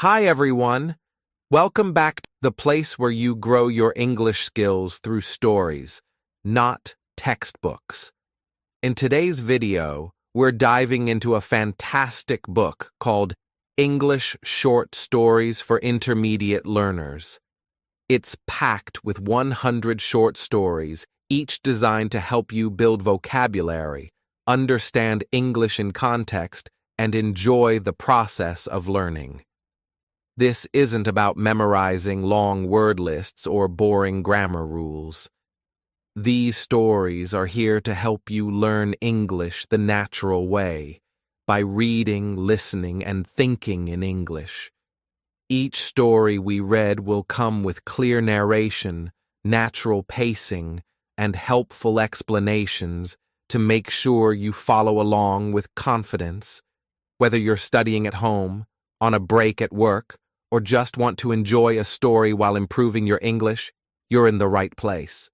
Hi everyone! Welcome back to the place where you grow your English skills through stories, not textbooks. In today's video, we're diving into a fantastic book called English Short Stories for Intermediate Learners. It's packed with 100 short stories, each designed to help you build vocabulary, understand English in context, and enjoy the process of learning. This isn't about memorizing long word lists or boring grammar rules. These stories are here to help you learn English the natural way, by reading, listening, and thinking in English. Each story we read will come with clear narration, natural pacing, and helpful explanations to make sure you follow along with confidence. Whether you're studying at home, on a break at work, or just want to enjoy a story while improving your English, you're in the right place.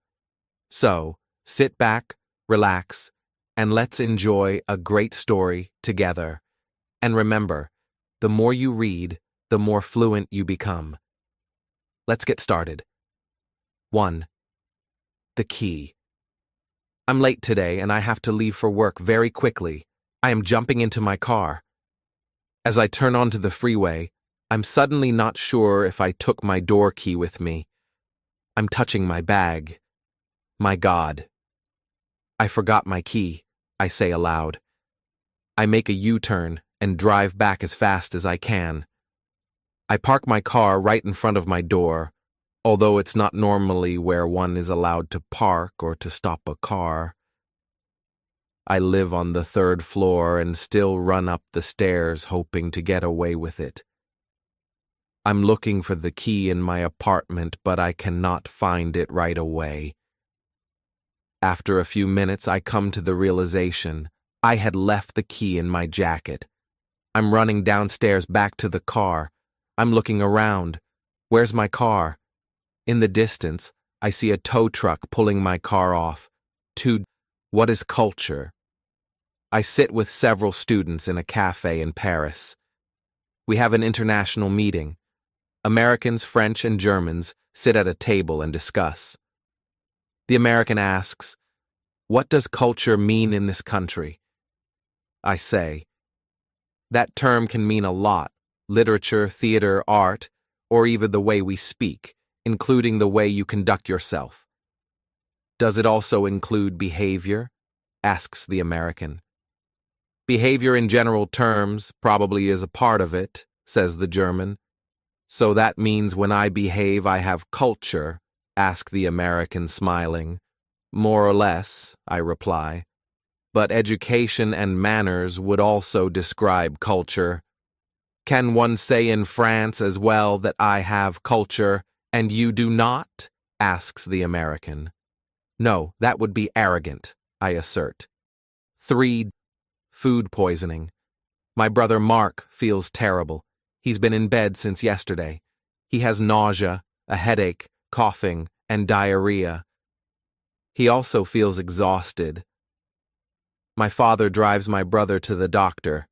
So, sit back, relax, and let's enjoy a great story together. And remember, the more you read, the more fluent you become. Let's get started. 1. The key. I'm late today and I have to leave for work very quickly. I am jumping into my car. As I turn onto the freeway, I'm suddenly not sure if I took my door key with me. I'm touching my bag. My God. I forgot my key, I say aloud. I make a U-turn and drive back as fast as I can. I park my car right in front of my door, although it's not normally where one is allowed to park or to stop a car. I live on the 3rd floor and still run up the stairs hoping to get away with it. I'm looking for the key in my apartment, but I cannot find it right away. After a few minutes, I come to the realization I had left the key in my jacket. I'm running downstairs back to the car. I'm looking around. Where's my car? In the distance, I see a tow truck pulling my car off. What is culture? I sit with several students in a cafe in Paris. We have an international meeting. Americans, French, and Germans sit at a table and discuss. The American asks, "What does culture mean in this country?" I say, "That term can mean a lot: literature, theater, art, or even the way we speak, including the way you conduct yourself." "Does it also include behavior?" asks the American. "Behavior in general terms probably is a part of it," says the German. "So that means when I behave I have culture?" asks the American, smiling. "More or less," I reply. "But education and manners would also describe culture. Can one say in France as well that I have culture and you do not?" asks the American. "No, that would be arrogant," I assert. 3. Food poisoning. My brother Mark feels terrible. He's been in bed since yesterday. He has nausea, a headache, coughing, and diarrhea. He also feels exhausted. My father drives my brother to the doctor.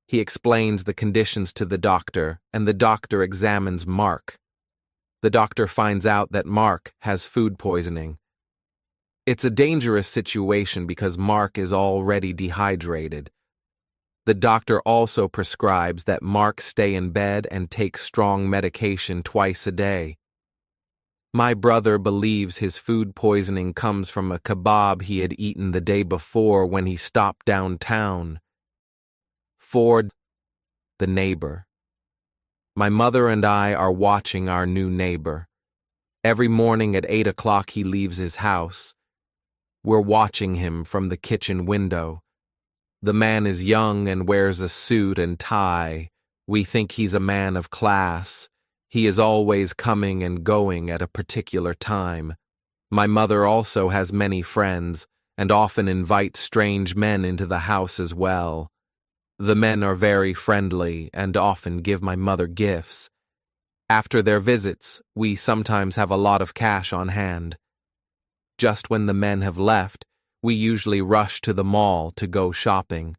He explains the conditions to the doctor, and the doctor examines Mark. The doctor finds out that Mark has food poisoning. It's a dangerous situation because Mark is already dehydrated. The doctor also prescribes that Mark stay in bed and take strong medication twice a day. My brother believes his food poisoning comes from a kebab he had eaten the day before when he stopped downtown. 4. The neighbor. My mother and I are watching our new neighbor. Every morning at 8 o'clock he leaves his house. We're watching him from the kitchen window. The man is young and wears a suit and tie. We think he's a man of class. He is always coming and going at a particular time. My mother also has many friends and often invites strange men into the house as well. The men are very friendly and often give my mother gifts. After their visits, we sometimes have a lot of cash on hand. Just when the men have left, we usually rush to the mall to go shopping.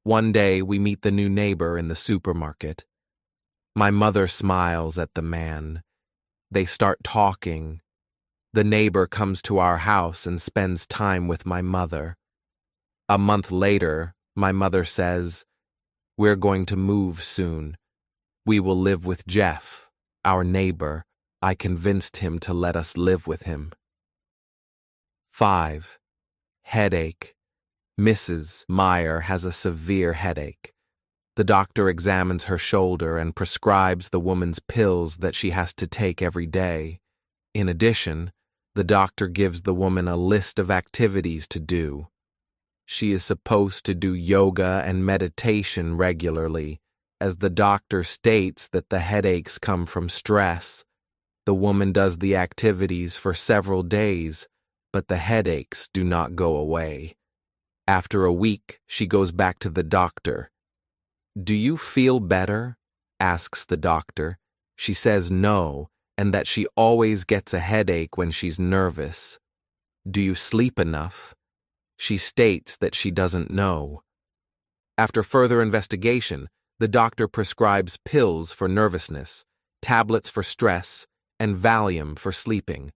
One day we meet the new neighbor in the supermarket. My mother smiles at the man. They start talking. The neighbor comes to our house and spends time with my mother. A month later, my mother says, "We're going to move soon. We will live with Jeff, our neighbor. I convinced him to let us live with him." 5. Headache. Mrs. Meyer has a severe headache. The doctor examines her shoulder and prescribes the woman's pills that she has to take every day. In addition, the doctor gives the woman a list of activities to do. She is supposed to do yoga and meditation regularly, as the doctor states that the headaches come from stress. The woman does the activities for several days, but the headaches do not go away. After a week, she goes back to the doctor. "Do you feel better?" asks the doctor. She says no, and that she always gets a headache when she's nervous. "Do you sleep enough?" She states that she doesn't know. After further investigation, the doctor prescribes pills for nervousness, tablets for stress, and Valium for sleeping.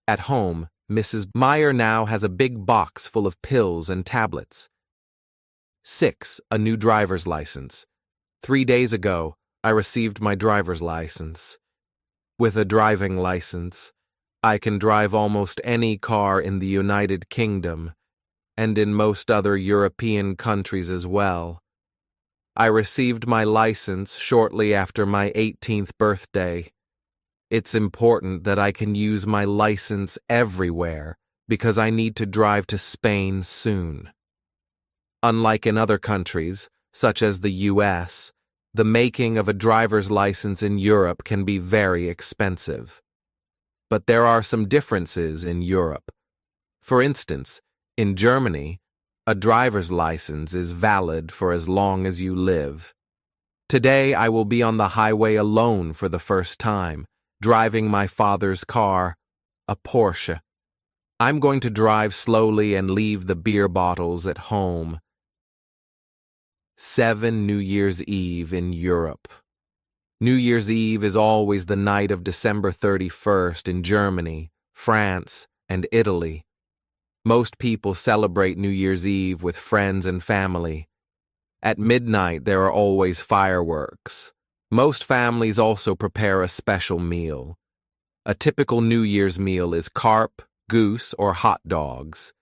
At home, Mrs. Meyer now has a big box full of pills and tablets. 6. A new driver's license. 3 days ago, I received my driver's license. With a driving license, I can drive almost any car in the United Kingdom, and in most other European countries as well. I received my license shortly after my 18th birthday. It's important that I can use my license everywhere because I need to drive to Spain soon. Unlike in other countries, such as the US, the making of a driver's license in Europe can be very expensive. But there are some differences in Europe. For instance, in Germany, a driver's license is valid for as long as you live. Today I will be on the highway alone for the first time, driving my father's car, a Porsche. I'm going to drive slowly and leave the beer bottles at home. 7. New Year's Eve in Europe. New Year's Eve is always the night of December 31st in Germany, France, and Italy. Most people celebrate New Year's Eve with friends and family. At midnight, there are always fireworks. Most families also prepare a special meal. A typical New Year's meal is carp, goose, or hot dogs.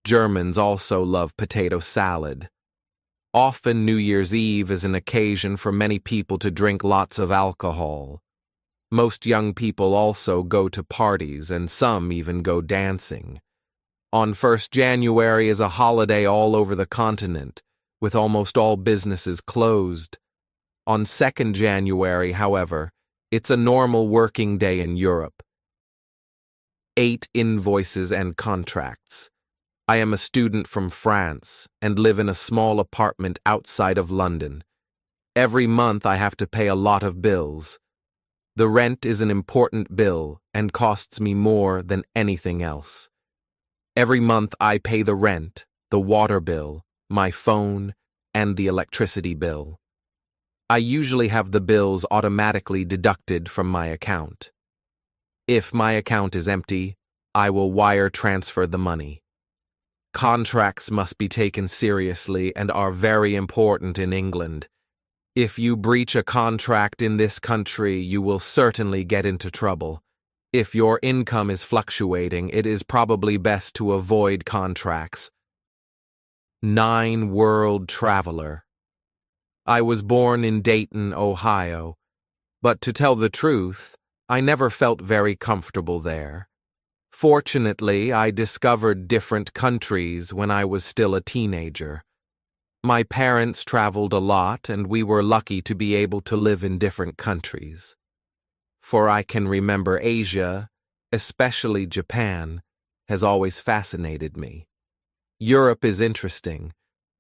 Germans also love potato salad. Often New Year's Eve is an occasion for many people to drink lots of alcohol. Most young people also go to parties, and some even go dancing. On 1st January is a holiday all over the continent, with almost all businesses closed. On 2nd January, however, it's a normal working day in Europe. 8. Invoices and contracts. I am a student from France and live in a small apartment outside of London. Every month I have to pay a lot of bills. The rent is an important bill and costs me more than anything else. Every month I pay the rent, the water bill, my phone, and the electricity bill. I usually have the bills automatically deducted from my account. If my account is empty, I will wire transfer the money. Contracts must be taken seriously and are very important in England. If you breach a contract in this country, you will certainly get into trouble. If your income is fluctuating, it is probably best to avoid contracts. 9. World traveler. I was born in Dayton, Ohio, but to tell the truth, I never felt very comfortable there. Fortunately, I discovered different countries when I was still a teenager. My parents traveled a lot, and we were lucky to be able to live in different countries. For I can remember Asia, especially Japan, has always fascinated me. Europe is interesting,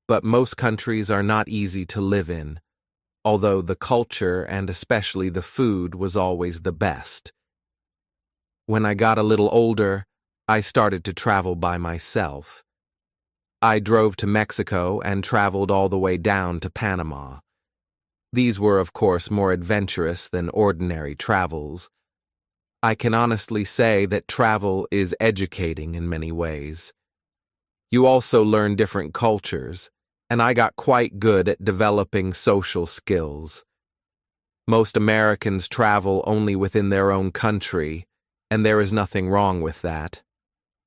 but most countries are not easy to live in, although the culture and especially the food was always the best. When I got a little older, I started to travel by myself. I drove to Mexico and traveled all the way down to Panama. These were, of course, more adventurous than ordinary travels. I can honestly say that travel is educating in many ways. You also learn different cultures, and I got quite good at developing social skills. Most Americans travel only within their own country, and there is nothing wrong with that.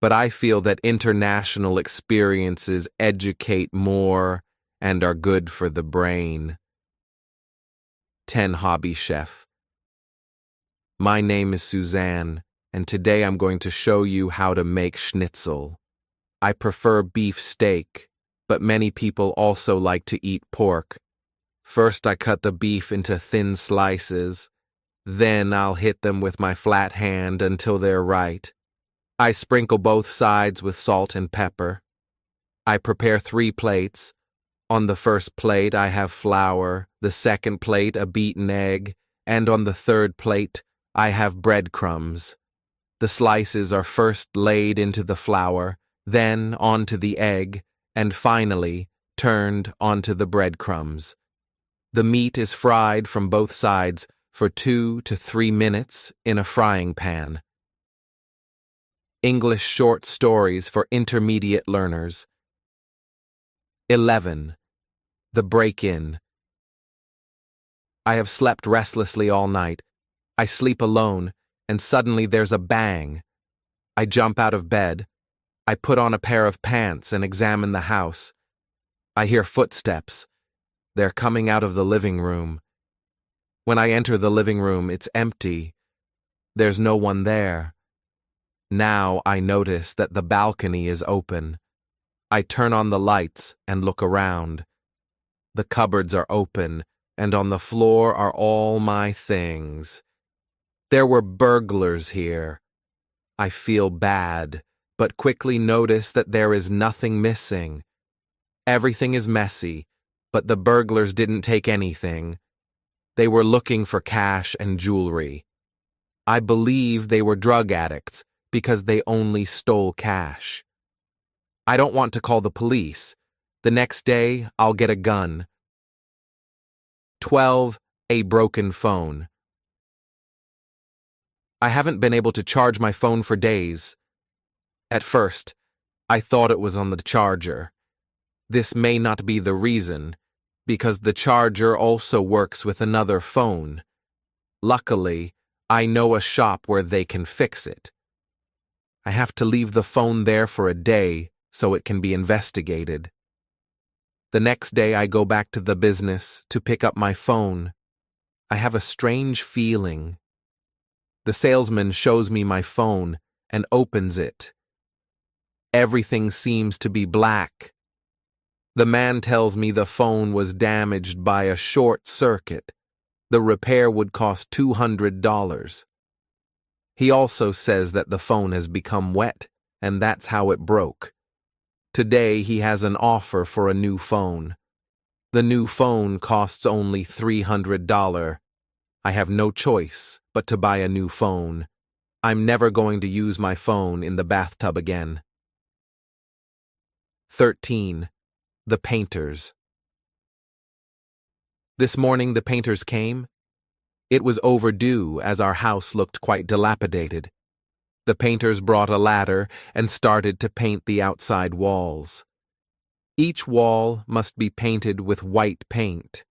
But I feel that international experiences educate more and are good for the brain. 10 Hobby Chef. My name is Suzanne, and today I'm going to show you how to make schnitzel. I prefer beef steak, but many people also like to eat pork. First, I cut the beef into thin slices. Then I'll hit them with my flat hand until they're right. I sprinkle both sides with salt and pepper. I prepare 3 plates. On the first plate, I have flour, the second plate, a beaten egg, and on the third plate, I have breadcrumbs. The slices are first laid into the flour, then onto the egg, and finally turned onto the breadcrumbs. The meat is fried from both sides for 2 to 3 minutes in a frying pan. English short stories for intermediate learners. 11. The Break-In. I have slept restlessly all night. I sleep alone, and suddenly there's a bang. I jump out of bed. I put on a pair of pants and examine the house. I hear footsteps. They're coming out of the living room. When I enter the living room, it's empty. There's no one there. Now I notice that the balcony is open. I turn on the lights and look around. The cupboards are open, and on the floor are all my things. There were burglars here. I feel bad, but quickly notice that there is nothing missing. Everything is messy, but the burglars didn't take anything. They were looking for cash and jewelry. I believe they were drug addicts because they only stole cash. I don't want to call the police. The next day, I'll get a gun. 12. A broken phone. I haven't been able to charge my phone for days. At first, I thought it was on the charger. This may not be the reason, because the charger also works with another phone. Luckily, I know a shop where they can fix it. I have to leave the phone there for a day so it can be investigated. The next day I go back to the business to pick up my phone. I have a strange feeling. The salesman shows me my phone and opens it. Everything seems to be black. The man tells me the phone was damaged by a short circuit. The repair would cost $200. He also says that the phone has become wet, and that's how it broke. Today he has an offer for a new phone. The new phone costs only $300. I have no choice but to buy a new phone. I'm never going to use my phone in the bathtub again. 13. The Painters. This morning the painters came. It was overdue as our house looked quite dilapidated. The painters brought a ladder and started to paint the outside walls. Each wall must be painted with white paint.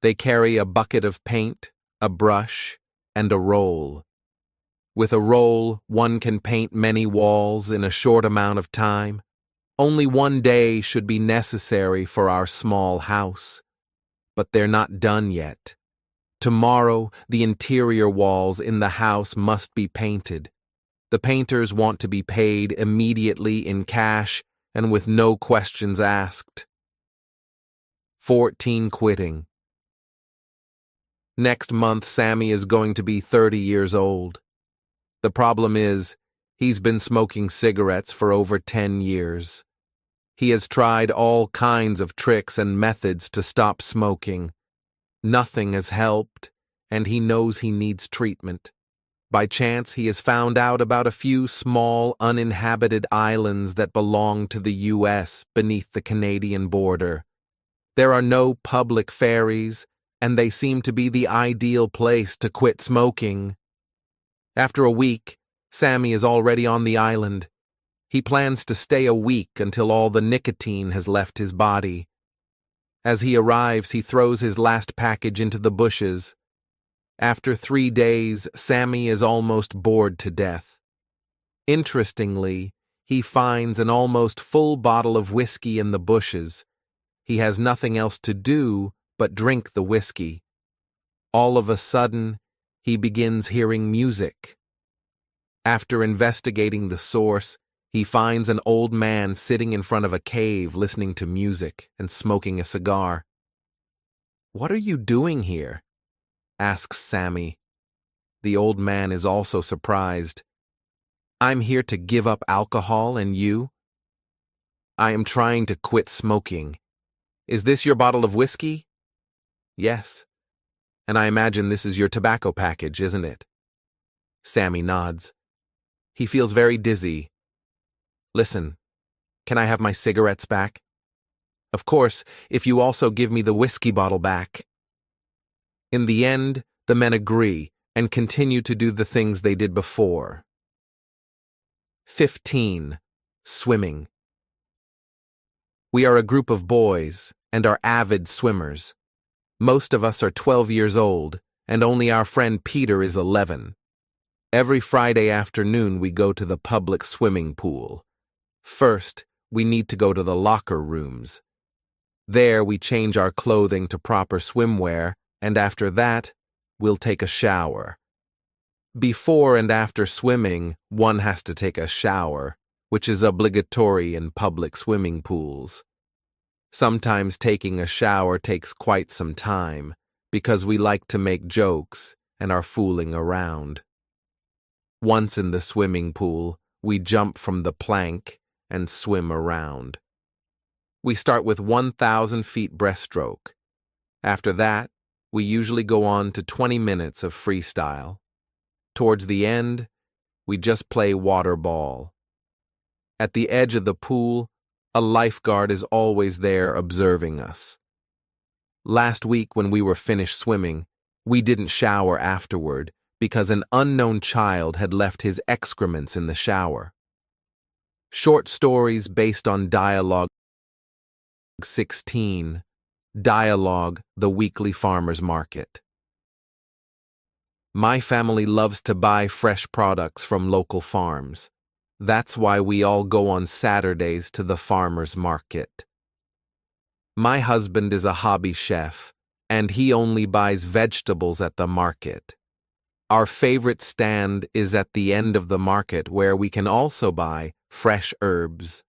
They carry a bucket of paint, a brush, and a roll. With a roll, one can paint many walls in a short amount of time. Only one day should be necessary for our small house. But they're not done yet. Tomorrow, the interior walls in the house must be painted. The painters want to be paid immediately in cash and with no questions asked. 14. Quitting. Next month, Sammy is going to be 30 years old. The problem is, he's been smoking cigarettes for over 10 years. He has tried all kinds of tricks and methods to stop smoking. Nothing has helped, and he knows he needs treatment. By chance, he has found out about a few small, uninhabited islands that belong to the U.S. beneath the Canadian border. There are no public ferries, and they seem to be the ideal place to quit smoking. After a week, Sammy is already on the island. He plans to stay a week until all the nicotine has left his body. As he arrives, he throws his last package into the bushes. After 3 days, Sammy is almost bored to death. Interestingly, he finds an almost full bottle of whiskey in the bushes. He has nothing else to do but drink the whiskey. All of a sudden, he begins hearing music. After investigating the source, he finds an old man sitting in front of a cave listening to music and smoking a cigar. "What are you doing here?" asks Sammy. The old man is also surprised. "I'm here to give up alcohol, and you?" "I am trying to quit smoking. Is this your bottle of whiskey?" "Yes. And I imagine this is your tobacco package, isn't it?" Sammy nods. He feels very dizzy. "Listen, can I have my cigarettes back?" "Of course, if you also give me the whiskey bottle back." In the end, the men agree and continue to do the things they did before. 15. Swimming. We are a group of boys and are avid swimmers. Most of us are 12 years old, and only our friend Peter is 11. Every Friday afternoon we go to the public swimming pool. First, we need to go to the locker rooms. There we change our clothing to proper swimwear, and after that, we'll take a shower. Before and after swimming, one has to take a shower, which is obligatory in public swimming pools. Sometimes taking a shower takes quite some time, because we like to make jokes and are fooling around. Once in the swimming pool, we jump from the plank and swim around. We start with 1,000 feet breaststroke. After that, we usually go on to 20 minutes of freestyle. Towards the end, we just play water ball. At the edge of the pool, a lifeguard is always there observing us. Last week when we were finished swimming, we didn't shower afterward because an unknown child had left his excrements in the shower. Short stories based on Dialogue 16. Dialogue, the weekly farmer's market. My family loves to buy fresh products from local farms. That's why we all go on Saturdays to the farmer's market. My husband is a hobby chef, and he only buys vegetables at the market. Our favorite stand is at the end of the market where we can also buy fresh herbs.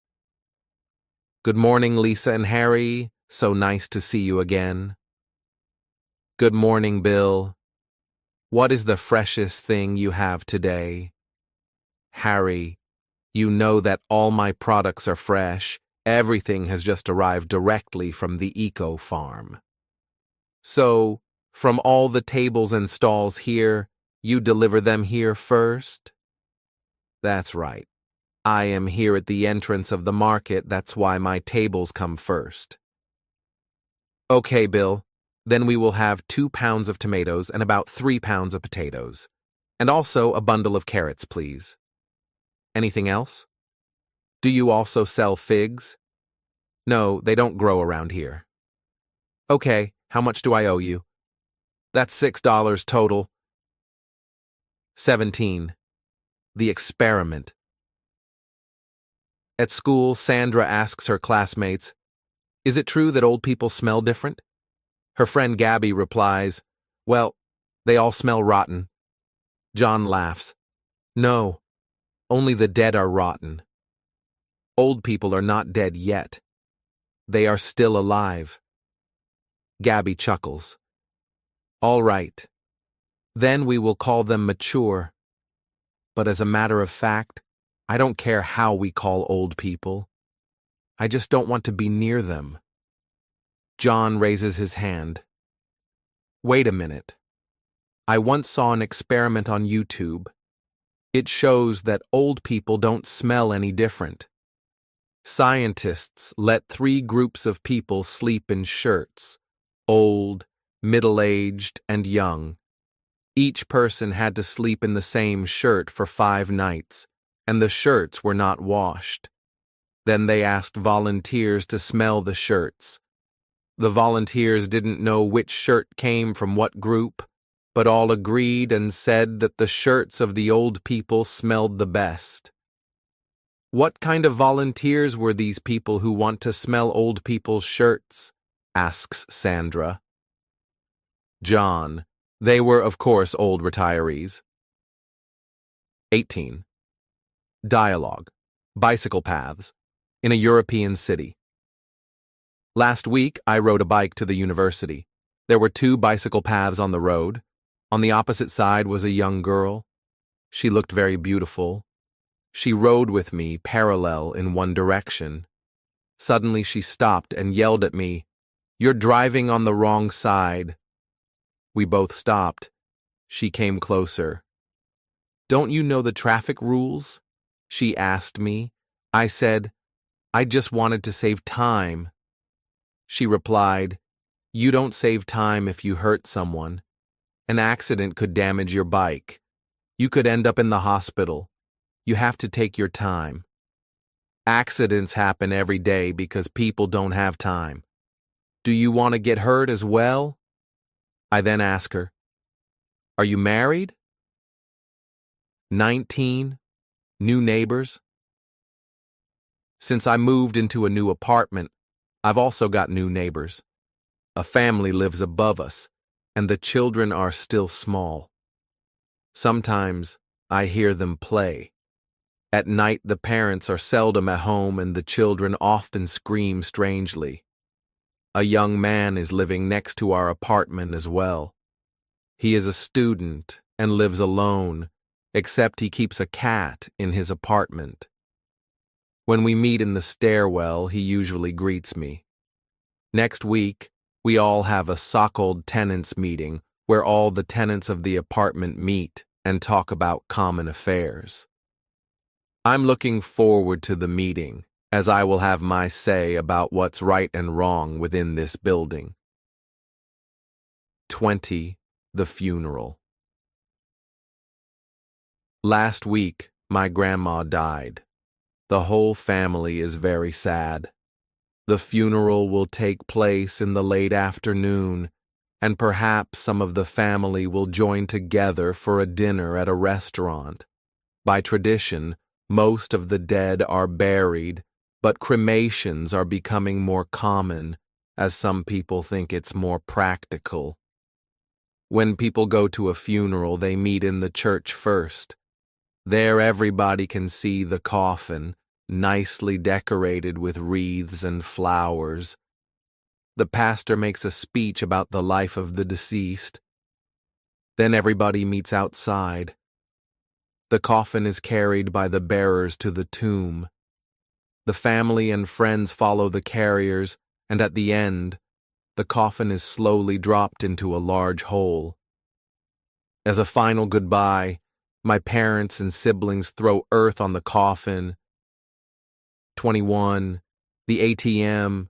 Good morning, Lisa and Harry. So nice to see you again. Good morning, Bill. What is the freshest thing you have today? Harry, you know that all my products are fresh. Everything has just arrived directly from the eco farm. So, from all the tables and stalls here, you deliver them here first? That's right. I am here at the entrance of the market, that's why my tables come first. Okay, Bill. Then we will have 2 pounds of tomatoes and about 3 pounds of potatoes. And also a bundle of carrots, please. Anything else? Do you also sell figs? No, they don't grow around here. Okay, how much do I owe you? That's $6 total. 17. The experiment. At school, Sandra asks her classmates, "Is it true that old people smell different?" Her friend Gabby replies, "Well, they all smell rotten." John laughs. "No, only the dead are rotten. Old people are not dead yet. They are still alive." Gabby chuckles. "All right. Then we will call them mature. But as a matter of fact, I don't care how we call old people. I just don't want to be near them." John raises his hand. "Wait a minute. I once saw an experiment on YouTube. It shows that old people don't smell any different. Scientists let 3 groups of people sleep in shirts: old, middle-aged, and young. Each person had to sleep in the same shirt for 5 nights, and the shirts were not washed. Then they asked volunteers to smell the shirts. The volunteers didn't know which shirt came from what group, but all agreed and said that the shirts of the old people smelled the best. "What kind of volunteers were these people who want to smell old people's shirts?" asks Sandra. John: "They were, of course, old retirees." 18. Dialogue. Bicycle paths. In a European city. Last week, I rode a bike to the university. There were 2 bicycle paths on the road. On the opposite side was a young girl. She looked very beautiful. She rode with me parallel in one direction. Suddenly she stopped and yelled at me, "You're driving on the wrong side." We both stopped. She came closer. "Don't you know the traffic rules?" she asked me. I said, "I just wanted to save time." She replied, "You don't save time if you hurt someone. An accident could damage your bike. You could end up in the hospital. You have to take your time. Accidents happen every day because people don't have time. Do you want to get hurt as well?" I then ask her, "Are you married?" 19. New neighbors. Since I moved into a new apartment, I've also got new neighbors. A family lives above us, and the children are still small. Sometimes I hear them play. At night, the parents are seldom at home and the children often scream strangely. A young man is living next to our apartment as well. He is a student and lives alone, except he keeps a cat in his apartment. When we meet in the stairwell, he usually greets me. Next week, we all have a so-called tenants meeting where all the tenants of the apartment meet and talk about common affairs. I'm looking forward to the meeting, as I will have my say about what's right and wrong within this building. 20. The funeral. Last week, my grandma died. The whole family is very sad. The funeral will take place in the late afternoon, and perhaps some of the family will join together for a dinner at a restaurant. By tradition, most of the dead are buried, but cremations are becoming more common, as some people think it's more practical. When people go to a funeral, they meet in the church first. There everybody can see the coffin, nicely decorated with wreaths and flowers. The pastor makes a speech about the life of the deceased. Then everybody meets outside. The coffin is carried by the bearers to the tomb. The family and friends follow the carriers, and at the end, the coffin is slowly dropped into a large hole. As a final goodbye, my parents and siblings throw earth on the coffin. 21. The ATM.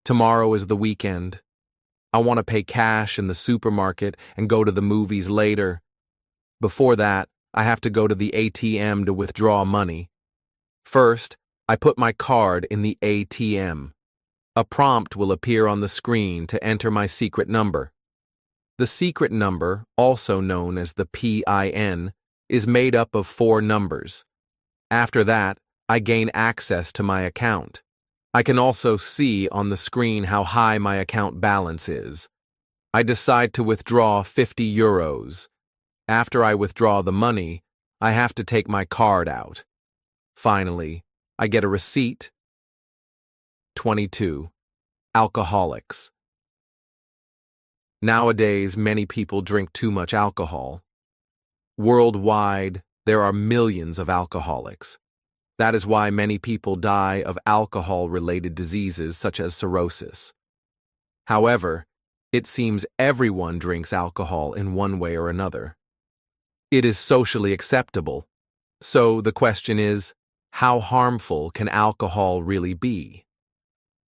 Tomorrow is the weekend. I want to pay cash in the supermarket and go to the movies later. Before that, I have to go to the ATM to withdraw money. First, I put my card in the ATM. A prompt will appear on the screen to enter my secret number. The secret number, also known as the PIN, is made up of 4 numbers. After that, I gain access to my account. I can also see on the screen how high my account balance is. I decide to withdraw 50 euros. After I withdraw the money, I have to take my card out. Finally, I get a receipt. 22. Alcoholics. Nowadays, many people drink too much alcohol. Worldwide, there are millions of alcoholics. That is why many people die of alcohol-related diseases such as cirrhosis. However, it seems everyone drinks alcohol in one way or another. It is socially acceptable. So the question is, how harmful can alcohol really be?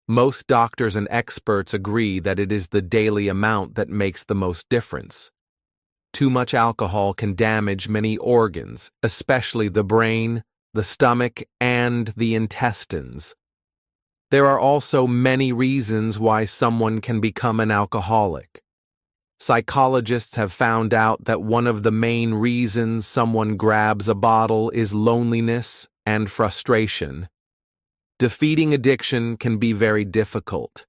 Most doctors and experts agree that it is the daily amount that makes the most difference. Too much alcohol can damage many organs, especially the brain, the stomach, and the intestines. There are also many reasons why someone can become an alcoholic. Psychologists have found out that one of the main reasons someone grabs a bottle is loneliness and frustration. Defeating addiction can be very difficult,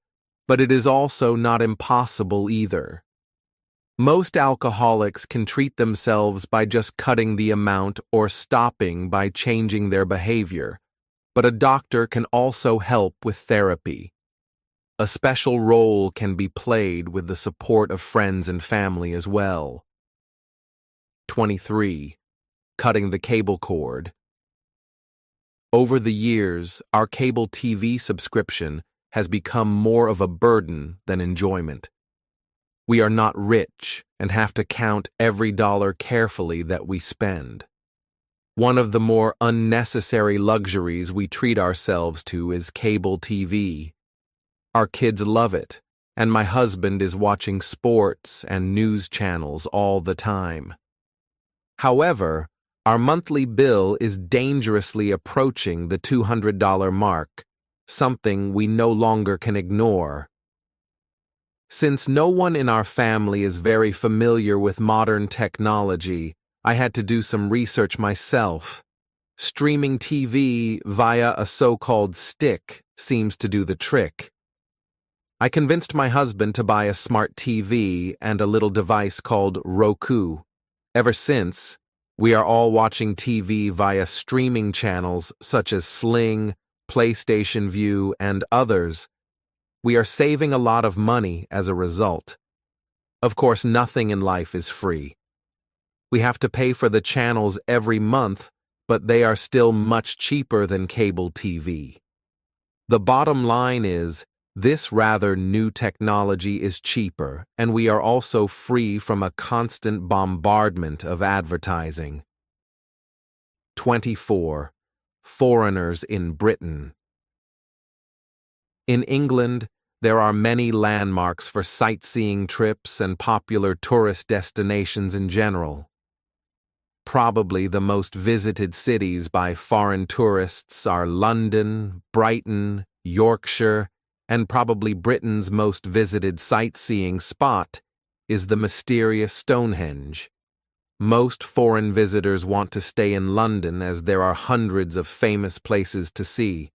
but it is also not impossible either. Most alcoholics can treat themselves by just cutting the amount or stopping by changing their behavior, but a doctor can also help with therapy. A special role can be played with the support of friends and family as well. 23. Cutting the cable cord. Over the years, our cable TV subscription has become more of a burden than enjoyment. We are not rich and have to count every dollar carefully that we spend. One of the more unnecessary luxuries we treat ourselves to is cable TV. Our kids love it, and my husband is watching sports and news channels all the time. However, our monthly bill is dangerously approaching the $200 mark, something we no longer can ignore. Since no one in our family is very familiar with modern technology, I had to do some research myself. Streaming TV via a so-called stick seems to do the trick. I convinced my husband to buy a smart TV and a little device called Roku. Ever since, we are all watching TV via streaming channels such as Sling, PlayStation View, and others. We are saving a lot of money as a result. Of course, nothing in life is free. We have to pay for the channels every month, but they are still much cheaper than cable TV. The bottom line is, this rather new technology is cheaper, and we are also free from a constant bombardment of advertising. 24. Foreigners in Britain. In England, there are many landmarks for sightseeing trips and popular tourist destinations in general. Probably the most visited cities by foreign tourists are London, Brighton, Yorkshire, and probably Britain's most visited sightseeing spot is the mysterious Stonehenge. Most foreign visitors want to stay in London as there are hundreds of famous places to see.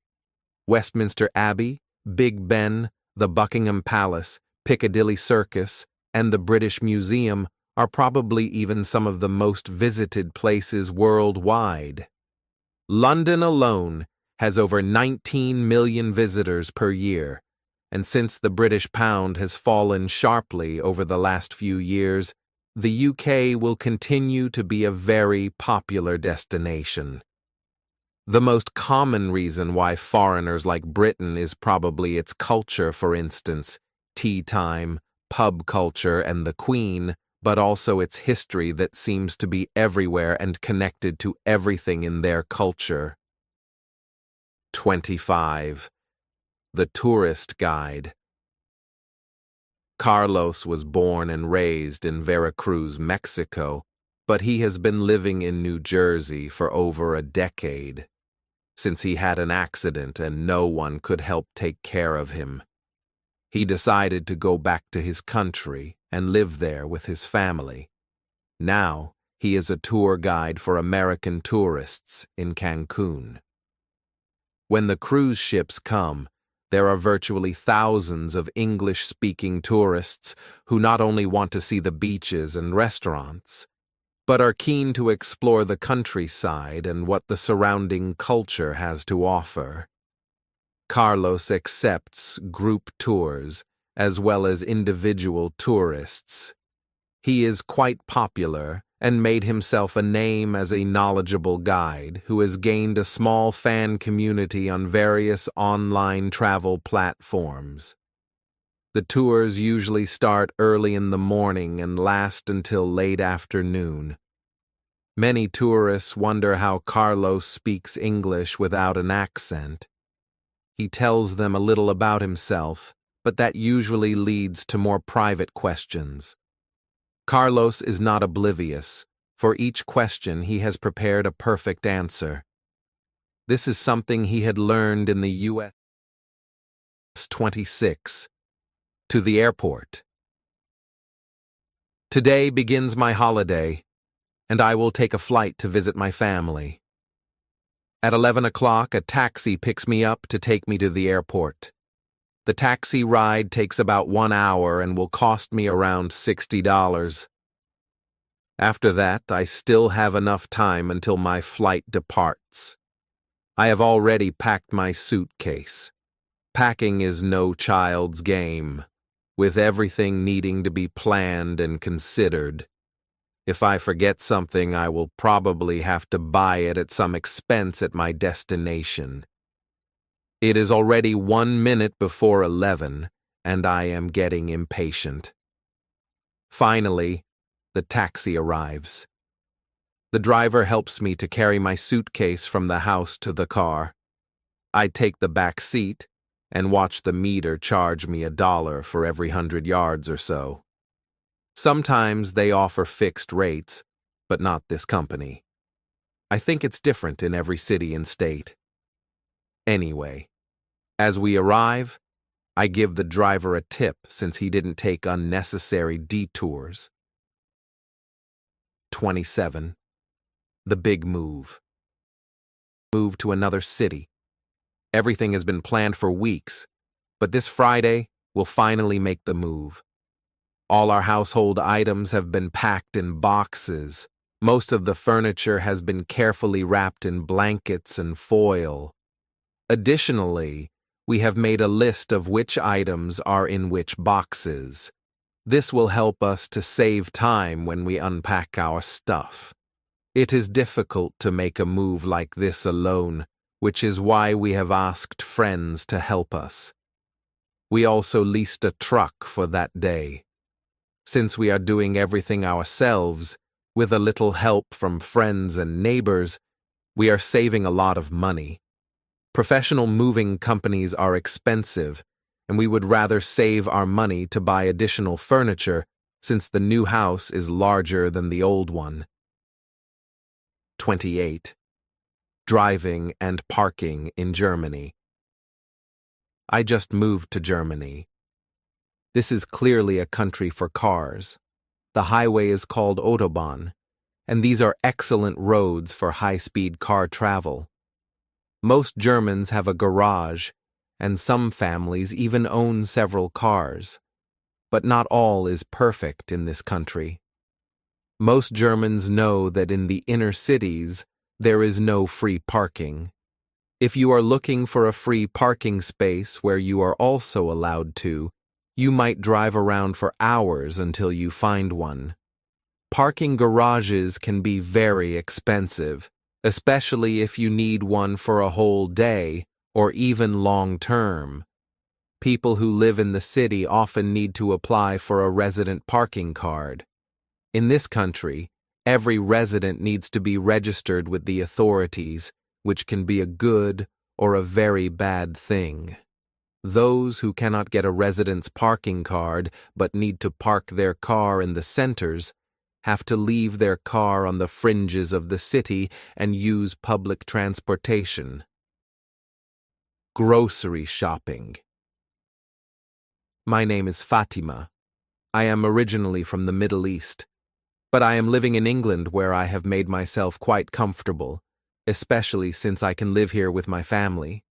Westminster Abbey, Big Ben, the Buckingham Palace, Piccadilly Circus, and the British Museum are probably even some of the most visited places worldwide. London alone has over 19 million visitors per year, and since the British pound has fallen sharply over the last few years, the UK will continue to be a very popular destination. The most common reason why foreigners like Britain is probably its culture, for instance, tea time, pub culture, and the Queen, but also its history that seems to be everywhere and connected to everything in their culture. 25. The Tourist Guide. Carlos was born and raised in Veracruz, Mexico, but he has been living in New Jersey for over a decade, since he had an accident and no one could help take care of him. He decided to go back to his country and live there with his family. Now, he is a tour guide for American tourists in Cancun. When the cruise ships come, there are virtually thousands of English-speaking tourists who not only want to see the beaches and restaurants, but are keen to explore the countryside and what the surrounding culture has to offer. Carlos accepts group tours as well as individual tourists. He is quite popular and made himself a name as a knowledgeable guide who has gained a small fan community on various online travel platforms. The tours usually start early in the morning and last until late afternoon. Many tourists wonder how Carlos speaks English without an accent. He tells them a little about himself, but that usually leads to more private questions. Carlos is not oblivious. For each question, he has prepared a perfect answer. This is something he had learned in the U.S. 26. To the airport. Today begins my holiday, and I will take a flight to visit my family. At 11 o'clock, a taxi picks me up to take me to the airport. The taxi ride takes about 1 hour and will cost me around $60. After that, I still have enough time until my flight departs. I have already packed my suitcase. Packing is no child's game, with everything needing to be planned and considered. If I forget something, I will probably have to buy it at some expense at my destination. It is already 1 minute before 11, and I am getting impatient. Finally, the taxi arrives. The driver helps me to carry my suitcase from the house to the car. I take the back seat and watch the meter charge me $1 for every 100 yards or so. Sometimes they offer fixed rates, but not this company. I think it's different in every city and state. Anyway, as we arrive, I give the driver a tip since he didn't take unnecessary detours. 27. The big move. Move to another city. Everything has been planned for weeks, but this Friday we'll finally make the move. All our household items have been packed in boxes. Most of the furniture has been carefully wrapped in blankets and foil. Additionally, we have made a list of which items are in which boxes. This will help us to save time when we unpack our stuff. It is difficult to make a move like this alone, which is why we have asked friends to help us. We also leased a truck for that day. Since we are doing everything ourselves, with a little help from friends and neighbors, we are saving a lot of money. Professional moving companies are expensive, and we would rather save our money to buy additional furniture since the new house is larger than the old one. 28. Driving and parking in Germany. I just moved to Germany. This is clearly a country for cars. The highway is called Autobahn, and these are excellent roads for high-speed car travel. Most Germans have a garage, and some families even own several cars. But not all is perfect in this country. Most Germans know that in the inner cities, there is no free parking. If you are looking for a free parking space where you are also allowed to, you might drive around for hours until you find one. Parking garages can be very expensive, especially if you need one for a whole day or even long-term. People who live in the city often need to apply for a resident parking card. In this country, every resident needs to be registered with the authorities, which can be a good or a very bad thing. Those who cannot get a resident's parking card but need to park their car in the centers have to leave their car on the fringes of the city and use public transportation. Grocery shopping. My name is Fatima. I am originally from the Middle East, but I am living in England where I have made myself quite comfortable, especially since I can live here with my family.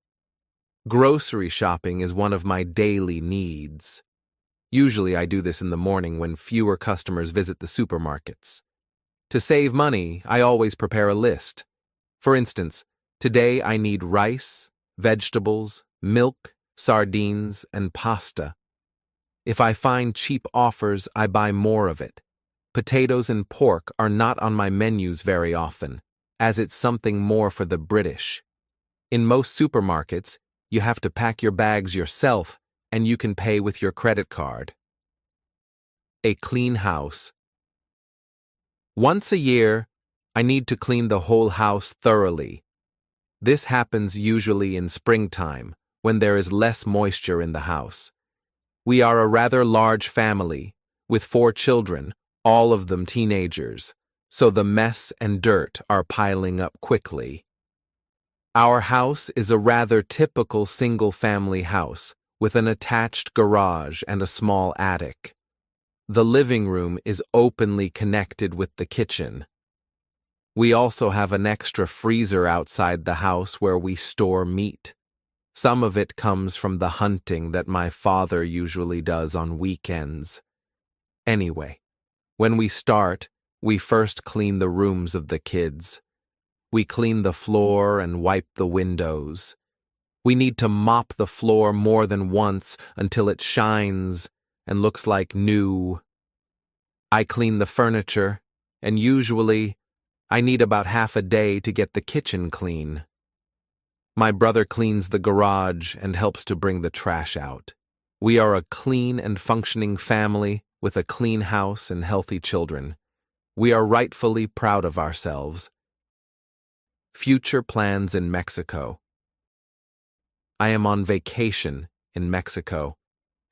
Grocery shopping is one of my daily needs. Usually I do this in the morning when fewer customers visit the supermarkets. To save money, I always prepare a list. For instance, today I need rice, vegetables, milk, sardines, and pasta. If I find cheap offers, I buy more of it. Potatoes and pork are not on my menus very often, as it's something more for the British. In most supermarkets, you have to pack your bags yourself, and you can pay with your credit card. A clean house. Once a year, I need to clean the whole house thoroughly. This happens usually in springtime, when there is less moisture in the house. We are a rather large family, with 4 children, all of them teenagers, so the mess and dirt are piling up quickly. Our house is a rather typical single-family house, with an attached garage and a small attic. The living room is openly connected with the kitchen. We also have an extra freezer outside the house where we store meat. Some of it comes from the hunting that my father usually does on weekends. Anyway, when we start, we first clean the rooms of the kids. We clean the floor and wipe the windows. We need to mop the floor more than once until it shines and looks like new. I clean the furniture, and usually I need about half a day to get the kitchen clean. My brother cleans the garage and helps to bring the trash out. We are a clean and functioning family with a clean house and healthy children. We are rightfully proud of ourselves. Future plans in Mexico. I am on vacation in Mexico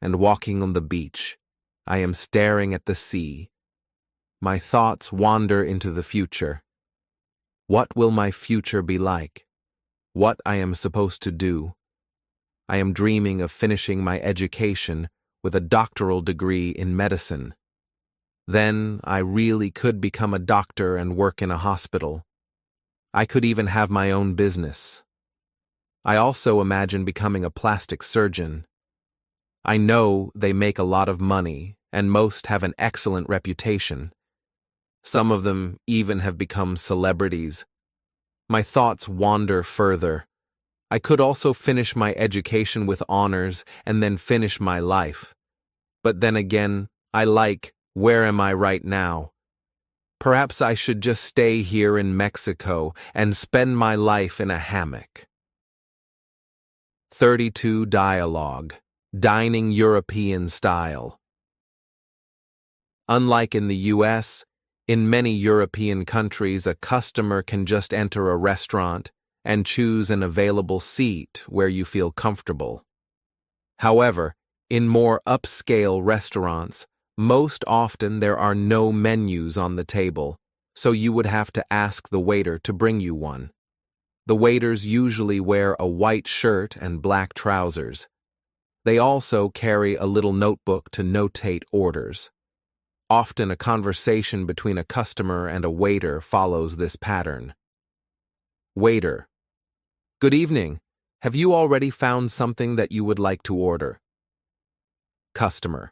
and walking on the beach. I am staring at the sea. My thoughts wander into the future. What will my future be like? What I am supposed to do? I am dreaming of finishing my education with a doctoral degree in medicine. Then I really could become a doctor and work in a hospital. I could even have my own business. I also imagine becoming a plastic surgeon. I know they make a lot of money, and most have an excellent reputation. Some of them even have become celebrities. My thoughts wander further. I could also finish my education with honors and then finish my life. But then again, I like, where am I right now? Perhaps I should just stay here in Mexico and spend my life in a hammock. 32 Dialogue. Dining European Style. Unlike in the US, in many European countries a customer can just enter a restaurant and choose an available seat where you feel comfortable. However, in more upscale restaurants, most often there are no menus on the table, so you would have to ask the waiter to bring you one. The waiters usually wear a white shirt and black trousers. They also carry a little notebook to notate orders. Often a conversation between a customer and a waiter follows this pattern. Waiter: Good evening. Have you already found something that you would like to order? Customer: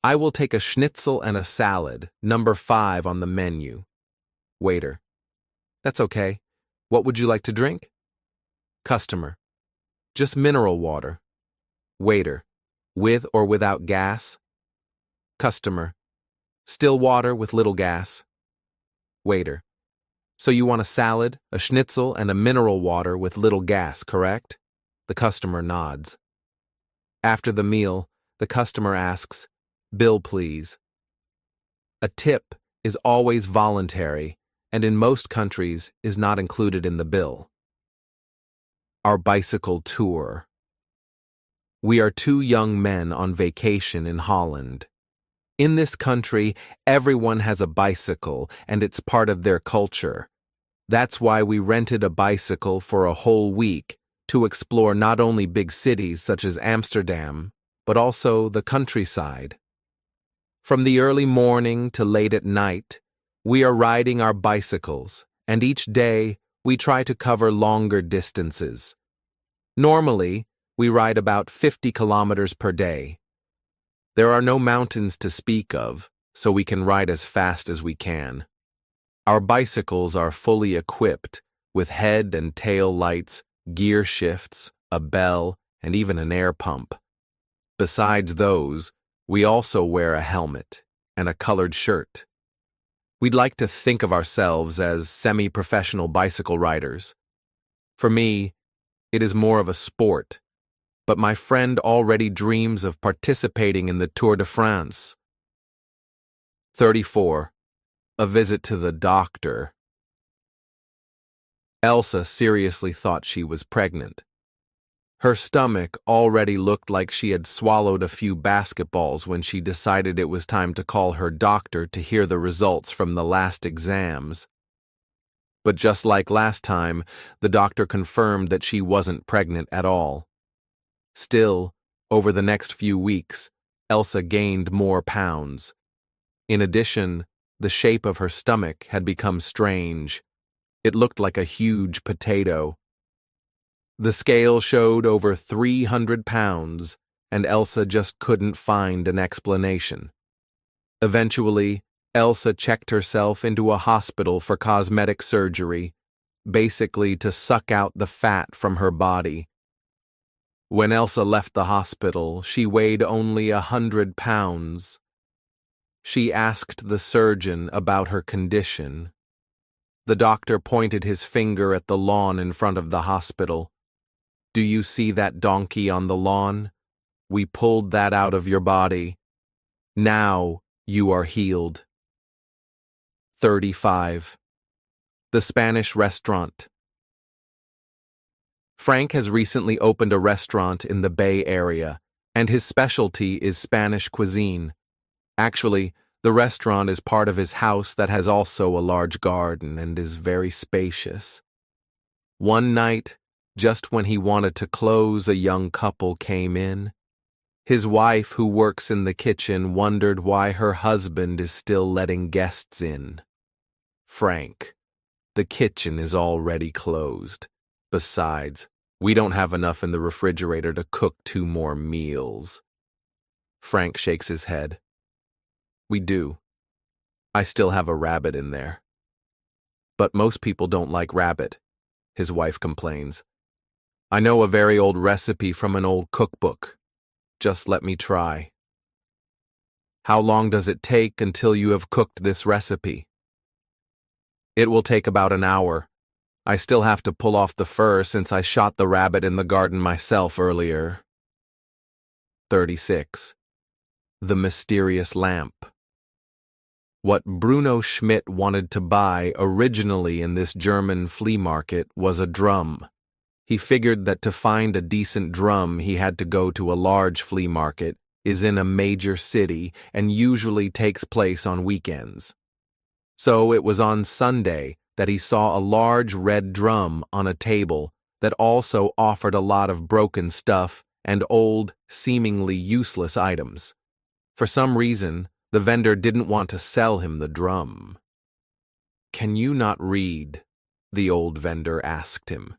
I will take a schnitzel and a salad, number 5 on the menu. Waiter: That's okay. What would you like to drink? Customer: Just mineral water. Waiter: With or without gas? Customer: Still water with little gas. Waiter: So you want a salad, a schnitzel, and a mineral water with little gas, correct? The customer nods. After the meal, the customer asks, Bill, please. A tip is always voluntary, and in most countries is not included in the bill. Our bicycle tour. We are 2 young men on vacation in Holland. In this country, everyone has a bicycle, and it's part of their culture. That's why we rented a bicycle for a whole week to explore not only big cities such as Amsterdam, but also the countryside. From the early morning to late at night, we are riding our bicycles, and each day we try to cover longer distances. Normally, we ride about 50 kilometers per day. There are no mountains to speak of, so we can ride as fast as we can. Our bicycles are fully equipped with head and tail lights, gear shifts, a bell, and even an air pump. Besides those, we also wear a helmet and a colored shirt. We'd like to think of ourselves as semi-professional bicycle riders. For me, it is more of a sport, but my friend already dreams of participating in the Tour de France. 34. A visit to the doctor. Elsa seriously thought she was pregnant. Her stomach already looked like she had swallowed a few basketballs when she decided it was time to call her doctor to hear the results from the last exams. But just like last time, the doctor confirmed that she wasn't pregnant at all. Still, over the next few weeks, Elsa gained more pounds. In addition, the shape of her stomach had become strange. It looked like a huge potato. The scale showed over 300 pounds, and Elsa just couldn't find an explanation. Eventually, Elsa checked herself into a hospital for cosmetic surgery, basically to suck out the fat from her body. When Elsa left the hospital, she weighed only 100 pounds. She asked the surgeon about her condition. The doctor pointed his finger at the lawn in front of the hospital. "Do you see that donkey on the lawn? We pulled that out of your body. Now you are healed." 35. The Spanish Restaurant. Frank has recently opened a restaurant in the Bay Area, and his specialty is Spanish cuisine. Actually, the restaurant is part of his house that has also a large garden and is very spacious. One night, just when he wanted to close, a young couple came in. His wife, who works in the kitchen, wondered why her husband is still letting guests in. "Frank, the kitchen is already closed. Besides, we don't have enough in the refrigerator to cook 2 more meals." Frank shakes his head. "We do. I still have a rabbit in there." "But most people don't like rabbit," his wife complains. "I know a very old recipe from an old cookbook. Just let me try." "How long does it take until you have cooked this recipe?" "It will take about an hour. I still have to pull off the fur since I shot the rabbit in the garden myself earlier." 36. The Mysterious Lamp. What Bruno Schmidt wanted to buy originally in this German flea market was a drum. He figured that to find a decent drum he had to go to a large flea market, is in a major city, and usually takes place on weekends. So it was on Sunday that he saw a large red drum on a table that also offered a lot of broken stuff and old, seemingly useless items. For some reason, the vendor didn't want to sell him the drum. "Can you not read?" the old vendor asked him.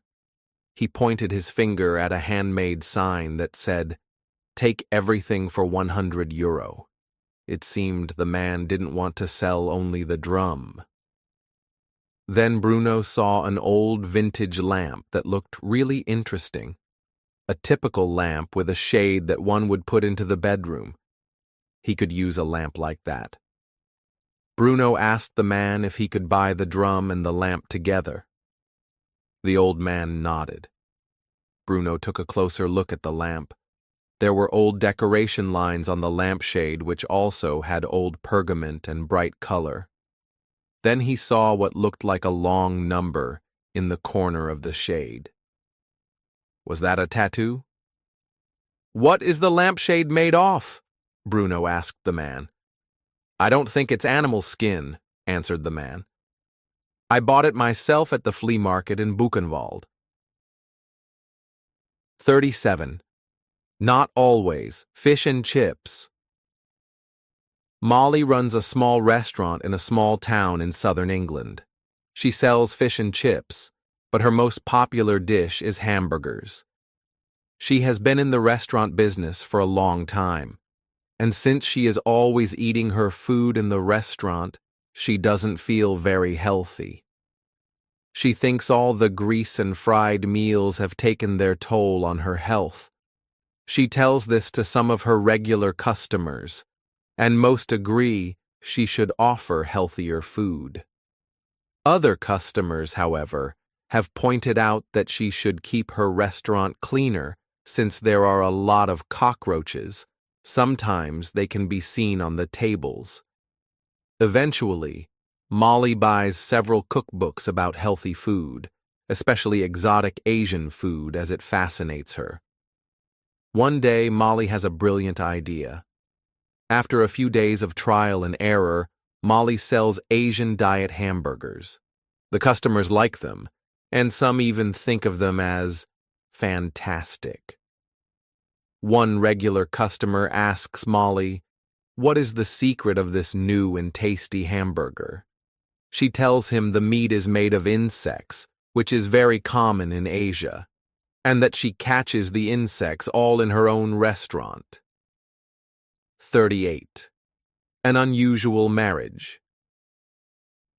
He pointed his finger at a handmade sign that said, "Take everything for €100. It seemed the man didn't want to sell only the drum. Then Bruno saw an old vintage lamp that looked really interesting. A typical lamp with a shade that one would put into the bedroom. He could use a lamp like that. Bruno asked the man if he could buy the drum and the lamp together. The old man nodded. Bruno took a closer look at the lamp. There were old decoration lines on the lampshade which also had old pergament and bright color. Then he saw what looked like a long number in the corner of the shade. Was that a tattoo? "What is the lampshade made off?" Bruno asked the man. "I don't think it's animal skin," answered the man. "I bought it myself at the flea market in Buchenwald." 37. Not always. Fish and chips. Molly runs a small restaurant in a small town in southern England. She sells fish and chips, but her most popular dish is hamburgers. She has been in the restaurant business for a long time, and since she is always eating her food in the restaurant, she doesn't feel very healthy. She thinks all the grease and fried meals have taken their toll on her health. She tells this to some of her regular customers, and most agree she should offer healthier food. Other customers, however, have pointed out that she should keep her restaurant cleaner since there are a lot of cockroaches. Sometimes they can be seen on the tables. Eventually, Molly buys several cookbooks about healthy food, especially exotic Asian food, as it fascinates her. One day, Molly has a brilliant idea. After a few days of trial and error, Molly sells Asian diet hamburgers. The customers like them, and some even think of them as fantastic. One regular customer asks Molly, "What is the secret of this new and tasty hamburger?" She tells him the meat is made of insects, which is very common in Asia, and that she catches the insects all in her own restaurant. 38. An unusual marriage.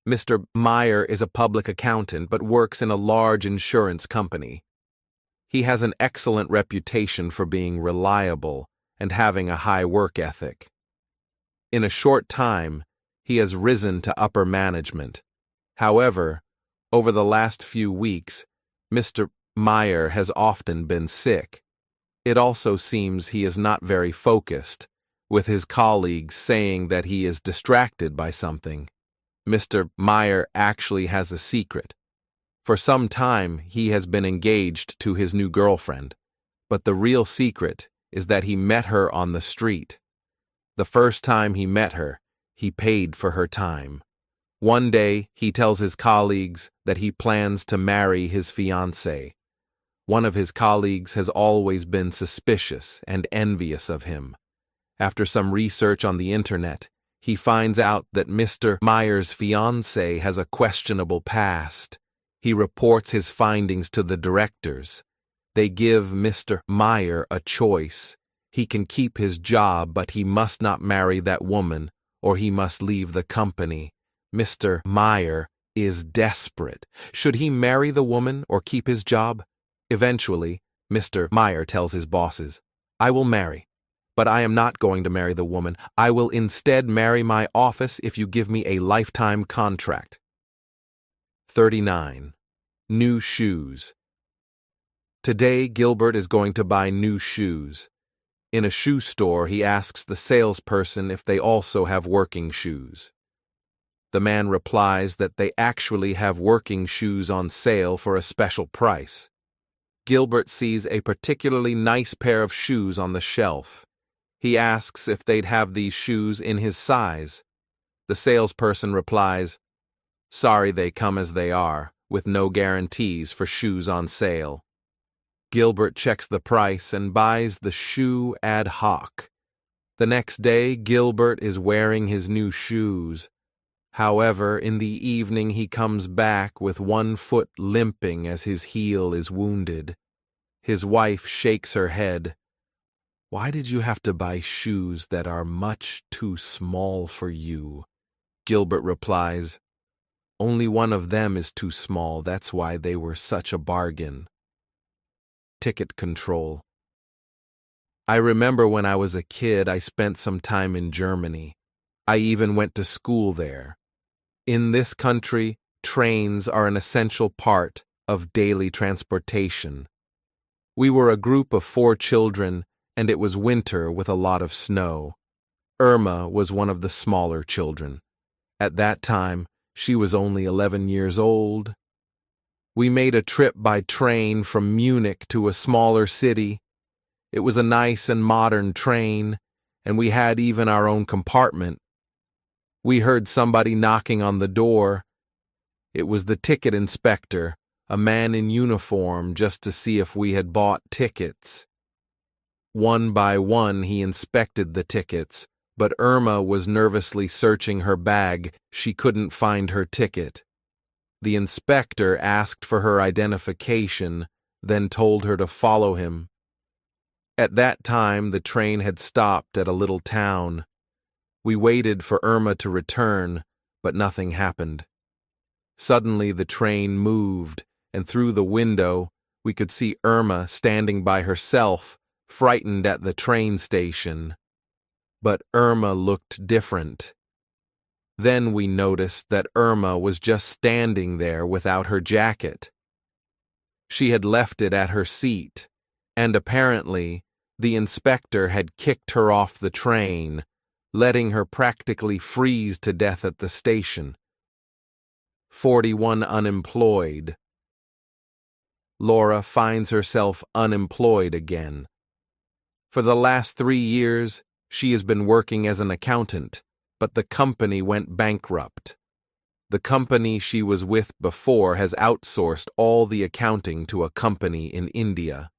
Mr. Meyer is a public accountant but works in a large insurance company. He has an excellent reputation for being reliable and having a high work ethic. In a short time, he has risen to upper management. However, over the last few weeks, Mr. Meyer has often been sick. It also seems he is not very focused, with his colleagues saying that he is distracted by something. Mr. Meyer actually has a secret. For some time, he has been engaged to his new girlfriend, but the real secret is that he met her on the street. The first time he met her, he paid for her time. One day, he tells his colleagues that he plans to marry his fiancée. One of his colleagues has always been suspicious and envious of him. After some research on the internet, he finds out that Mr. Meyer's fiancée has a questionable past. He reports his findings to the directors. They give Mr. Meyer a choice. He can keep his job, but he must not marry that woman, or he must leave the company. Mr. Meyer is desperate. Should he marry the woman or keep his job? Eventually, Mr. Meyer tells his bosses, "I will marry. But I am not going to marry the woman. I will instead marry my office if you give me a lifetime contract." 39. New shoes. Today, Gilbert is going to buy new shoes. In a shoe store, he asks the salesperson if they also have working shoes. The man replies that they actually have working shoes on sale for a special price. Gilbert sees a particularly nice pair of shoes on the shelf. He asks if they'd have these shoes in his size. The salesperson replies, "Sorry, they come as they are, with no guarantees for shoes on sale." Gilbert checks the price and buys the shoe ad hoc. The next day, Gilbert is wearing his new shoes. However, in the evening he comes back with one foot limping as his heel is wounded. His wife shakes her head. "Why did you have to buy shoes that are much too small for you?" Gilbert replies, "Only one of them is too small, that's why they were such a bargain." Ticket control. I remember when I was a kid, I spent some time in Germany. I even went to school there. In this country, trains are an essential part of daily transportation. We were a group of 4 children, and it was winter with a lot of snow. Irma was one of the smaller children. At that time, she was only 11 years old. We made a trip by train from Munich to a smaller city. It was a nice and modern train, and we had even our own compartment. We heard somebody knocking on the door. It was the ticket inspector, a man in uniform, just to see if we had bought tickets. One by one, he inspected the tickets, but Irma was nervously searching her bag. She couldn't find her ticket. The inspector asked for her identification, then told her to follow him. At that time, the train had stopped at a little town. We waited for Irma to return, but nothing happened. Suddenly, the train moved, and through the window, we could see Irma standing by herself, frightened at the train station. But Irma looked different. Then we noticed that Irma was just standing there without her jacket. She had left it at her seat, and apparently, the inspector had kicked her off the train, letting her practically freeze to death at the station. 41 unemployed. Laura finds herself unemployed again. For the last 3 years, she has been working as an accountant, but the company went bankrupt. The company she was with before has outsourced all the accounting to a company in India.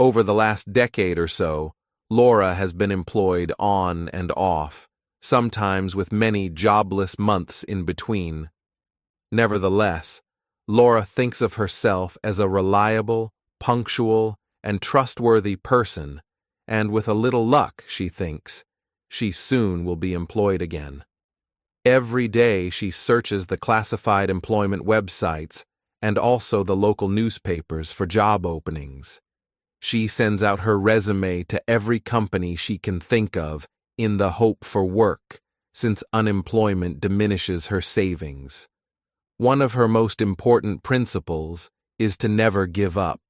Over the last decade or so, Laura has been employed on and off, sometimes with many jobless months in between. Nevertheless, Laura thinks of herself as a reliable, punctual, and trustworthy person, and with a little luck, she thinks, she soon will be employed again. Every day she searches the classified employment websites and also the local newspapers for job openings. She sends out her resume to every company she can think of in the hope for work, since unemployment diminishes her savings. One of her most important principles is to never give up.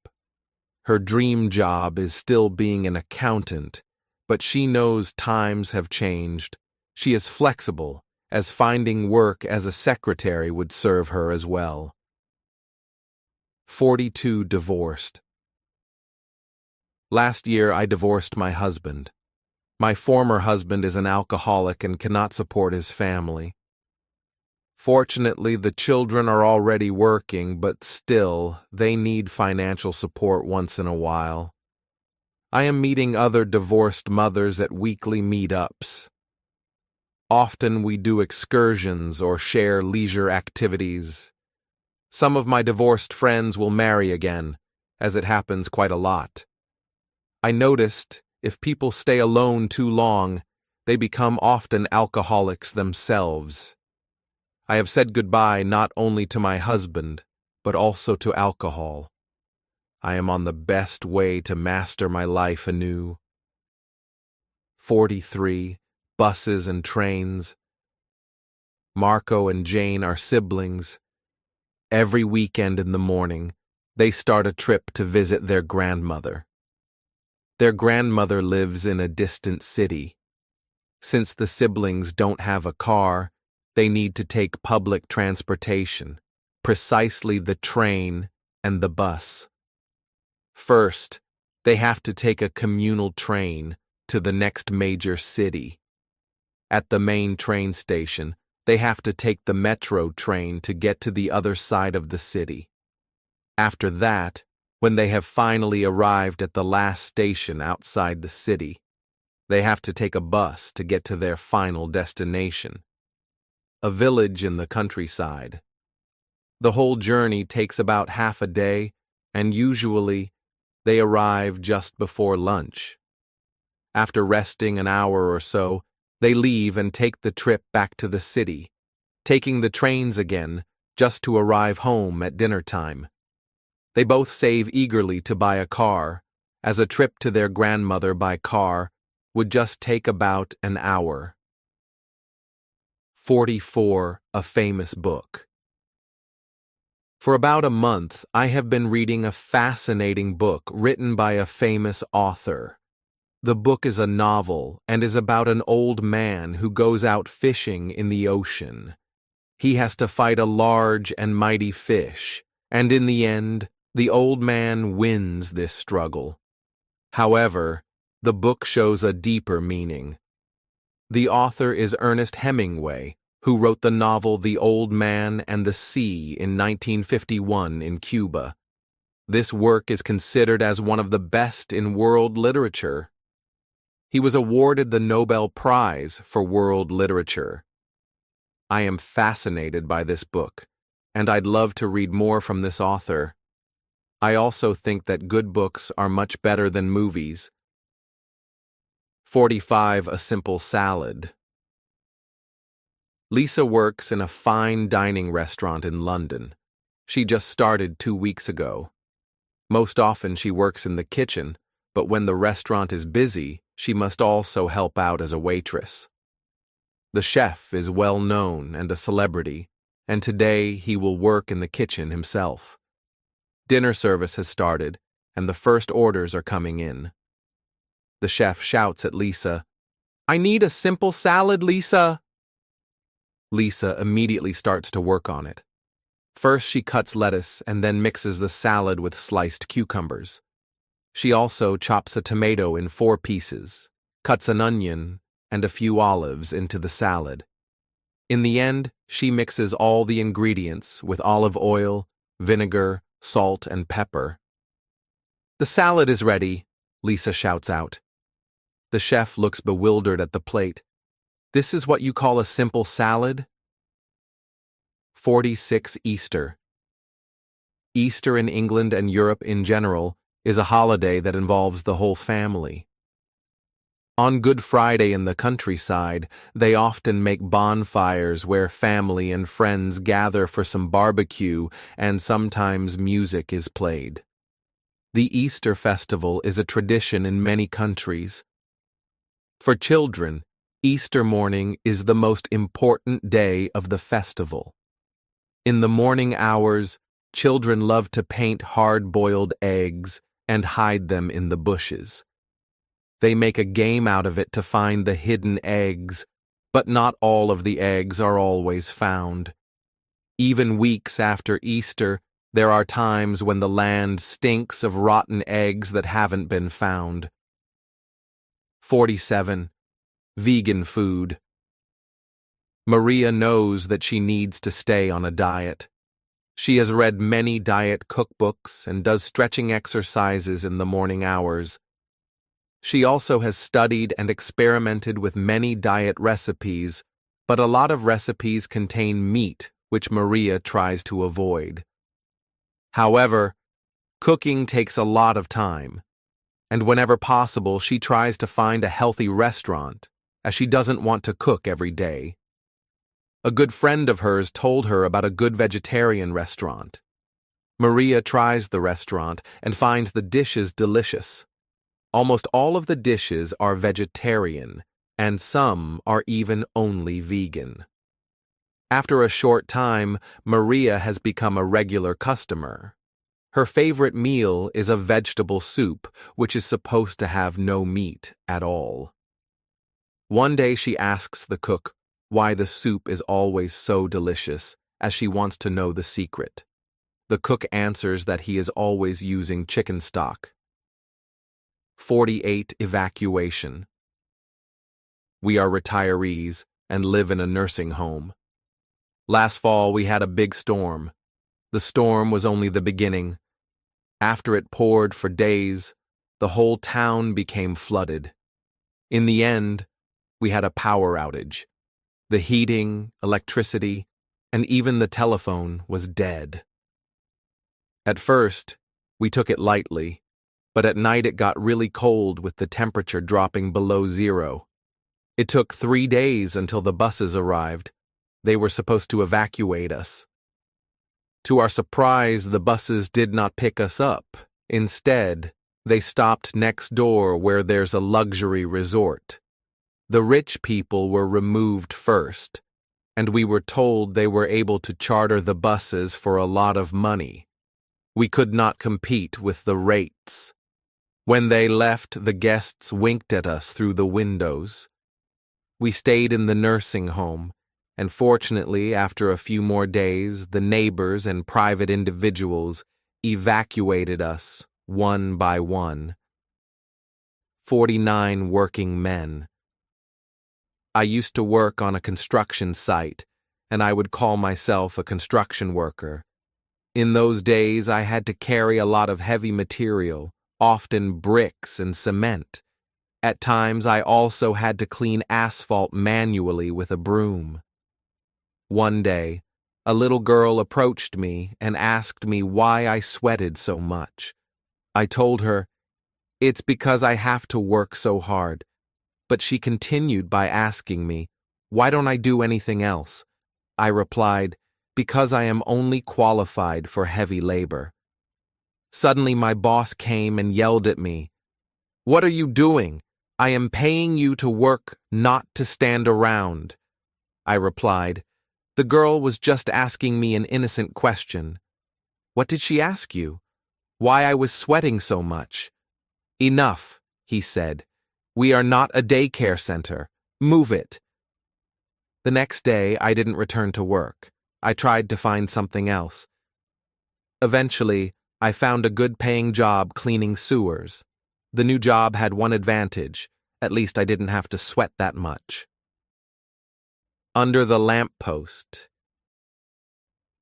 Her dream job is still being an accountant, but she knows times have changed. She is flexible, as finding work as a secretary would serve her as well. 42 divorced. Last year I divorced my husband. My former husband is an alcoholic and cannot support his family. Fortunately, the children are already working, but still, they need financial support once in a while. I am meeting other divorced mothers at weekly meetups. Often we do excursions or share leisure activities. Some of my divorced friends will marry again, as it happens quite a lot. I noticed, if people stay alone too long, they become often alcoholics themselves. I have said goodbye not only to my husband, but also to alcohol. I am on the best way to master my life anew. 43. Buses and trains. Marco and Jane are siblings. Every weekend in the morning, they start a trip to visit their grandmother. Their grandmother lives in a distant city. Since the siblings don't have a car, they need to take public transportation, precisely the train and the bus. First, they have to take a communal train to the next major city. At the main train station, they have to take the metro train to get to the other side of the city. After that, when they have finally arrived at the last station outside the city, they have to take a bus to get to their final destination, a village in the countryside. The whole journey takes about half a day, and usually they arrive just before lunch. After resting an hour or so, they leave and take the trip back to the city, taking the trains again just to arrive home at dinner time. They both save eagerly to buy a car, as a trip to their grandmother by car would just take about an hour. 44. A famous book. For about a month, I have been reading a fascinating book written by a famous author. The book is a novel and is about an old man who goes out fishing in the ocean. He has to fight a large and mighty fish, and in the end, the old man wins this struggle. However, the book shows a deeper meaning. The author is Ernest Hemingway, who wrote the novel The Old Man and the Sea in 1951 in Cuba. This work is considered as one of the best in world literature. He was awarded the Nobel Prize for World Literature. I am fascinated by this book, and I'd love to read more from this author. I also think that good books are much better than movies. 45. A simple salad. Lisa works in a fine dining restaurant in London. She just started 2 weeks ago. Most often she works in the kitchen, but when the restaurant is busy, she must also help out as a waitress. The chef is well known and a celebrity, and today he will work in the kitchen himself. Dinner service has started, and the first orders are coming in. The chef shouts at Lisa, "I need a simple salad, Lisa." Lisa immediately starts to work on it. First she cuts lettuce and then mixes the salad with sliced cucumbers. She also chops a tomato in 4 pieces, cuts an onion and a few olives into the salad. In the end, she mixes all the ingredients with olive oil, vinegar, salt, and pepper. "The salad is ready," Lisa shouts out. The chef looks bewildered at the plate. "This is what you call a simple salad?" 46 Easter. Easter in England and Europe in general is a holiday that involves the whole family. On Good Friday in the countryside, they often make bonfires where family and friends gather for some barbecue and sometimes music is played. The Easter festival is a tradition in many countries. For children, Easter morning is the most important day of the festival. In the morning hours, children love to paint hard-boiled eggs and hide them in the bushes. They make a game out of it to find the hidden eggs, but not all of the eggs are always found. Even weeks after Easter, there are times when the land stinks of rotten eggs that haven't been found. 47. Vegan food. Maria knows that she needs to stay on a diet. She has read many diet cookbooks and does stretching exercises in the morning hours. She also has studied and experimented with many diet recipes, but a lot of recipes contain meat, which Maria tries to avoid. However, cooking takes a lot of time, and whenever possible, she tries to find a healthy restaurant, as she doesn't want to cook every day. A good friend of hers told her about a good vegetarian restaurant. Maria tries the restaurant and finds the dishes delicious. Almost all of the dishes are vegetarian, and some are even only vegan. After a short time, Maria has become a regular customer. Her favorite meal is a vegetable soup, which is supposed to have no meat at all. One day she asks the cook why the soup is always so delicious, as she wants to know the secret. The cook answers that he is always using chicken stock. 48 Evacuation. We are retirees and live in a nursing home. Last fall we had a big storm. The storm was only the beginning. After it poured for days, the whole town became flooded. In the end, we had a power outage. The heating, electricity, and even the telephone was dead. At first, we took it lightly, but at night it got really cold with the temperature dropping below 0. It took 3 days until the buses arrived. They were supposed to evacuate us. To our surprise, the buses did not pick us up. Instead, they stopped next door where there's a luxury resort. The rich people were removed first, and we were told they were able to charter the buses for a lot of money. We could not compete with the rates. When they left, the guests winked at us through the windows. We stayed in the nursing home, and fortunately, after a few more days, the neighbors and private individuals evacuated us one by one. 49 working men. I used to work on a construction site, and I would call myself a construction worker. In those days, I had to carry a lot of heavy material, often bricks and cement. At times, I also had to clean asphalt manually with a broom. One day, a little girl approached me and asked me why I sweated so much. I told her, "It's because I have to work so hard." But she continued by asking me, "Why don't I do anything else?" I replied, "Because I am only qualified for heavy labor." Suddenly my boss came and yelled at me, "What are you doing? I am paying you to work, not to stand around." I replied, "The girl was just asking me an innocent question." "What did she ask you?" "Why I was sweating so much." "Enough," he said. "We are not a daycare center. Move it." The next day, I didn't return to work. I tried to find something else. Eventually, I found a good-paying job cleaning sewers. The new job had one advantage. At least I didn't have to sweat that much. Under the lamppost.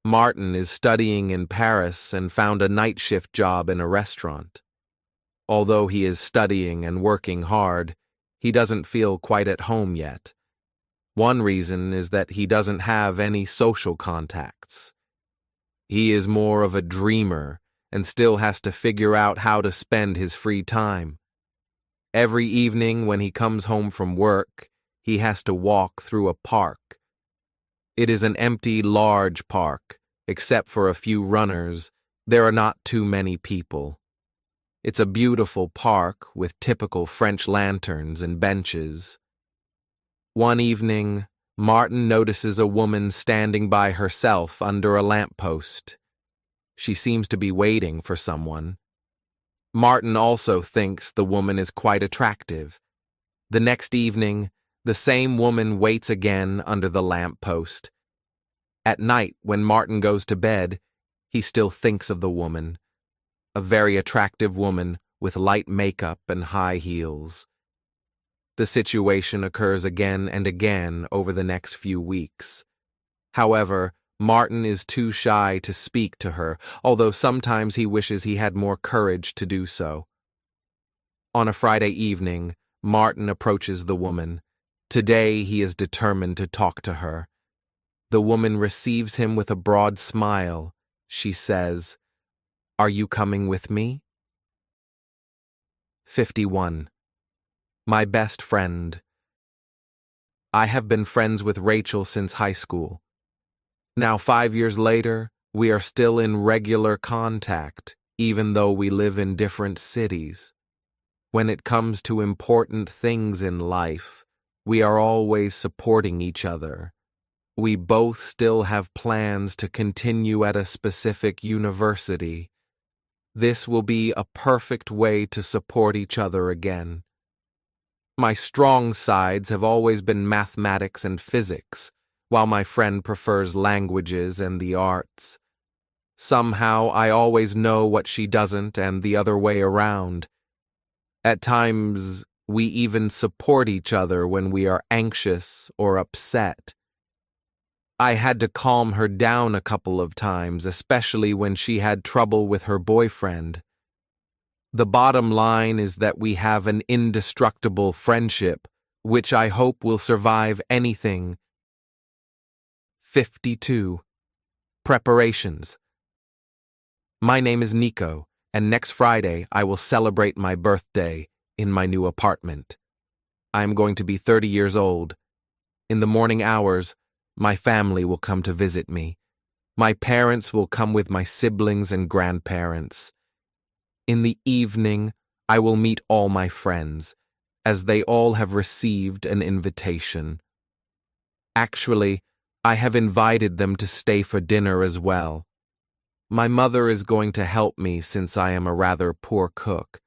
Martin is studying in Paris and found a night shift job in a restaurant. Although he is studying and working hard, he doesn't feel quite at home yet. One reason is that he doesn't have any social contacts. He is more of a dreamer and still has to figure out how to spend his free time. Every evening when he comes home from work, he has to walk through a park. It is an empty, large park. Except for a few runners, there are not too many people. It's a beautiful park with typical French lanterns and benches. One evening, Martin notices a woman standing by herself under a lamppost. She seems to be waiting for someone. Martin also thinks the woman is quite attractive. The next evening, the same woman waits again under the lamppost. At night, when Martin goes to bed, he still thinks of the woman. A very attractive woman with light makeup and high heels. The situation occurs again and again over the next few weeks. However, Martin is too shy to speak to her, although sometimes he wishes he had more courage to do so. On a Friday evening, Martin approaches the woman. Today he is determined to talk to her. The woman receives him with a broad smile. She says, "Are you coming with me?" 51. My best friend. I have been friends with Rachel since high school. Now 5 years later, we are still in regular contact, even though we live in different cities. When it comes to important things in life, we are always supporting each other. We both still have plans to continue at a specific university. This will be a perfect way to support each other again. My strong sides have always been mathematics and physics, while my friend prefers languages and the arts. Somehow I always know what she doesn't and the other way around. At times, we even support each other when we are anxious or upset. I had to calm her down a couple of times, especially when she had trouble with her boyfriend. The bottom line is that we have an indestructible friendship, which I hope will survive anything. 52. Preparations. My name is Nico, and next Friday I will celebrate my birthday in my new apartment. I am going to be 30 years old. In the morning hours, my family will come to visit me. My parents will come with my siblings and grandparents. In the evening, I will meet all my friends, as they all have received an invitation. Actually, I have invited them to stay for dinner as well. My mother is going to help me since I am a rather poor cook.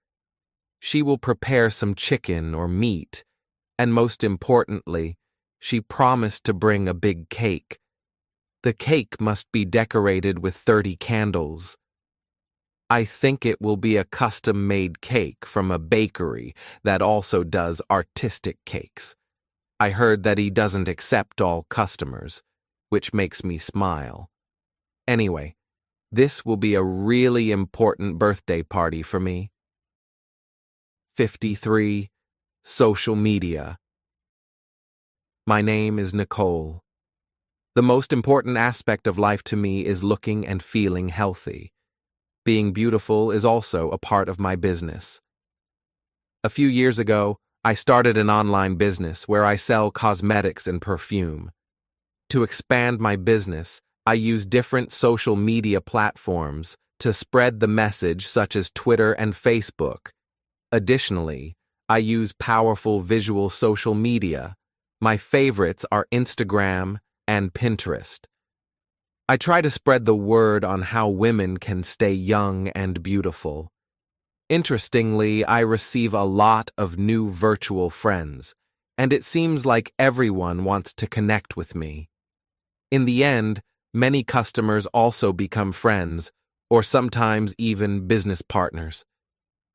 She will prepare some chicken or meat, and most importantly, she promised to bring a big cake. The cake must be decorated with 30 candles. I think it will be a custom-made cake from a bakery that also does artistic cakes. I heard that he doesn't accept all customers, which makes me smile. Anyway, this will be a really important birthday party for me. 53. Social media. My name is Nicole. The most important aspect of life to me is looking and feeling healthy. Being beautiful is also a part of my business. A few years ago, I started an online business where I sell cosmetics and perfume. To expand my business, I use different social media platforms to spread the message, such as Twitter and Facebook. Additionally, I use powerful visual social media. My favorites are Instagram and Pinterest. I try to spread the word on how women can stay young and beautiful. Interestingly, I receive a lot of new virtual friends, and it seems like everyone wants to connect with me. In the end, many customers also become friends, or sometimes even business partners.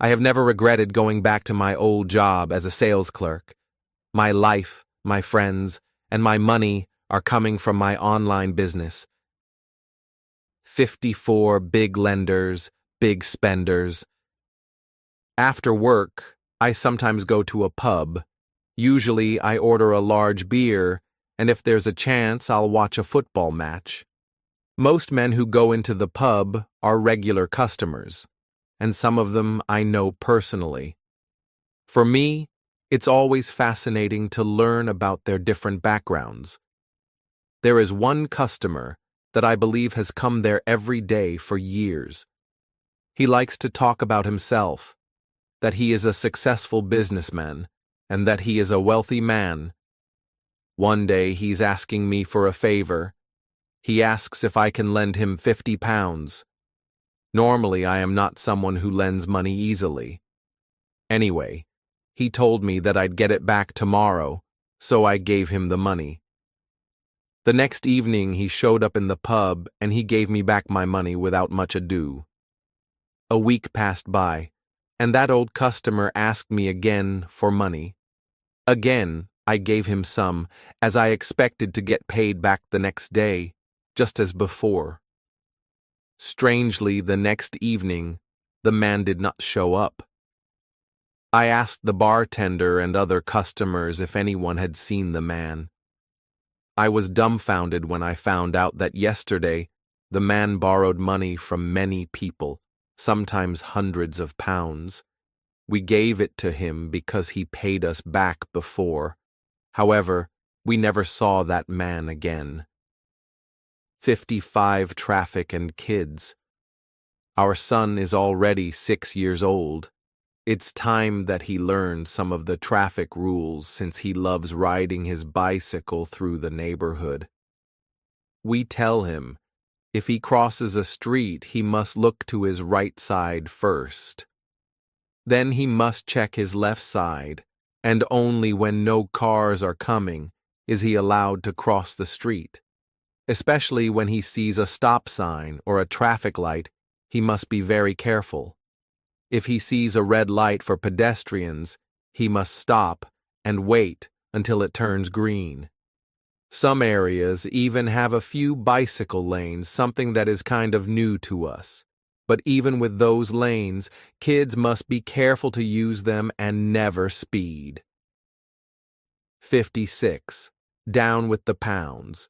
I have never regretted going back to my old job as a sales clerk. My life, my friends, and my money are coming from my online business. 54 big lenders, big spenders. After work, I sometimes go to a pub. Usually I order a large beer, and if there's a chance, I'll watch a football match. Most men who go into the pub are regular customers, and some of them I know personally. For me, it's always fascinating to learn about their different backgrounds. There is one customer that I believe has come there every day for years. He likes to talk about himself, that he is a successful businessman, and that he is a wealthy man. One day he's asking me for a favor. He asks if I can lend him £50. Normally I am not someone who lends money easily. Anyway, he told me that I'd get it back tomorrow, so I gave him the money. The next evening he showed up in the pub and he gave me back my money without much ado. A week passed by, and that old customer asked me again for money. Again, I gave him some, as I expected to get paid back the next day, just as before. Strangely, the next evening, the man did not show up. I asked the bartender and other customers if anyone had seen the man. I was dumbfounded when I found out that yesterday the man borrowed money from many people, sometimes hundreds of pounds. We gave it to him because he paid us back before. However, we never saw that man again. 55 traffic and kids. Our son is already 6 years old. It's time that he learned some of the traffic rules since he loves riding his bicycle through the neighborhood. We tell him, if he crosses a street, he must look to his right side first. Then he must check his left side, and only when no cars are coming is he allowed to cross the street. Especially when he sees a stop sign or a traffic light, he must be very careful. If he sees a red light for pedestrians, he must stop and wait until it turns green. Some areas even have a few bicycle lanes, something that is kind of new to us. But even with those lanes, kids must be careful to use them and never speed. 56. Down with the pounds.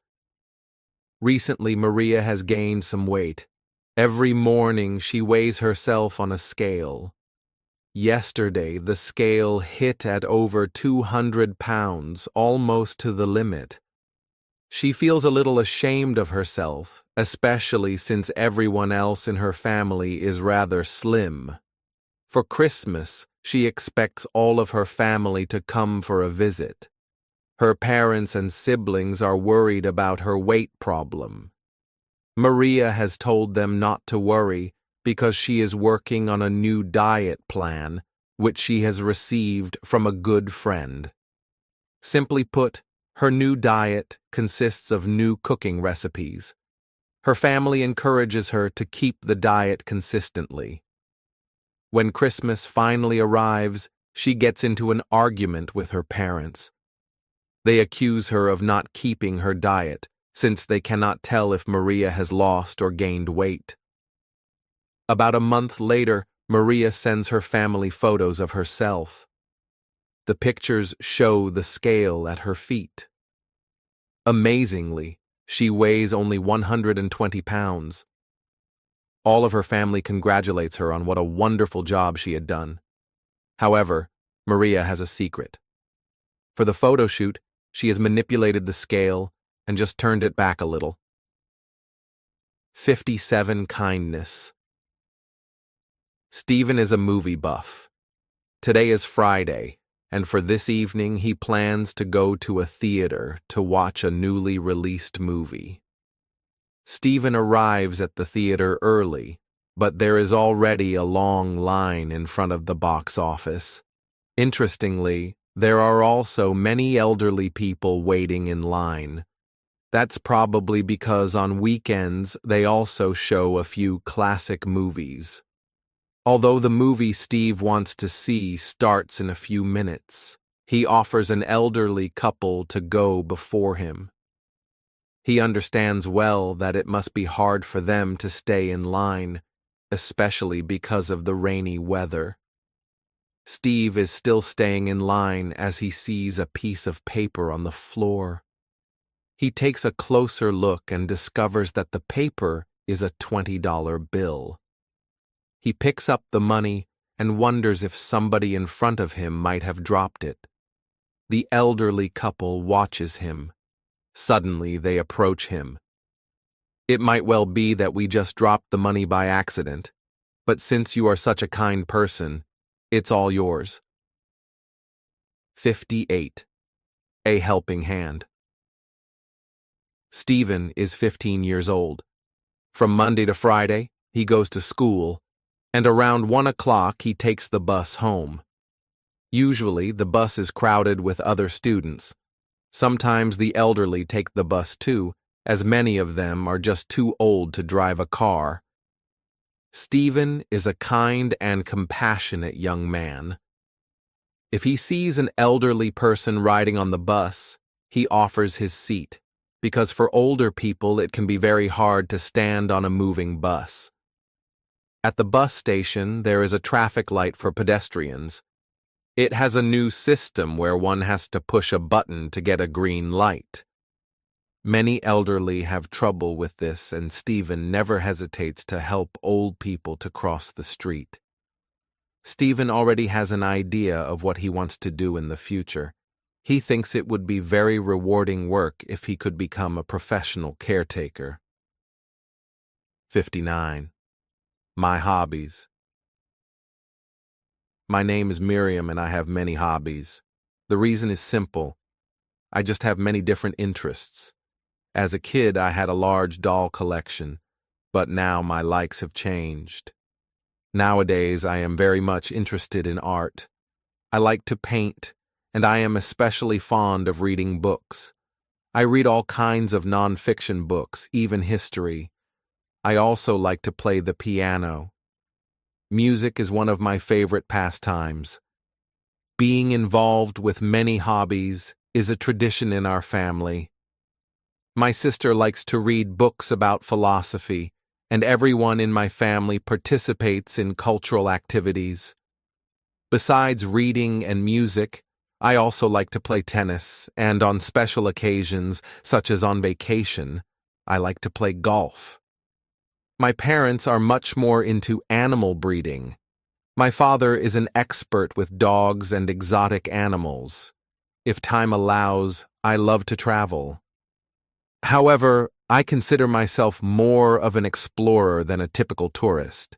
Recently, Maria has gained some weight. Every morning she weighs herself on a scale. Yesterday, the scale hit at over 200 pounds, almost to the limit. She feels a little ashamed of herself, especially since everyone else in her family is rather slim. For Christmas, she expects all of her family to come for a visit. Her parents and siblings are worried about her weight problem. Maria has told them not to worry because she is working on a new diet plan, which she has received from a good friend. Simply put, her new diet consists of new cooking recipes. Her family encourages her to keep the diet consistently. When Christmas finally arrives, she gets into an argument with her parents. They accuse her of not keeping her diet, since they cannot tell if Maria has lost or gained weight. About a month later, Maria sends her family photos of herself. The pictures show the scale at her feet. Amazingly, she weighs only 120 pounds. All of her family congratulates her on what a wonderful job she had done. However, Maria has a secret. For the photo shoot, she has manipulated the scale and just turned it back a little. 57 Kindness. Stephen is a movie buff. Today is Friday, and for this evening he plans to go to a theater to watch a newly released movie. Stephen arrives at the theater early, but there is already a long line in front of the box office. Interestingly, there are also many elderly people waiting in line. That's probably because on weekends they also show a few classic movies. Although the movie Steve wants to see starts in a few minutes, he offers an elderly couple to go before him. He understands well that it must be hard for them to stay in line, especially because of the rainy weather. Steve is still staying in line as he sees a piece of paper on the floor. He takes a closer look and discovers that the paper is a $20 bill. He picks up the money and wonders if somebody in front of him might have dropped it. The elderly couple watches him. Suddenly, they approach him. "It might well be that we just dropped the money by accident, but since you are such a kind person, it's all yours." 58. A helping hand. Stephen is 15 years old. From Monday to Friday, he goes to school, and around 1 o'clock he takes the bus home. Usually, the bus is crowded with other students. Sometimes the elderly take the bus too, as many of them are just too old to drive a car. Stephen is a kind and compassionate young man. If he sees an elderly person riding on the bus, he offers his seat, because for older people it can be very hard to stand on a moving bus. At the bus station, there is a traffic light for pedestrians. It has a new system where one has to push a button to get a green light. Many elderly have trouble with this, and Stephen never hesitates to help old people to cross the street. Stephen already has an idea of what he wants to do in the future. He thinks it would be very rewarding work if he could become a professional caretaker. 59. My hobbies. My name is Miriam and I have many hobbies. The reason is simple. I just have many different interests. As a kid, I had a large doll collection, but now my likes have changed. Nowadays, I am very much interested in art. I like to paint, and I am especially fond of reading books. I read all kinds of non-fiction books, even history. I also like to play the piano. Music is one of my favorite pastimes. Being involved with many hobbies is a tradition in our family. My sister likes to read books about philosophy, and everyone in my family participates in cultural activities. Besides reading and music, I also like to play tennis, and on special occasions, such as on vacation, I like to play golf. My parents are much more into animal breeding. My father is an expert with dogs and exotic animals. If time allows, I love to travel. However, I consider myself more of an explorer than a typical tourist.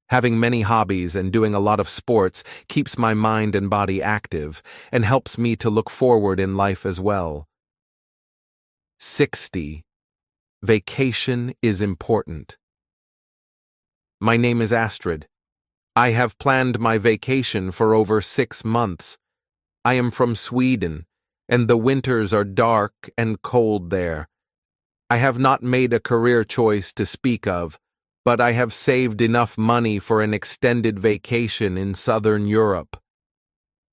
Having many hobbies and doing a lot of sports keeps my mind and body active and helps me to look forward in life as well. 60. Vacation is important. My name is Astrid. I have planned my vacation for over 6 months. I am from Sweden, and the winters are dark and cold there. I have not made a career choice to speak of, but I have saved enough money for an extended vacation in Southern Europe.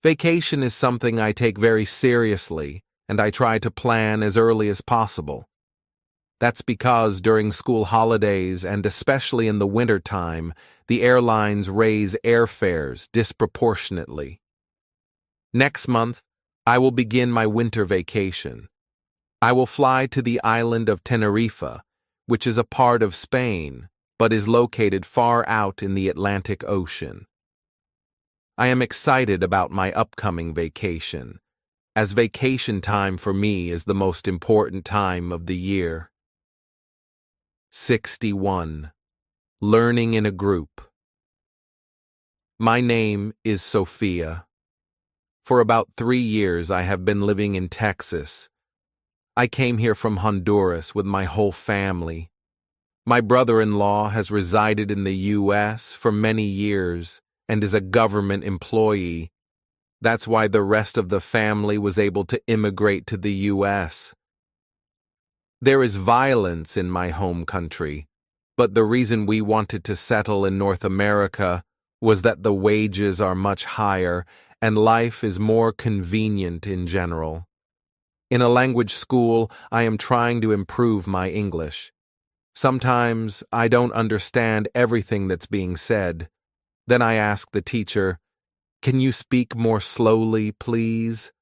Vacation is something I take very seriously, and I try to plan as early as possible. That's because during school holidays and especially in the winter time, the airlines raise airfares disproportionately. Next month, I will begin my winter vacation. I will fly to the island of Tenerife, which is a part of Spain, but is located far out in the Atlantic Ocean. I am excited about my upcoming vacation, as vacation time for me is the most important time of the year. 61. Learning in a group. My name is Sophia. For about 3 years I have been living in Texas. I came here from Honduras with my whole family. My brother-in-law has resided in the U.S. for many years and is a government employee. That's why the rest of the family was able to immigrate to the U.S. There is violence in my home country, but the reason we wanted to settle in North America was that the wages are much higher and life is more convenient in general. In a language school, I am trying to improve my English. Sometimes I don't understand everything that's being said. Then I ask the teacher, "Can you speak more slowly, please?"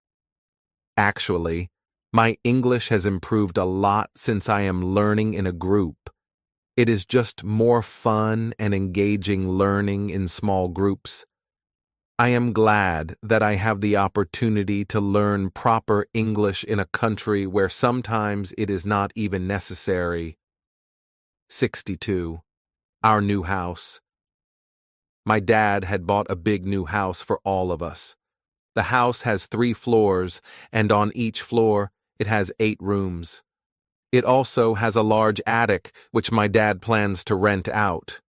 Actually, my English has improved a lot since I am learning in a group. It is just more fun and engaging learning in small groups. I am glad that I have the opportunity to learn proper English in a country where sometimes it is not even necessary. 62. Our new house. My dad had bought a big new house for all of us. The house has 3 floors, and on each floor, it has 8 rooms. It also has a large attic, which my dad plans to rent out.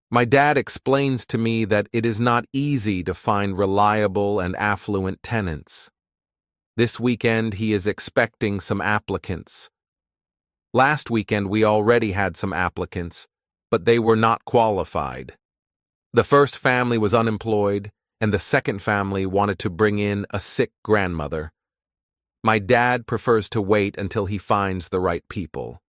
My dad explains to me that it is not easy to find reliable and affluent tenants. This weekend, he is expecting some applicants. Last weekend, we already had some applicants, but they were not qualified. The first family was unemployed, and the second family wanted to bring in a sick grandmother. My dad prefers to wait until he finds the right people.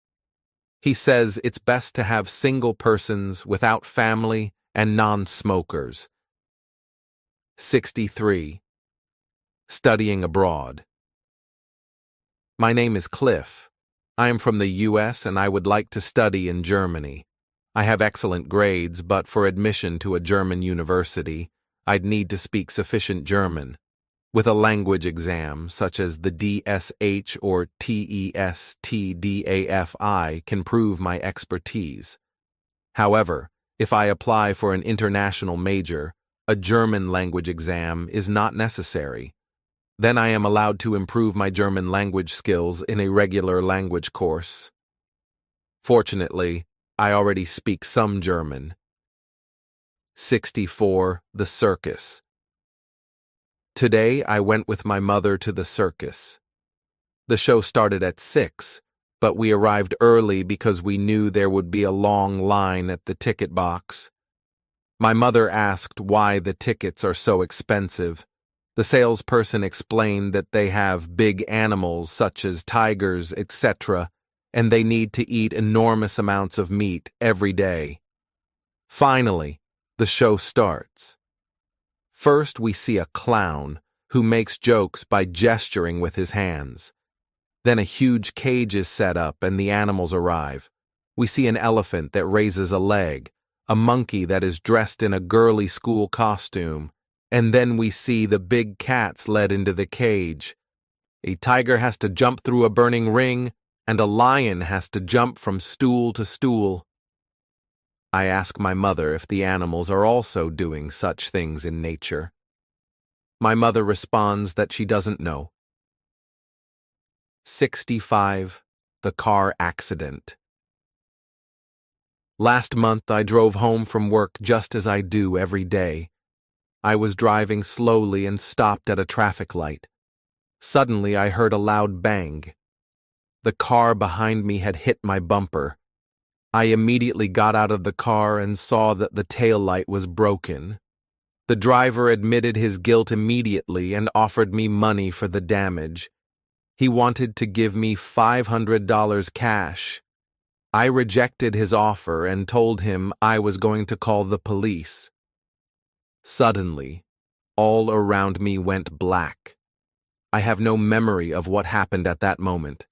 He says it's best to have single persons without family and non-smokers. 63. Studying abroad. My name is Cliff. I am from the U.S. and I would like to study in Germany. I have excellent grades, but for admission to a German university, I'd need to speak sufficient German. With a language exam, such as the DSH or TESTDAFI, can prove my expertise. However, if I apply for an international major, a German language exam is not necessary. Then I am allowed to improve my German language skills in a regular language course. Fortunately, I already speak some German. 64. The circus. Today, I went with my mother to the circus. The show started at 6, but we arrived early because we knew there would be a long line at the ticket box. My mother asked why the tickets are so expensive. The salesperson explained that they have big animals such as tigers, etc., and they need to eat enormous amounts of meat every day. Finally, the show starts. First, we see a clown who makes jokes by gesturing with his hands. Then a huge cage is set up and the animals arrive. We see an elephant that raises a leg, a monkey that is dressed in a girly school costume, and then we see the big cats led into the cage. A tiger has to jump through a burning ring, and a lion has to jump from stool to stool. I ask my mother if the animals are also doing such things in nature. My mother responds that she doesn't know. 65. The car accident. Last month I drove home from work just as I do every day. I was driving slowly and stopped at a traffic light. Suddenly I heard a loud bang. The car behind me had hit my bumper. I immediately got out of the car and saw that the taillight was broken. The driver admitted his guilt immediately and offered me money for the damage. He wanted to give me $500 cash. I rejected his offer and told him I was going to call the police. Suddenly, all around me went black. I have no memory of what happened at that moment.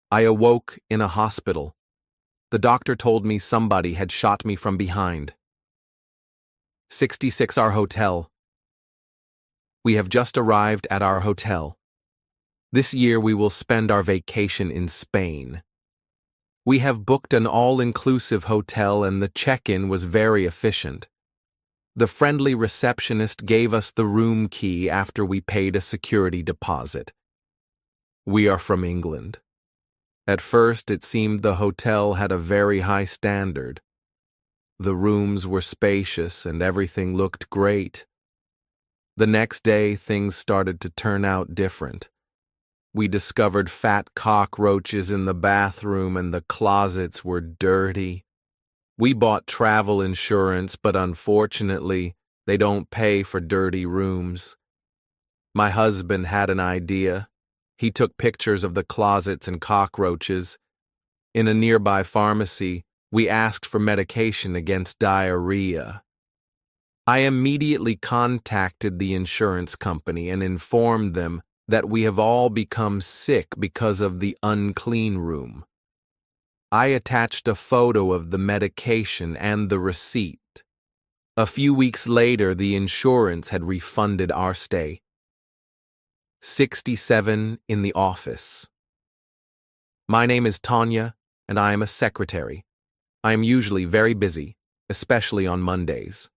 I awoke in a hospital. The doctor told me somebody had shot me from behind. 66. Our hotel. We have just arrived at our hotel. This year we will spend our vacation in Spain. We have booked an all-inclusive hotel and the check-in was very efficient. The friendly receptionist gave us the room key after we paid a security deposit. We are from England. At first, it seemed the hotel had a very high standard. The rooms were spacious and everything looked great. The next day, things started to turn out different. We discovered fat cockroaches in the bathroom and the closets were dirty. We bought travel insurance, but unfortunately, they don't pay for dirty rooms. My husband had an idea. He took pictures of the closets and cockroaches. In a nearby pharmacy, we asked for medication against diarrhea. I immediately contacted the insurance company and informed them that we have all become sick because of the unclean room. I attached a photo of the medication and the receipt. A few weeks later, the insurance had refunded our stay. 67 in the office. My name is Tanya, and I am a secretary. I am usually very busy, especially on Mondays.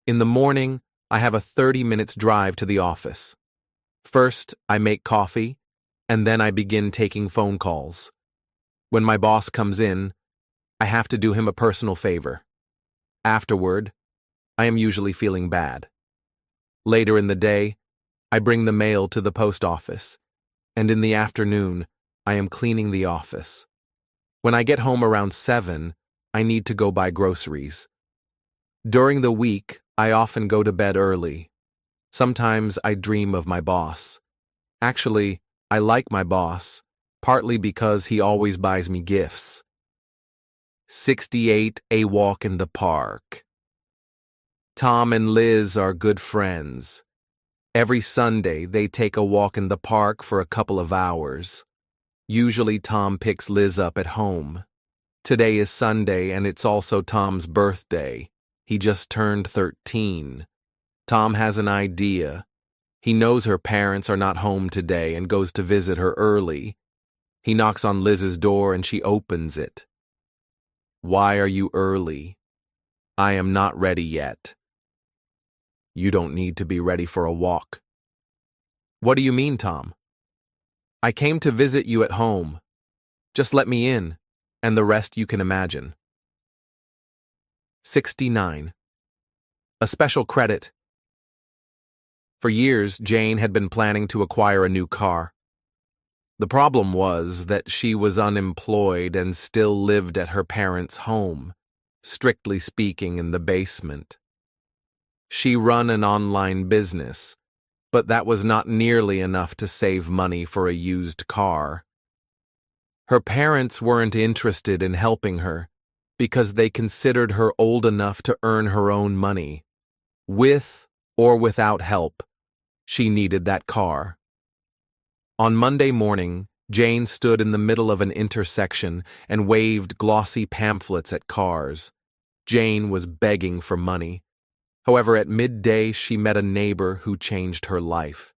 In the morning, I have a 30 minutes drive to the office. First, I make coffee, and then I begin taking phone calls. When my boss comes in, I have to do him a personal favor. Afterward, I am usually feeling bad. Later in the day, I bring the mail to the post office, and in the afternoon, I am cleaning the office. When I get home around 7, I need to go buy groceries. During the week, I often go to bed early. Sometimes I dream of my boss. Actually, I like my boss, partly because he always buys me gifts. 68 A walk in the park. Tom and Liz are good friends. Every Sunday, they take a walk in the park for a couple of hours. Usually, Tom picks Liz up at home. Today is Sunday, and it's also Tom's birthday. He just turned 13. Tom has an idea. He knows her parents are not home today and goes to visit her early. He knocks on Liz's door and she opens it. Why are you early? I am not ready yet. You don't need to be ready for a walk. What do you mean, Tom? I came to visit you at home. Just let me in, and the rest you can imagine. 69. A special credit. For years, Jane had been planning to acquire a new car. The problem was that she was unemployed and still lived at her parents' home, strictly speaking in the basement. She ran an online business, but that was not nearly enough to save money for a used car. Her parents weren't interested in helping her because they considered her old enough to earn her own money. With or without help, she needed that car. On Monday morning, Jane stood in the middle of an intersection and waved glossy pamphlets at cars. Jane was begging for money. However, at midday, she met a neighbor who changed her life.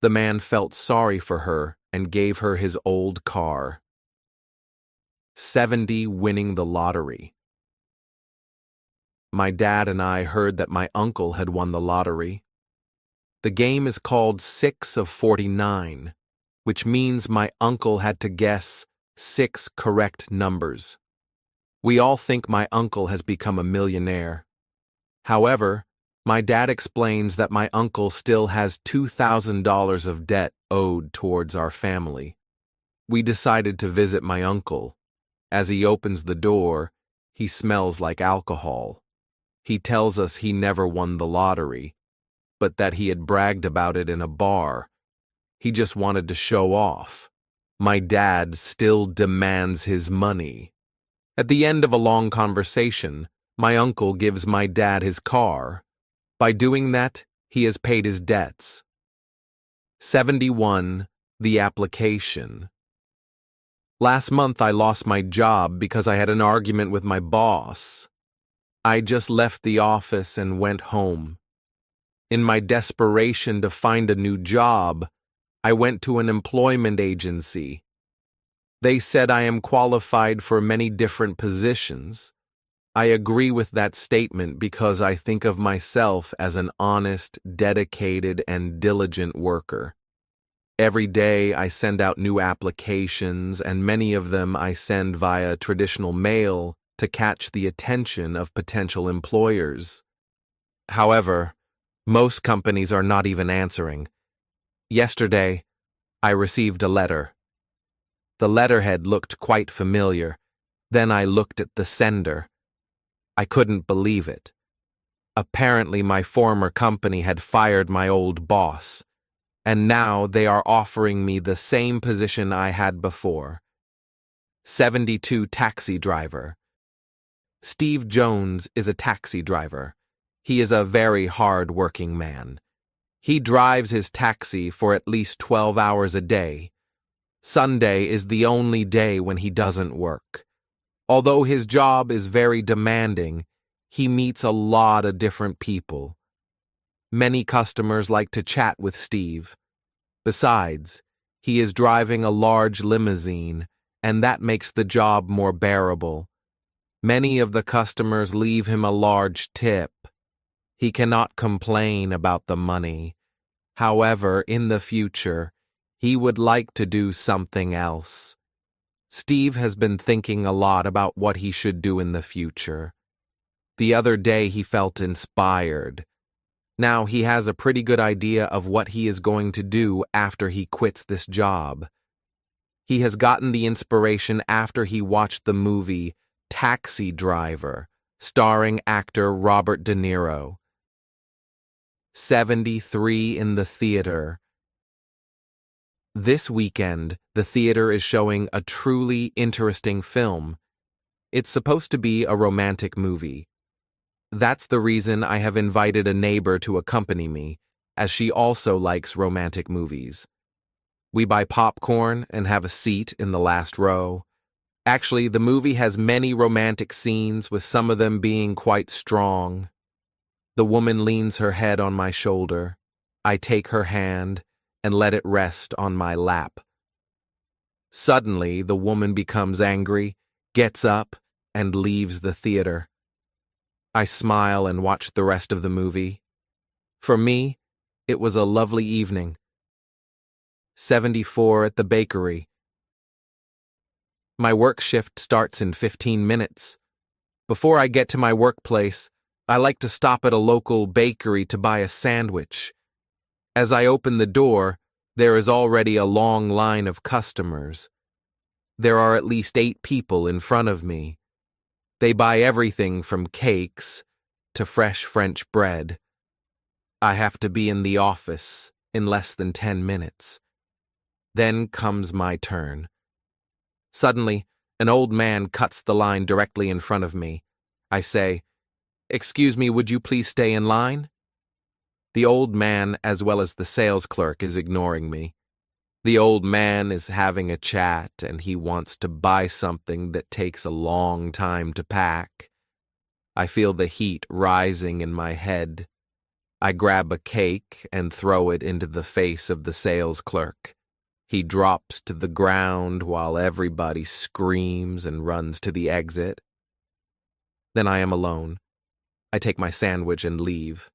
The man felt sorry for her and gave her his old car. 70 winning the lottery. My dad and I heard that my uncle had won the lottery. The game is called 6 of 49, which means my uncle had to guess 6 correct numbers. We all think my uncle has become a millionaire. However, my dad explains that my uncle still has $2,000 of debt owed towards our family. We decided to visit my uncle. As he opens the door, he smells like alcohol. He tells us he never won the lottery, but that he had bragged about it in a bar. He just wanted to show off. My dad still demands his money. At the end of a long conversation, my uncle gives my dad his car. By doing that, he has paid his debts. 71. The application. Last month I lost my job because I had an argument with my boss. I just left the office and went home. In my desperation to find a new job, I went to an employment agency. They said I am qualified for many different positions. I agree with that statement because I think of myself as an honest, dedicated, and diligent worker. Every day I send out new applications, and many of them I send via traditional mail to catch the attention of potential employers. However, most companies are not even answering. Yesterday, I received a letter. The letterhead looked quite familiar. Then I looked at the sender. I couldn't believe it. Apparently, my former company had fired my old boss, and now they are offering me the same position I had before. 72 taxi driver. Steve Jones is a taxi driver. He is a very hard-working man. He drives his taxi for at least 12 hours a day. Sunday is the only day when he doesn't work. Although his job is very demanding, he meets a lot of different people. Many customers like to chat with Steve. Besides, he is driving a large limousine, and that makes the job more bearable. Many of the customers leave him a large tip. He cannot complain about the money. However, in the future, he would like to do something else. Steve has been thinking a lot about what he should do in the future. The other day he felt inspired. Now he has a pretty good idea of what he is going to do after he quits this job. He has gotten the inspiration after he watched the movie Taxi Driver, starring actor Robert De Niro. 73 in the theater. This weekend, the theater is showing a truly interesting film. It's supposed to be a romantic movie. That's the reason I have invited a neighbor to accompany me, as she also likes romantic movies. We buy popcorn and have a seat in the last row. Actually, the movie has many romantic scenes, with some of them being quite strong. The woman leans her head on my shoulder. I take her hand and let it rest on my lap. Suddenly, the woman becomes angry, gets up, and leaves the theater. I smile and watch the rest of the movie. For me, it was a lovely evening. 74 at the bakery. My work shift starts in 15 minutes. Before I get to my workplace, I like to stop at a local bakery to buy a sandwich. As I open the door, there is already a long line of customers. There are at least 8 people in front of me. They buy everything from cakes to fresh French bread. I have to be in the office in less than 10 minutes. Then comes my turn. Suddenly, an old man cuts the line directly in front of me. I say, "Excuse me, would you please stay in line?" The old man, as well as the sales clerk, is ignoring me. The old man is having a chat, and he wants to buy something that takes a long time to pack. I feel the heat rising in my head. I grab a cake and throw it into the face of the sales clerk. He drops to the ground while everybody screams and runs to the exit. Then I am alone. I take my sandwich and leave.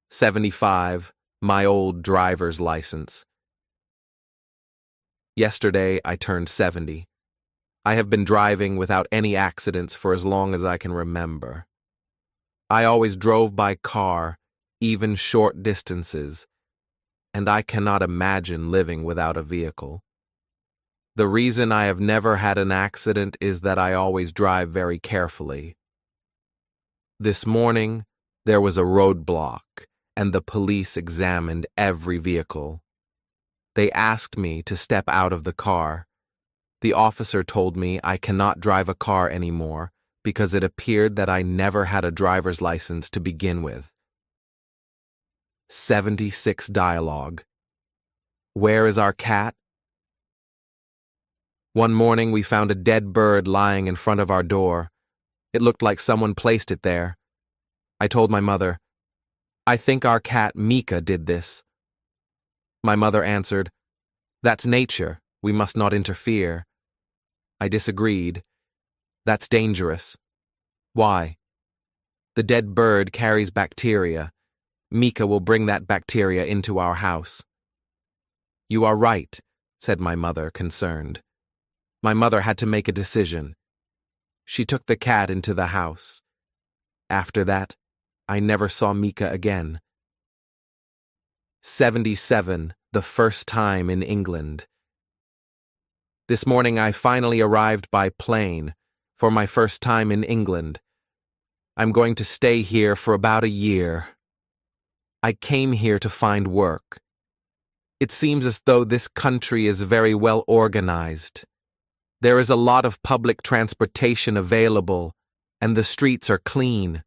75. My old driver's license. Yesterday, I turned 70. I have been driving without any accidents for as long as I can remember. I always drove by car, even short distances, and I cannot imagine living without a vehicle. The reason I have never had an accident is that I always drive very carefully. This morning, there was a roadblock, and the police examined every vehicle. They asked me to step out of the car. The officer told me I cannot drive a car anymore because it appeared that I never had a driver's license to begin with. 76 dialogue. Where is our cat? One morning we found a dead bird lying in front of our door. It looked like someone placed it there. I told my mother, "I think our cat Mika did this." My mother answered, "That's nature. We must not interfere." I disagreed. "That's dangerous." "Why?" "The dead bird carries bacteria. Mika will bring that bacteria into our house." "You are right," said my mother, concerned. My mother had to make a decision. She took the cat into the house. After that, I never saw Mika again. 77, the first time in England. This morning I finally arrived by plane for my first time in England. I'm going to stay here for about a year. I came here to find work. It seems as though this country is very well organized. There is a lot of public transportation available, and the streets are clean.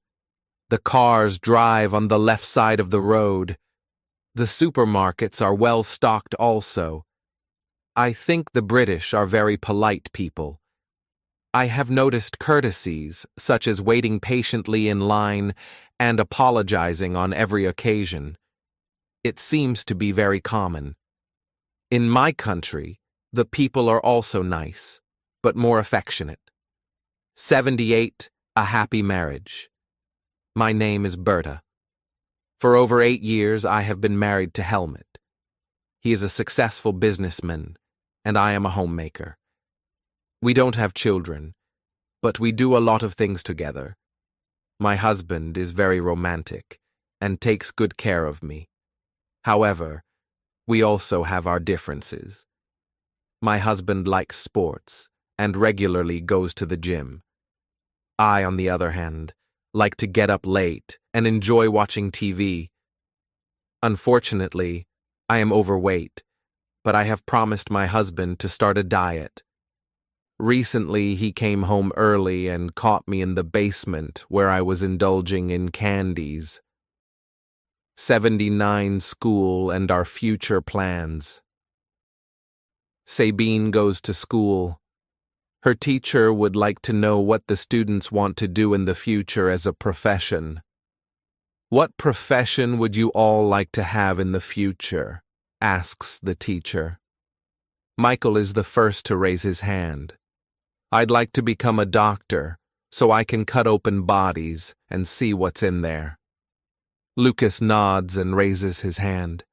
The cars drive on the left side of the road. The supermarkets are well stocked also. I think the British are very polite people. I have noticed courtesies, such as waiting patiently in line and apologizing on every occasion. It seems to be very common. In my country, the people are also nice, but more affectionate. 78, a happy marriage. My name is Berta. For over 8 years, I have been married to Helmut. He is a successful businessman, and I am a homemaker. We don't have children, but we do a lot of things together. My husband is very romantic and takes good care of me. However, we also have our differences. My husband likes sports and regularly goes to the gym. I, on the other hand, like to get up late and enjoy watching TV. Unfortunately, I am overweight, but I have promised my husband to start a diet. Recently, he came home early and caught me in the basement where I was indulging in candies. 79, school and our future plans. Sabine goes to school. Her teacher would like to know what the students want to do in the future as a profession. What profession would you all like to have in the future? Asks the teacher. Michael is the first to raise his hand. I'd like to become a doctor so I can cut open bodies and see what's in there. Lucas nods and raises his hand.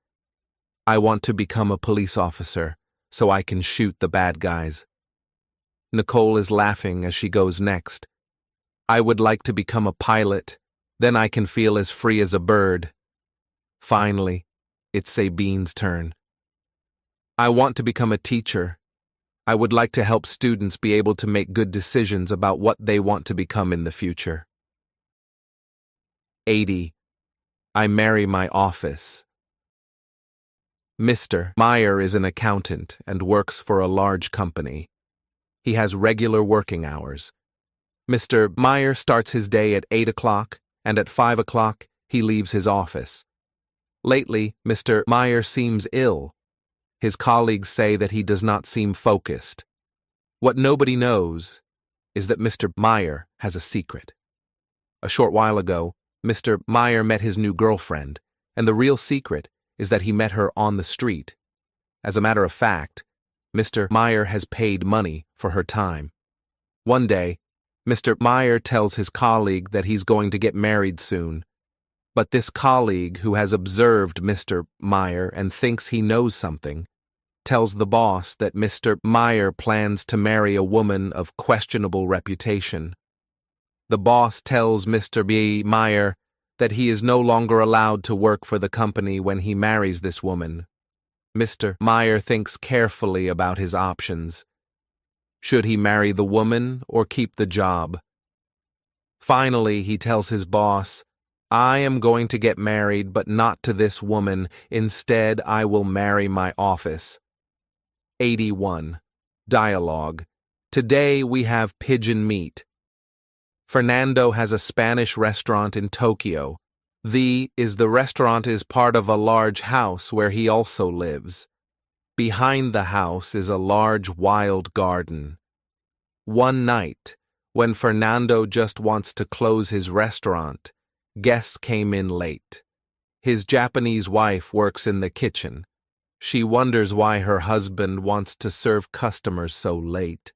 I want to become a police officer so I can shoot the bad guys. Nicole is laughing as she goes next. I would like to become a pilot, then I can feel as free as a bird. Finally, it's Sabine's turn. I want to become a teacher. I would like to help students be able to make good decisions about what they want to become in the future. 80. I marry my office. Mr. Meyer is an accountant and works for a large company. He has regular working hours. Mr. Meyer starts his day at 8 o'clock, and at 5 o'clock he leaves his office. Lately, Mr. Meyer seems ill. His colleagues say that he does not seem focused. What nobody knows is that Mr. Meyer has a secret. A short while ago, Mr. Meyer met his new girlfriend, and the real secret is that he met her on the street. As a matter of fact, Mr. Meyer has paid money for her time. One day, Mr. Meyer tells his colleague that he's going to get married soon. But this colleague, who has observed Mr. Meyer and thinks he knows something, tells the boss that Mr. Meyer plans to marry a woman of questionable reputation. The boss tells Mr. B. Meyer that he is no longer allowed to work for the company when he marries this woman. Mr. Meyer thinks carefully about his options. Should he marry the woman or keep the job? Finally, he tells his boss, I am going to get married, but not to this woman. Instead, I will marry my office. 81. Dialogue. Today we have pigeon meat. Fernando has a Spanish restaurant in Tokyo. The restaurant is part of a large house where he also lives. Behind the house is a large wild garden. One night, when Fernando just wants to close his restaurant, guests came in late. His Japanese wife works in the kitchen. She wonders why her husband wants to serve customers so late.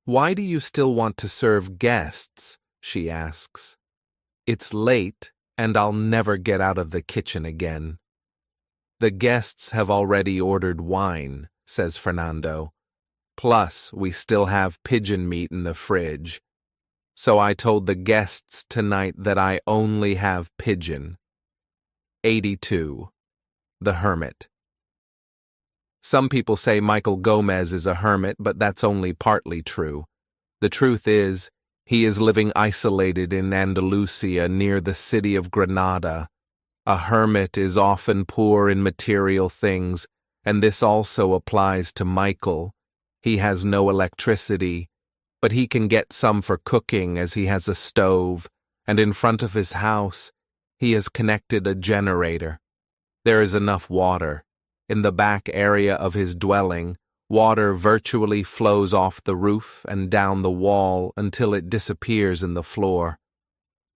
Why do you still want to serve guests? She asks. It's late, and I'll never get out of the kitchen again. The guests have already ordered wine, says Fernando. Plus, we still have pigeon meat in the fridge. So I told the guests tonight that I only have pigeon. 82. the hermit. Some people say Michael Gomez is a hermit, but that's only partly true. The truth is, he is living isolated in Andalusia near the city of Granada. A hermit is often poor in material things, and this also applies to Michael. He has no electricity, but he can get some for cooking as he has a stove, and in front of his house, he has connected a generator. There is enough water. In the back area of his dwelling, water virtually flows off the roof and down the wall until it disappears in the floor.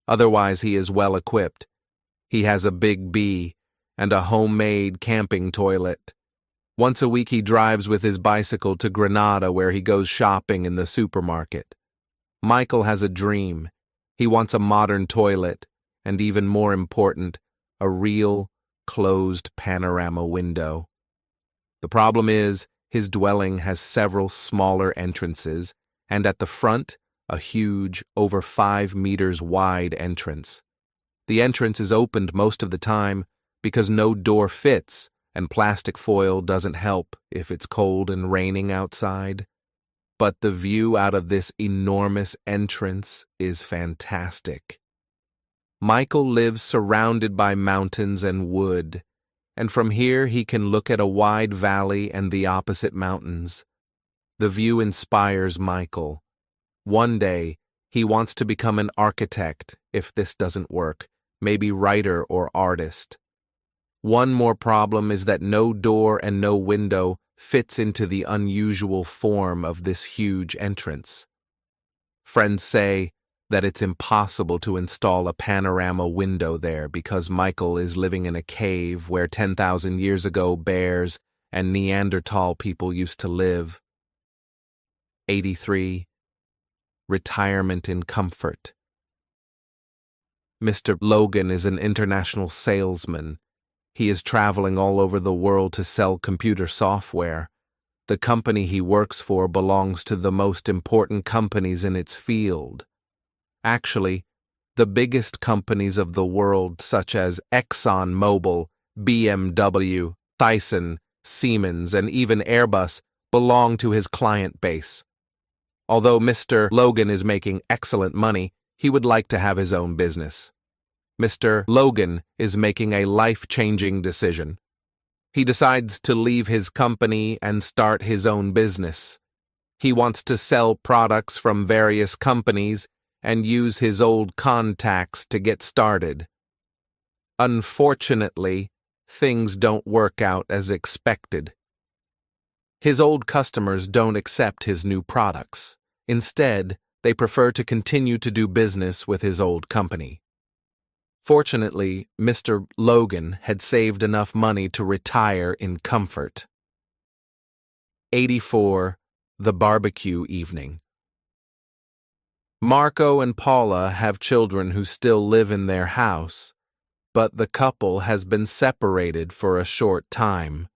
Otherwise, he is well equipped. He has a big bee and a homemade camping toilet. Once a week he drives with his bicycle to Granada where he goes shopping in the supermarket. Michael has a dream. He wants a modern toilet, and even more important, a real, closed panorama window. The problem is, his dwelling has several smaller entrances, and at the front, a huge, over 5 meters wide entrance. The entrance is opened most of the time because no door fits, and plastic foil doesn't help if it's cold and raining outside. But the view out of this enormous entrance is fantastic. Michael lives surrounded by mountains and wood, and from here he can look at a wide valley and the opposite mountains. The view inspires Michael. One day, he wants to become an architect, if this doesn't work, maybe writer or artist. One more problem is that no door and no window fits into the unusual form of this huge entrance. Friends say that it's impossible to install a panorama window there because Michael is living in a cave where 10,000 years ago bears and Neanderthal people used to live. 83. Retirement in comfort. Mr. Logan is an international salesman. He is traveling all over the world to sell computer software. The company he works for belongs to the most important companies in its field. Actually, the biggest companies of the world, such as ExxonMobil, BMW, Thyssen, Siemens, and even Airbus, belong to his client base. Although Mr. Logan is making excellent money, he would like to have his own business. Mr. Logan is making a life-changing decision. He decides to leave his company and start his own business. He wants to sell products from various companies and use his old contacts to get started. Unfortunately, things don't work out as expected. His old customers don't accept his new products. Instead, they prefer to continue to do business with his old company. Fortunately, Mr. Logan had saved enough money to retire in comfort. 84. The barbecue evening. Marco and Paula have children who still live in their house, but the couple has been separated for a short time.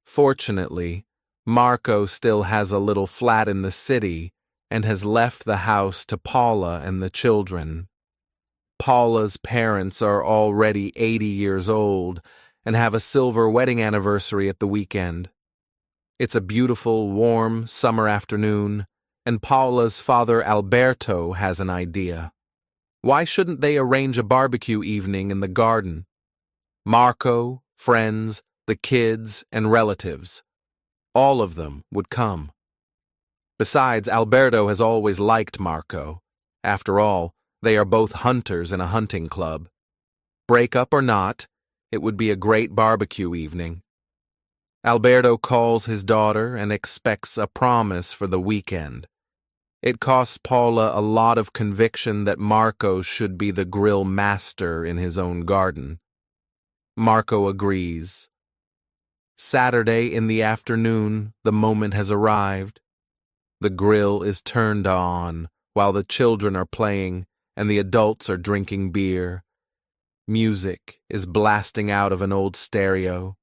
Fortunately, Marco still has a little flat in the city and has left the house to Paula and the children. Paula's parents are already 80 years old and have a silver wedding anniversary at the weekend. It's a beautiful, warm summer afternoon, and Paula's father Alberto has an idea. Why shouldn't they arrange a barbecue evening in the garden? Marco, friends, the kids, and relatives. All of them would come. Besides, Alberto has always liked Marco. After all, they are both hunters in a hunting club. Break up or not, it would be a great barbecue evening. Alberto calls his daughter and expects a promise for the weekend. It costs Paula a lot of conviction that Marco should be the grill master in his own garden. Marco agrees. Saturday in the afternoon, the moment has arrived. The grill is turned on while the children are playing and the adults are drinking beer. Music is blasting out of an old stereo.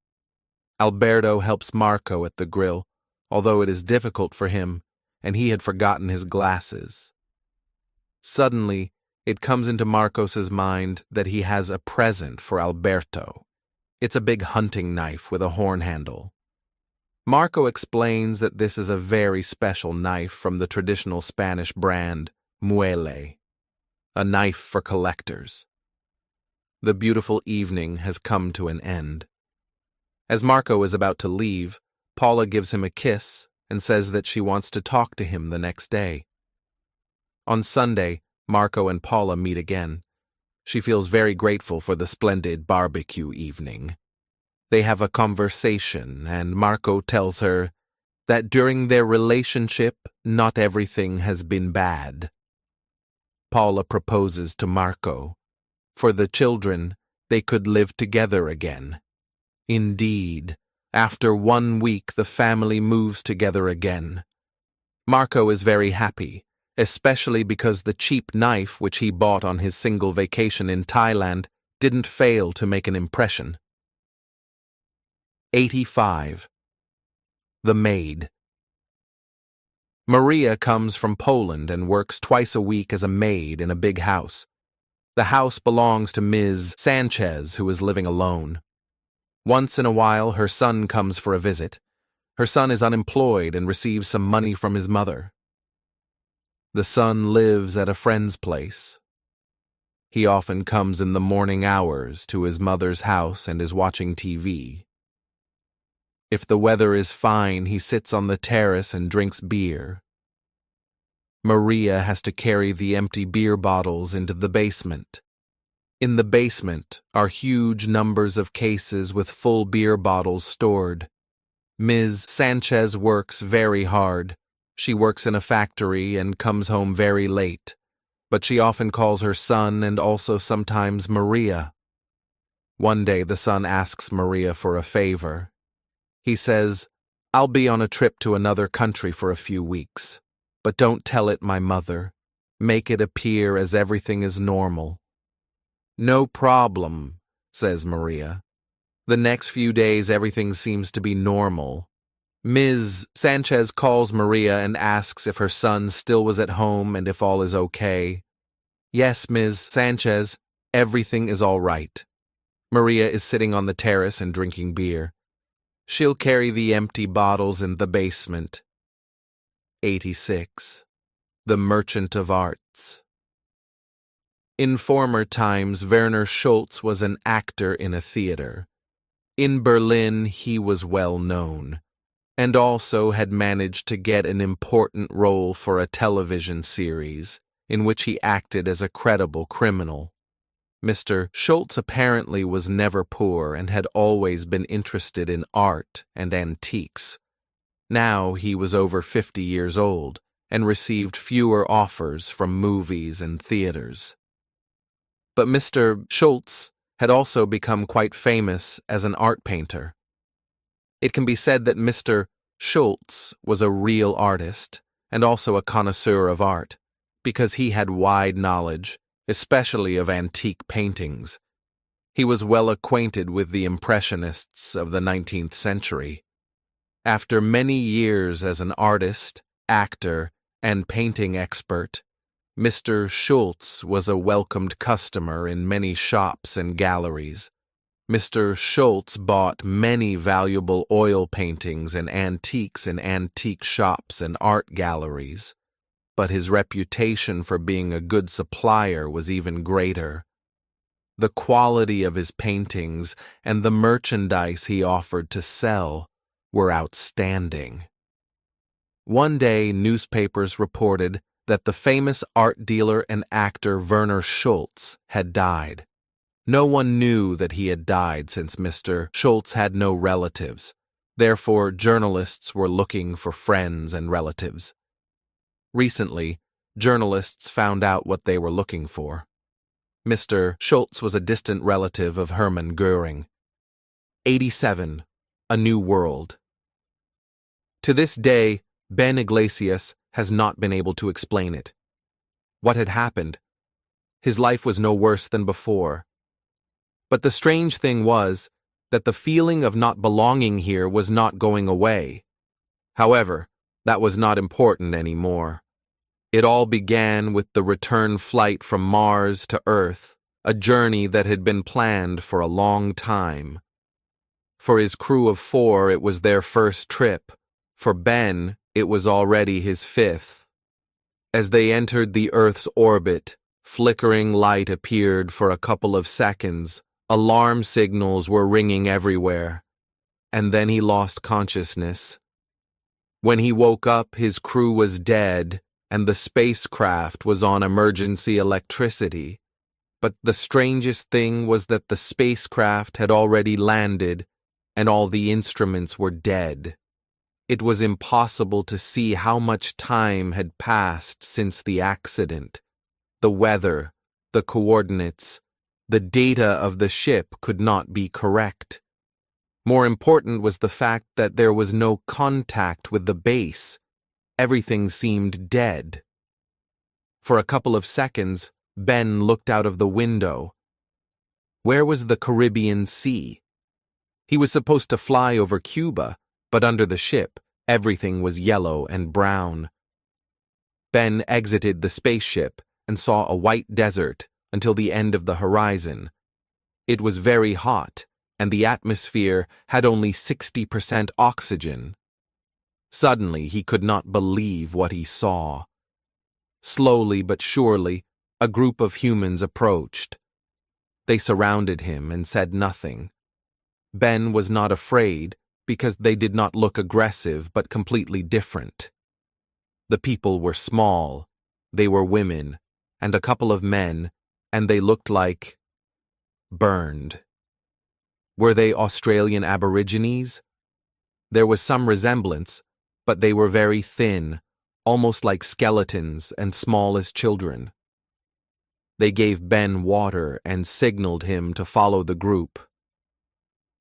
Alberto helps Marco at the grill, although it is difficult for him, and he had forgotten his glasses. Suddenly, it comes into Marcos's mind that he has a present for Alberto. It's a big hunting knife with a horn handle. Marco explains that this is a very special knife from the traditional Spanish brand Muele, a knife for collectors. The beautiful evening has come to an end. As Marco is about to leave, Paula gives him a kiss and says that she wants to talk to him the next day. On Sunday, Marco and Paula meet again. She feels very grateful for the splendid barbecue evening. They have a conversation, and Marco tells her that during their relationship, not everything has been bad. Paula proposes to Marco. For the children, they could live together again. Indeed, after 1 week the family moves together again. Marco is very happy, especially because the cheap knife which he bought on his single vacation in Thailand didn't fail to make an impression. 85. The Maid. Maria comes from Poland and works twice a week as a maid in a big house. The house belongs to Ms. Sanchez, who is living alone. Once in a while, her son comes for a visit. Her son is unemployed and receives some money from his mother. The son lives at a friend's place. He often comes in the morning hours to his mother's house and is watching TV. If the weather is fine, he sits on the terrace and drinks beer. Maria has to carry the empty beer bottles into the basement. In the basement are huge numbers of cases with full beer bottles stored. Ms. Sanchez works very hard. She works in a factory and comes home very late, but she often calls her son and also sometimes Maria. One day the son asks Maria for a favor. He says, "I'll be on a trip to another country for a few weeks, but don't tell it my mother. Make it appear as everything is normal." "No problem," says Maria. The next few days everything seems to be normal. Ms. Sanchez calls Maria and asks if her son still was at home and if all is okay. "Yes, Ms. Sanchez, everything is all right." Maria is sitting on the terrace and drinking beer. She'll carry the empty bottles in the basement. 86. The Merchant of Arts. In former times, Werner Schultz was an actor in a theater. In Berlin, he was well known, and also had managed to get an important role for a television series in which he acted as a credible criminal. Mr. Schultz apparently was never poor and had always been interested in art and antiques. Now he was over 50 years old and received fewer offers from movies and theaters. But Mr. Schultz had also become quite famous as an art painter. It can be said that Mr. Schultz was a real artist and also a connoisseur of art, because he had wide knowledge, especially of antique paintings. He was well acquainted with the Impressionists of the 19th century. After many years as an artist, actor, and painting expert, Mr. Schultz was a welcomed customer in many shops and galleries. Mr. Schultz bought many valuable oil paintings and antiques in antique shops and art galleries, but his reputation for being a good supplier was even greater. The quality of his paintings and the merchandise he offered to sell were outstanding. One day, newspapers reported that the famous art dealer and actor Werner Schultz had died. No one knew that he had died since Mr. Schultz had no relatives. Therefore, journalists were looking for friends and relatives. Recently, journalists found out what they were looking for. Mr. Schultz was a distant relative of Hermann Göring. 87. A New World. To this day, Ben Iglesias has not been able to explain it. What had happened? His life was no worse than before. But the strange thing was that the feeling of not belonging here was not going away. However, that was not important anymore. It all began with the return flight from Mars to Earth, a journey that had been planned for a long time. For his crew of 4, it was their first trip. For Ben, it was already his 5th. As they entered the Earth's orbit, flickering light appeared for a couple of seconds. Alarm signals were ringing everywhere. And then he lost consciousness. When he woke up, his crew was dead, and the spacecraft was on emergency electricity. But the strangest thing was that the spacecraft had already landed, and all the instruments were dead. It was impossible to see how much time had passed since the accident. The weather, the coordinates, the data of the ship could not be correct. More important was the fact that there was no contact with the base. Everything seemed dead. For a couple of seconds, Ben looked out of the window. Where was the Caribbean Sea? He was supposed to fly over Cuba, but under the ship, everything was yellow and brown. Ben exited the spaceship and saw a white desert until the end of the horizon. It was very hot, and the atmosphere had only 60% oxygen. Suddenly, he could not believe what he saw. Slowly but surely, a group of humans approached. They surrounded him and said nothing. Ben was not afraid because they did not look aggressive but completely different. The people were small, they were women, and a couple of men, and they looked like burned. Were they Australian Aborigines? There was some resemblance, but they were very thin, almost like skeletons and small as children. They gave Ben water and signaled him to follow the group.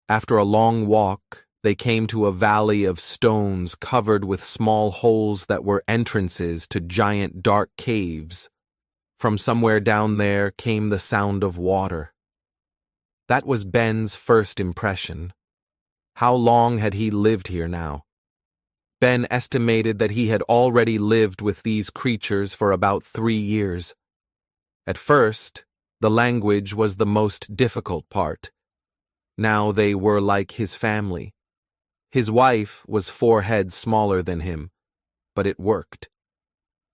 After a long walk, they came to a valley of stones covered with small holes that were entrances to giant dark caves. From somewhere down there came the sound of water. That was Ben's first impression. How long had he lived here now? Ben estimated that he had already lived with these creatures for about 3 years. At first, the language was the most difficult part. Now they were like his family. His wife was 4 heads smaller than him, but it worked.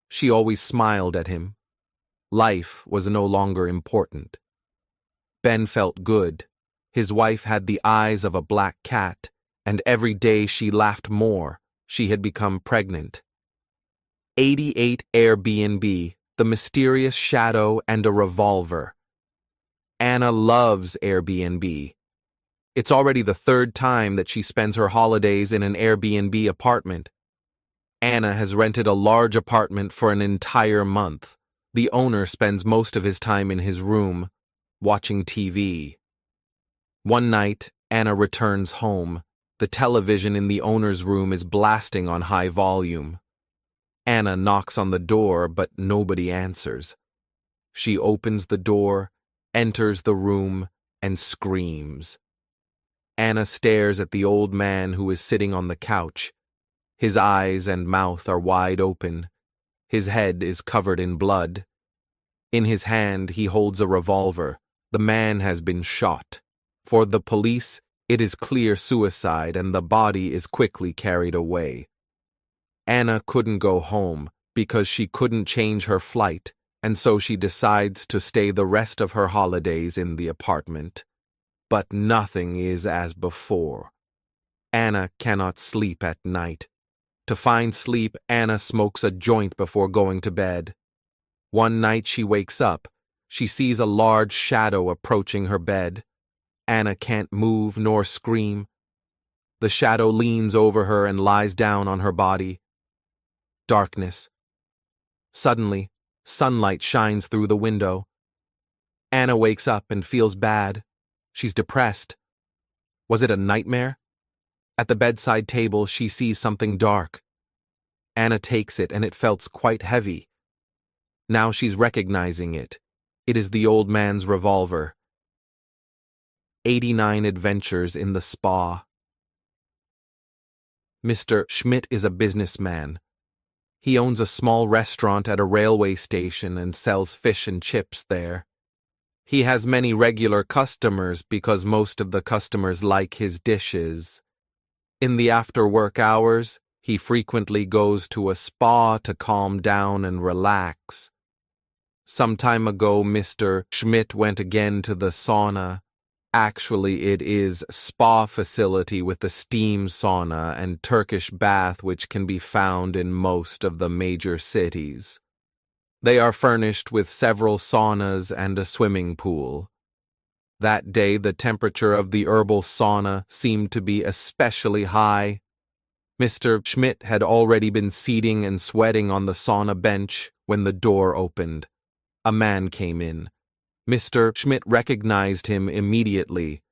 She always smiled at him. Life was no longer important. Ben felt good. His wife had the eyes of a black cat, and every day she laughed more. She had become pregnant. 88 Airbnb, the mysterious shadow, and a revolver. Anna loves Airbnb. It's already the 3rd time that she spends her holidays in an Airbnb apartment. Anna has rented a large apartment for an entire month. The owner spends most of his time in his room, watching TV. One night, Anna returns home. The television in the owner's room is blasting on high volume. Anna knocks on the door, but nobody answers. She opens the door, enters the room, and screams. Anna stares at the old man who is sitting on the couch. His eyes and mouth are wide open. His head is covered in blood. In his hand, he holds a revolver. The man has been shot. For the police, it is clear suicide, and the body is quickly carried away. Anna couldn't go home because she couldn't change her flight, and so she decides to stay the rest of her holidays in the apartment. But nothing is as before. Anna cannot sleep at night. To find sleep, Anna smokes a joint before going to bed. One night she wakes up. She sees a large shadow approaching her bed. Anna can't move nor scream. The shadow leans over her and lies down on her body. Darkness. Suddenly, sunlight shines through the window. Anna wakes up and feels bad. She's depressed. Was it a nightmare? At the bedside table, she sees something dark. Anna takes it, and it felt quite heavy. Now she's recognizing it. It is the old man's revolver. 89 Adventures in the Spa. Mr. Schmidt is a businessman. He owns a small restaurant at a railway station and sells fish and chips there. He has many regular customers because most of the customers like his dishes. In the after-work hours, he frequently goes to a spa to calm down and relax. Some time ago, Mr. Schmidt went again to the sauna. Actually, it is spa facility with a steam sauna and Turkish bath which can be found in most of the major cities. They are furnished with several saunas and a swimming pool. That day, the temperature of the herbal sauna seemed to be especially high. Mr. Schmidt had already been seating and sweating on the sauna bench when the door opened. A man came in. Mr. Schmidt recognized him immediately.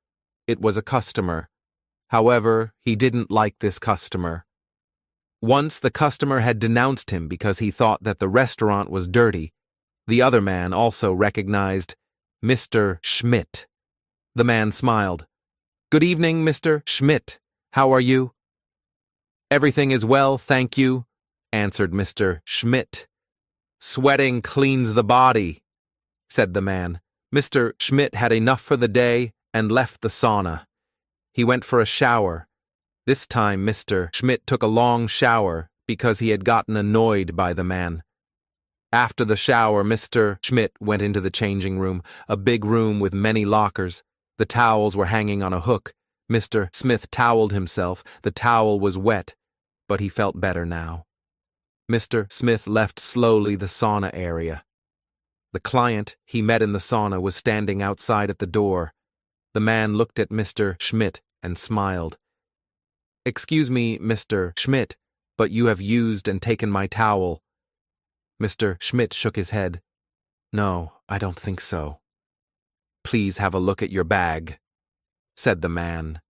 It was a customer. However, he didn't like this customer. Once the customer had denounced him because he thought that the restaurant was dirty. The other man also recognized Mr. Schmidt. The man smiled. "Good evening, Mr. Schmidt. How are you?" "Everything is well, thank you," answered Mr. Schmidt. "Sweating cleans the body," said the man. Mr. Schmidt had enough for the day and left the sauna. He went for a shower. This time Mr. Schmidt took a long shower because he had gotten annoyed by the man. After the shower, Mr. Schmidt went into the changing room, a big room with many lockers. The towels were hanging on a hook. Mr. Smith toweled himself. The towel was wet, but he felt better now. Mr. Smith left slowly the sauna area. The client he met in the sauna was standing outside at the door. The man looked at Mr. Schmidt and smiled. "Excuse me, Mr. Schmidt, but you have used and taken my towel." Mr. Schmidt shook his head. "No, I don't think so." "Please have a look at your bag," said the man.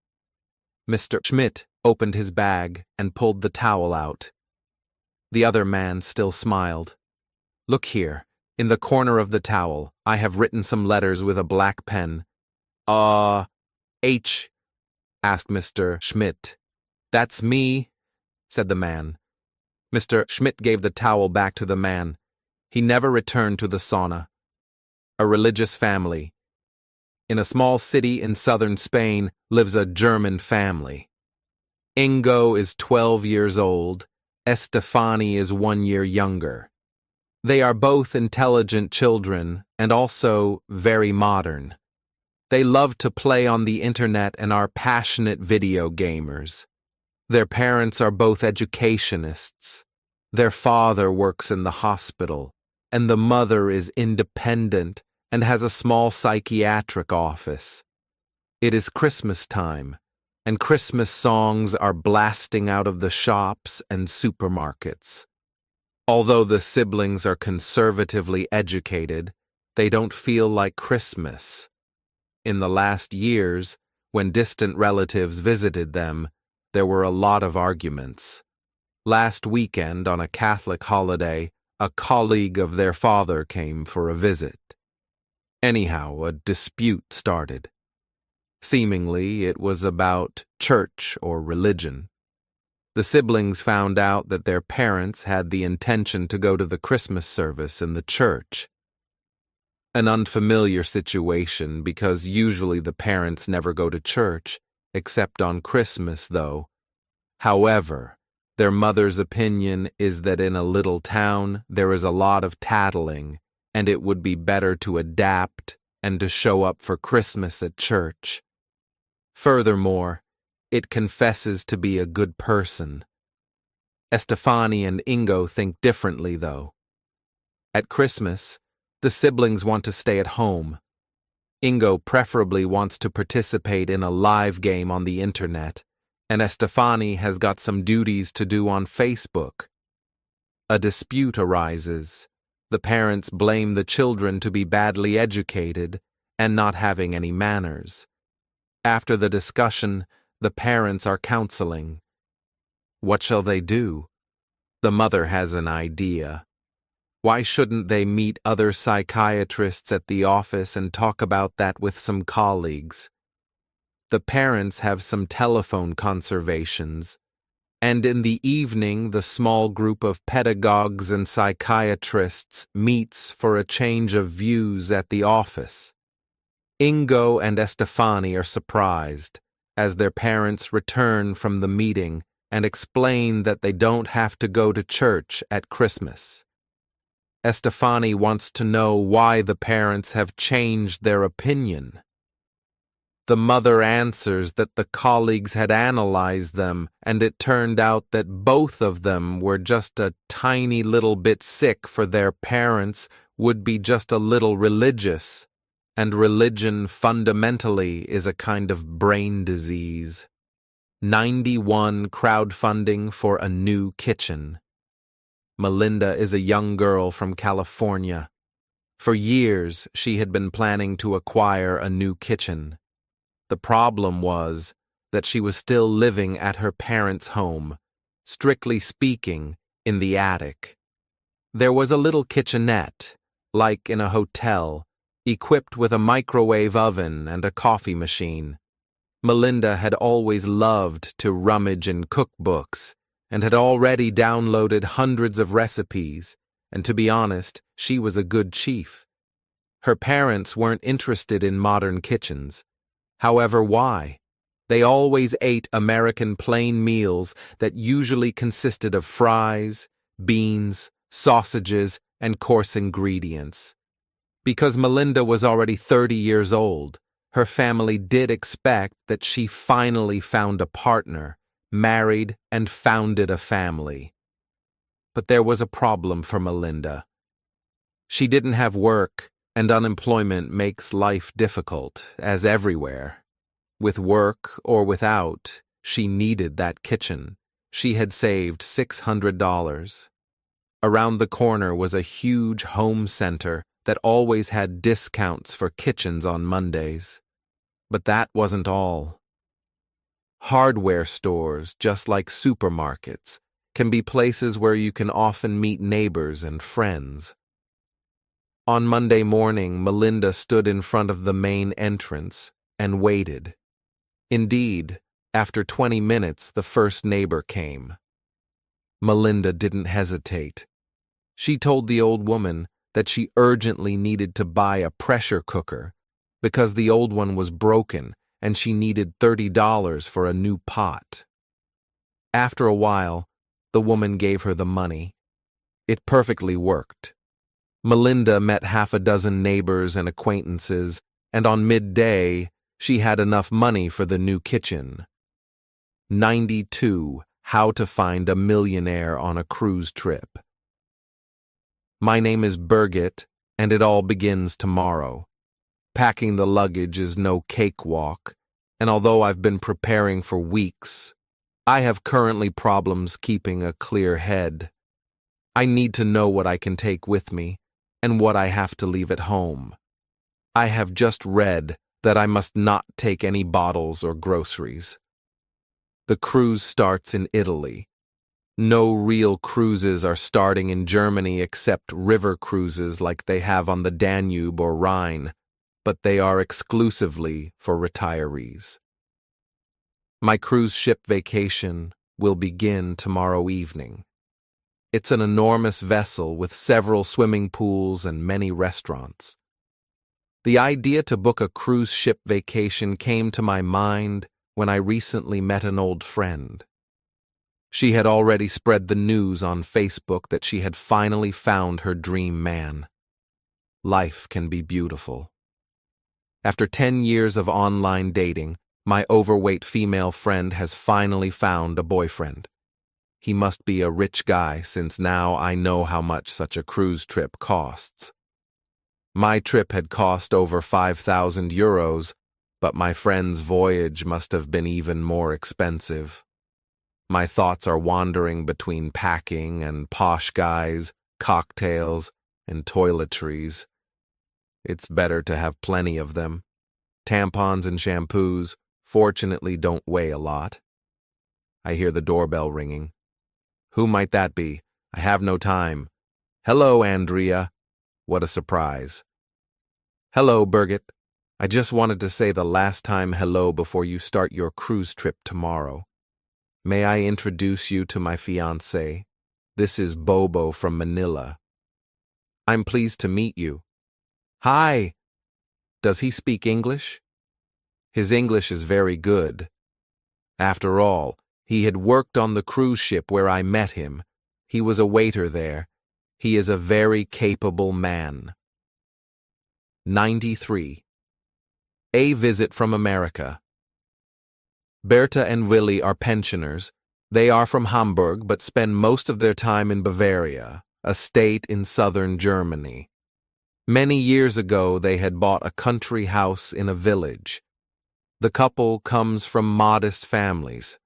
Mr. Schmidt opened his bag and pulled the towel out. The other man still smiled. "Look here, in the corner of the towel, I have written some letters with a black pen." H?" asked Mr. Schmidt. "That's me," said the man. Mr. Schmidt gave the towel back to the man. He never returned to the sauna. A religious family. In a small city in southern Spain lives a German family. Ingo is 12 years old. Estefani is 1 year younger. They are both intelligent children and also very modern. They love to play on the internet and are passionate video gamers. Their parents are both educationists. Their father works in the hospital, and the mother is independent and has a small psychiatric office. It is Christmas time, and Christmas songs are blasting out of the shops and supermarkets. Although the siblings are conservatively educated, they don't feel like Christmas. In the last years, when distant relatives visited them, there were a lot of arguments. Last weekend, on a Catholic holiday, a colleague of their father came for a visit. Anyhow, a dispute started. Seemingly, it was about church or religion. The siblings found out that their parents had the intention to go to the Christmas service in the church. An unfamiliar situation because usually the parents never go to church, except on Christmas, though. However, their mother's opinion is that in a little town there is a lot of tattling, and it would be better to adapt and to show up for Christmas at church. Furthermore, it confesses to be a good person. Estefani and Ingo think differently, though. At Christmas, the siblings want to stay at home. Ingo preferably wants to participate in a live game on the internet, and Estefani has got some duties to do on Facebook. A dispute arises. The parents blame the children to be badly educated and not having any manners. After the discussion, the parents are counseling. What shall they do? The mother has an idea. Why shouldn't they meet other psychiatrists at the office and talk about that with some colleagues? The parents have some telephone conservations, and in the evening the small group of pedagogues and psychiatrists meets for a change of views at the office. Ingo and Estefani are surprised as their parents return from the meeting and explain that they don't have to go to church at Christmas. Estefani wants to know why the parents have changed their opinion. The mother answers that the colleagues had analyzed them, and it turned out that both of them were just a tiny little bit sick, for their parents would be just a little religious, and religion fundamentally is a kind of brain disease. 91 crowdfunding for a new kitchen. Melinda is a young girl from California. For years, she had been planning to acquire a new kitchen. The problem was that she was still living at her parents' home, strictly speaking, in the attic. There was a little kitchenette, like in a hotel, equipped with a microwave oven and a coffee machine. Melinda had always loved to rummage in cookbooks and had already downloaded hundreds of recipes, and to be honest, she was a good chief. Her parents weren't interested in modern kitchens. However, why? They always ate American plain meals that usually consisted of fries, beans, sausages, and coarse ingredients. Because Melinda was already 30 years old, her family did expect that she finally found a partner, married, and founded a family. But there was a problem for Melinda. She didn't have work, and unemployment makes life difficult, as everywhere. With work or without, she needed that kitchen. She had saved $600. Around the corner was a huge home center that always had discounts for kitchens on Mondays. But that wasn't all. Hardware stores, just like supermarkets, can be places where you can often meet neighbors and friends. On Monday morning, Melinda stood in front of the main entrance and waited. Indeed, after 20 minutes, the first neighbor came. Melinda didn't hesitate. She told the old woman that she urgently needed to buy a pressure cooker because the old one was broken and she needed $30 for a new pot. After a while, the woman gave her the money. It perfectly worked. Melinda met half a dozen neighbors and acquaintances, and on midday, she had enough money for the new kitchen. 92. How to find a millionaire on a cruise trip. My name is Birgit, and it all begins tomorrow. Packing the luggage is no cakewalk, and although I've been preparing for weeks, I have currently problems keeping a clear head. I need to know what I can take with me and what I have to leave at home. I have just read that I must not take any bottles or groceries. The cruise starts in Italy. No real cruises are starting in Germany except river cruises like they have on the Danube or Rhine, but they are exclusively for retirees. My cruise ship vacation will begin tomorrow evening. It's an enormous vessel with several swimming pools and many restaurants. The idea to book a cruise ship vacation came to my mind when I recently met an old friend. She had already spread the news on Facebook that she had finally found her dream man. Life can be beautiful. After 10 years of online dating, my overweight female friend has finally found a boyfriend. He must be a rich guy, since now I know how much such a cruise trip costs. My trip had cost over 5,000 euros, but my friend's voyage must have been even more expensive. My thoughts are wandering between packing and posh guys, cocktails, and toiletries. It's better to have plenty of them. Tampons and shampoos, fortunately, don't weigh a lot. I hear the doorbell ringing. Who might that be? I have no time. Hello, Andrea. What a surprise. Hello, Birgit. I just wanted to say the last time hello before you start your cruise trip tomorrow. May I introduce you to my fiancé? This is Bobo from Manila. I'm pleased to meet you. Hi. Does he speak English? His English is very good. After all, he had worked on the cruise ship where I met him. He was a waiter there. He is a very capable man. 93. A visit from America. Berta and Willi are pensioners. They are from Hamburg but spend most of their time in Bavaria, a state in southern Germany. Many years ago they had bought a country house in a village. The couple comes from modest families.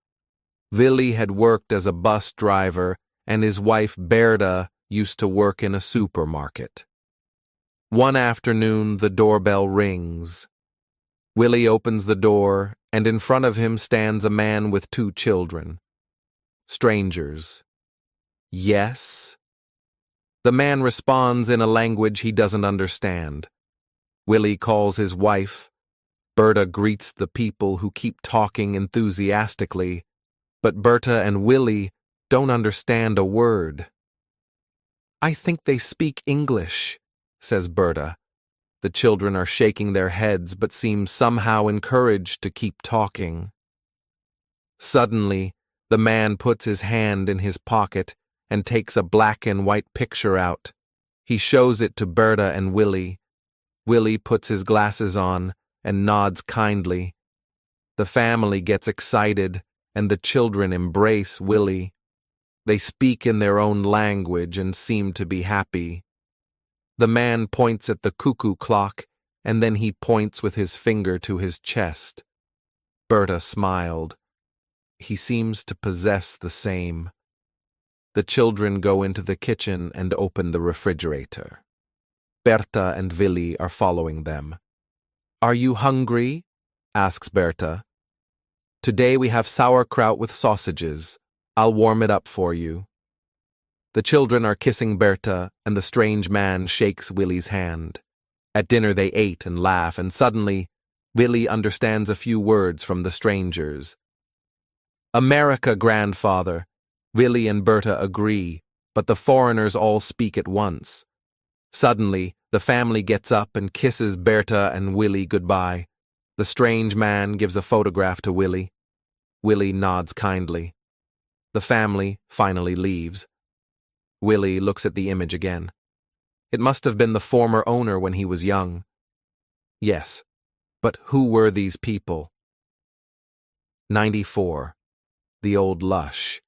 Willi had worked as a bus driver and his wife Berta used to work in a supermarket. One afternoon the doorbell rings. Willi opens the door and in front of him stands a man with 2 children. Strangers. Yes? The man responds in a language he doesn't understand. Willi calls his wife. Berta greets the people who keep talking enthusiastically, but Berta and Willi don't understand a word. I think they speak English, says Berta. The children are shaking their heads but seem somehow encouraged to keep talking. Suddenly, the man puts his hand in his pocket and takes a black and white picture out. He shows it to Berta and Willi. Willi puts his glasses on and nods kindly. The family gets excited and the children embrace Willi. They speak in their own language and seem to be happy. The man points at the cuckoo clock and then he points with his finger to his chest. Berta smiled. He seems to possess the same. The children go into the kitchen and open the refrigerator. Berta and Willi are following them. Are you hungry? Asks Berta. Today we have sauerkraut with sausages. I'll warm it up for you. The children are kissing Berta and the strange man shakes Willi's hand. At dinner they ate and laugh and suddenly Willi understands a few words from the strangers. America, grandfather. Willi and Berta agree, but the foreigners all speak at once. Suddenly, the family gets up and kisses Berta and Willi goodbye. The strange man gives a photograph to Willi. Willi nods kindly. The family finally leaves. Willi looks at the image again. It must have been the former owner when he was young. Yes, but who were these people? 94. The Old Lush.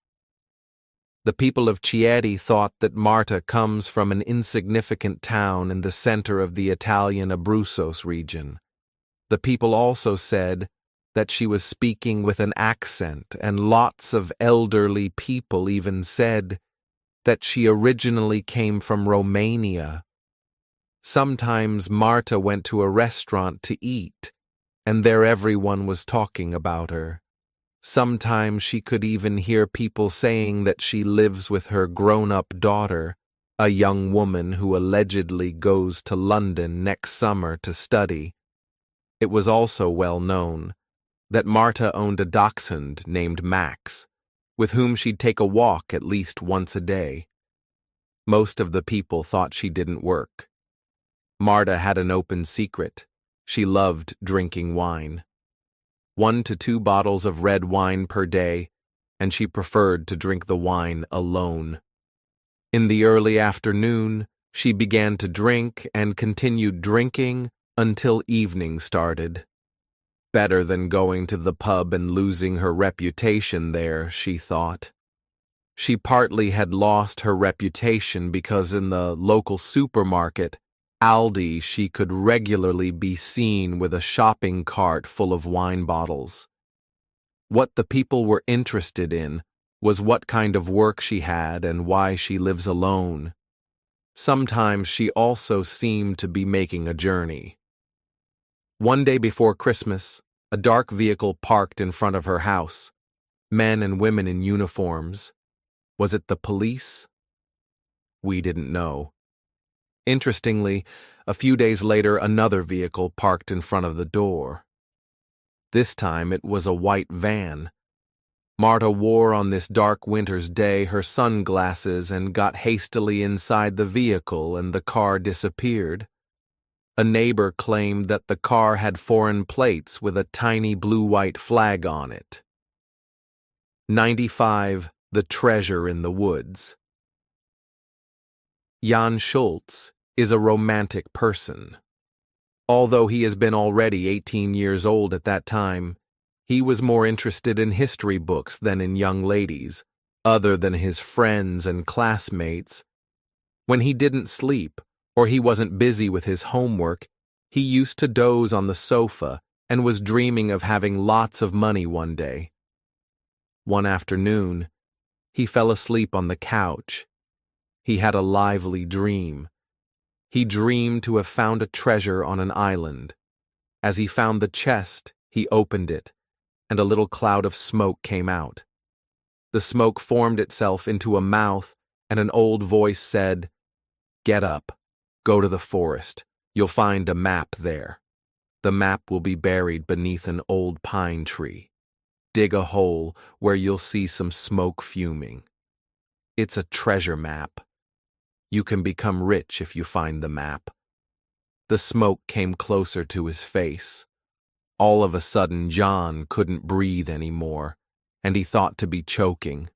The people of Chieti thought that Marta comes from an insignificant town in the center of the Italian Abruzos region. The people also said that she was speaking with an accent, and lots of elderly people even said that she originally came from Romania. Sometimes Marta went to a restaurant to eat, and there everyone was talking about her. Sometimes she could even hear people saying that she lives with her grown-up daughter, a young woman who allegedly goes to London next summer to study. It was also well known that Marta owned a dachshund named Max, with whom she'd take a walk at least once a day. Most of the people thought she didn't work. Marta had an open secret. She loved drinking wine. 1 to 2 bottles of red wine per day, and she preferred to drink the wine alone. In the early afternoon, she began to drink and continued drinking until evening started. Better than going to the pub and losing her reputation there, she thought. She partly had lost her reputation because in the local supermarket, Aldi, she could regularly be seen with a shopping cart full of wine bottles. What the people were interested in was what kind of work she had and why she lives alone. Sometimes she also seemed to be making a journey. One day before Christmas, a dark vehicle parked in front of her house. Men and women in uniforms. Was it the police? We didn't know. Interestingly, a few days later another vehicle parked in front of the door. This time it was a white van. Marta wore on this dark winter's day her sunglasses and got hastily inside the vehicle and the car disappeared. A neighbor claimed that the car had foreign plates with a tiny blue-white flag on it. 95. The treasure in the woods. Jan Schultz is a romantic person. Although he has been already 18 years old at that time, he was more interested in history books than in young ladies, other than his friends and classmates. When he didn't sleep, or he wasn't busy with his homework, he used to doze on the sofa and was dreaming of having lots of money one day. One afternoon, he fell asleep on the couch. He had a lively dream. He dreamed to have found a treasure on an island. As he found the chest, he opened it, and a little cloud of smoke came out. The smoke formed itself into a mouth, and an old voice said, "Get up, go to the forest. You'll find a map there. The map will be buried beneath an old pine tree. Dig a hole where you'll see some smoke fuming. It's a treasure map. You can become rich if you find the map." The smoke came closer to his face. All of a sudden, John couldn't breathe anymore, and he thought to be choking.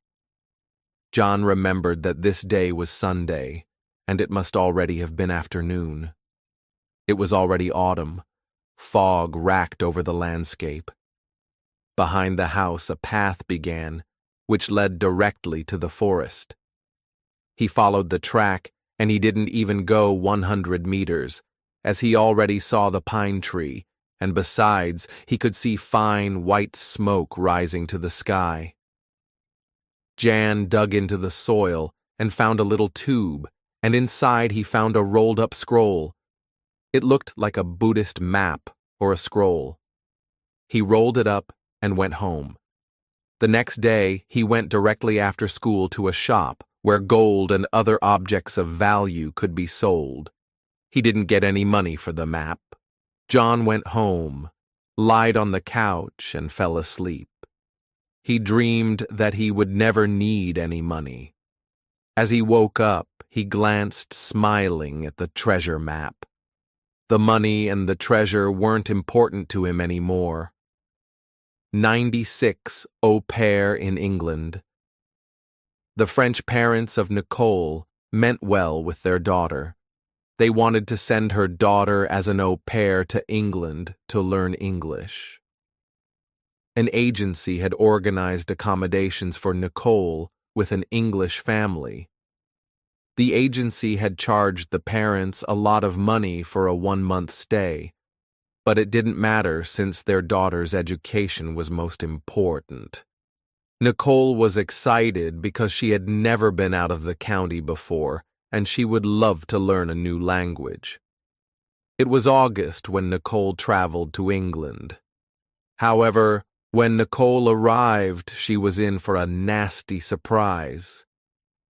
John remembered that this day was Sunday, and it must already have been afternoon. It was already autumn. Fog racked over the landscape. Behind the house a path began, which led directly to the forest. He followed the track, and he didn't even go 100 meters, as he already saw the pine tree, and besides, he could see fine white smoke rising to the sky. Jan dug into the soil and found a little tube, and inside he found a rolled-up scroll. It looked like a Buddhist map or a scroll. He rolled it up and went home. The next day, he went directly after school to a shop where gold and other objects of value could be sold. He didn't get any money for the map. John went home, lied on the couch, and fell asleep. He dreamed that he would never need any money. As he woke up, he glanced smiling at the treasure map. The money and the treasure weren't important to him anymore. 96. Au pair in England. The French parents of Nicole meant well with their daughter. They wanted to send her daughter as an au pair to England to learn English. An agency had organized accommodations for Nicole with an English family. The agency had charged the parents a lot of money for a 1-month stay, but it didn't matter since their daughter's education was most important. Nicole was excited because she had never been out of the county before, and she would love to learn a new language. It was August when Nicole traveled to England. However, when Nicole arrived, she was in for a nasty surprise.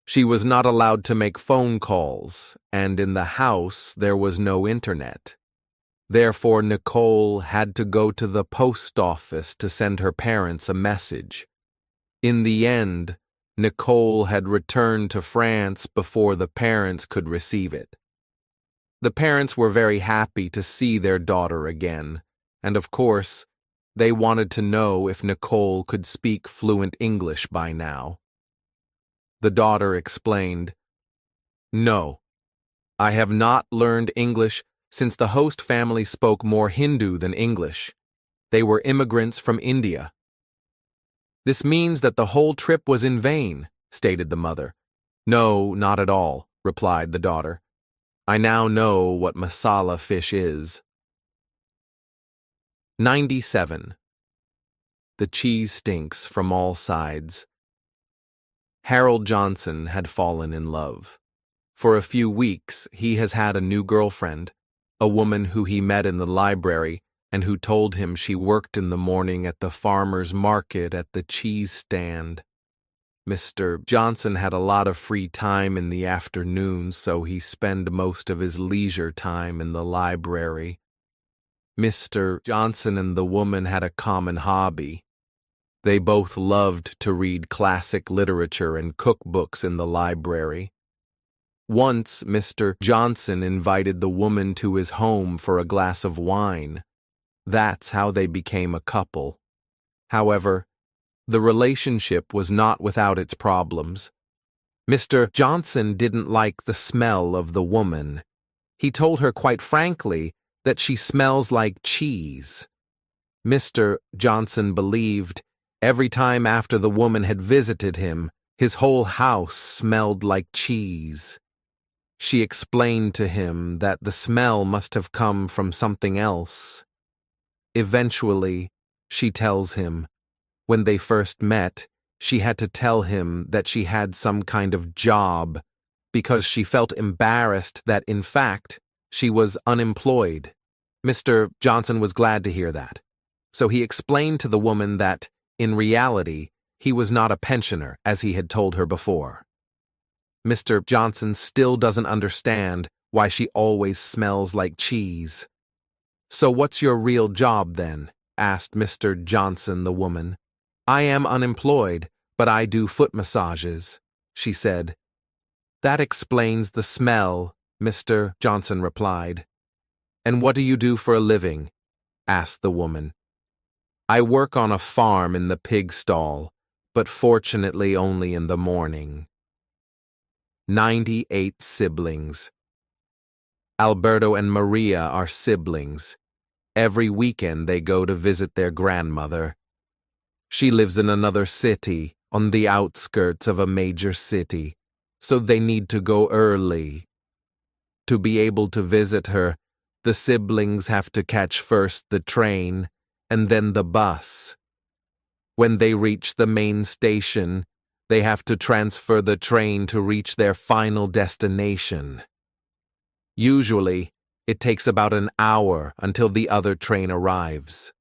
She was not allowed to make phone calls, and in the house there was no internet. Therefore, Nicole had to go to the post office to send her parents a message. In the end, Nicole had returned to France before the parents could receive it. The parents were very happy to see their daughter again, and of course, they wanted to know if Nicole could speak fluent English by now. The daughter explained, "No, I have not learned English since the host family spoke more Hindu than English. They were immigrants from India." "This means that the whole trip was in vain," stated the mother. "No, not at all," replied the daughter. "I now know what masala fish is." 97. The cheese stinks from all sides. Harold Johnson had fallen in love. For a few weeks, he has had a new girlfriend, a woman who he met in the library and who told him she worked in the morning at the farmer's market at the cheese stand. Mr. Johnson had a lot of free time in the afternoon, so he spent most of his leisure time in the library. Mr. Johnson and the woman had a common hobby. They both loved to read classic literature and cookbooks in the library. Once, Mr. Johnson invited the woman to his home for a glass of wine. That's how they became a couple. However, the relationship was not without its problems. Mr. Johnson didn't like the smell of the woman. He told her quite frankly that she smells like cheese. Mr. Johnson believed every time after the woman had visited him, his whole house smelled like cheese. She explained to him that the smell must have come from something else. Eventually, she tells him, when they first met, she had to tell him that she had some kind of job because she felt embarrassed that, in fact, she was unemployed. Mr. Johnson was glad to hear that. So he explained to the woman that, in reality, he was not a pensioner, as he had told her before. Mr. Johnson still doesn't understand why she always smells like cheese. "So what's your real job, then?" asked Mr. Johnson the woman. "I am unemployed, but I do foot massages," she said. "That explains the smell," Mr. Johnson replied. "And what do you do for a living?" asked the woman. "I work on a farm in the pig stall, but fortunately only in the morning." 98 siblings. Alberto and Maria are siblings. Every weekend they go to visit their grandmother. She lives in another city, on the outskirts of a major city, so they need to go early. To be able to visit her, the siblings have to catch first the train and then the bus. When they reach the main station, they have to transfer the train to reach their final destination. Usually, it takes about an hour until the other train arrives.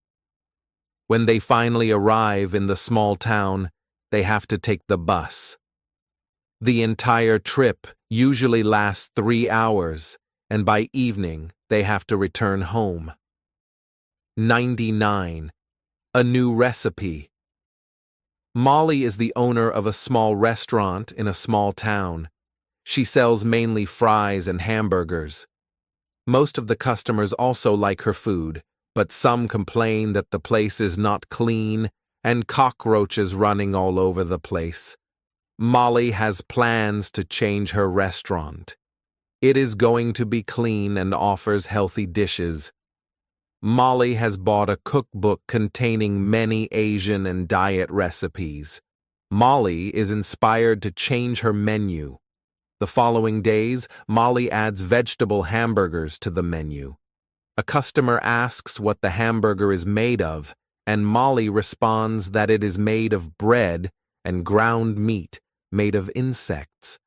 When they finally arrive in the small town, they have to take the bus. The entire trip usually lasts 3 hours, and by evening, they have to return home. 99. A new recipe. Molly is the owner of a small restaurant in a small town. She sells mainly fries and hamburgers. Most of the customers also like her food, but some complain that the place is not clean and cockroaches running all over the place. Molly has plans to change her restaurant. It is going to be clean and offers healthy dishes. Molly has bought a cookbook containing many Asian and diet recipes. Molly is inspired to change her menu. The following days, Molly adds vegetable hamburgers to the menu. A customer asks what the hamburger is made of, and Molly responds that it is made of bread and ground meat made of insects.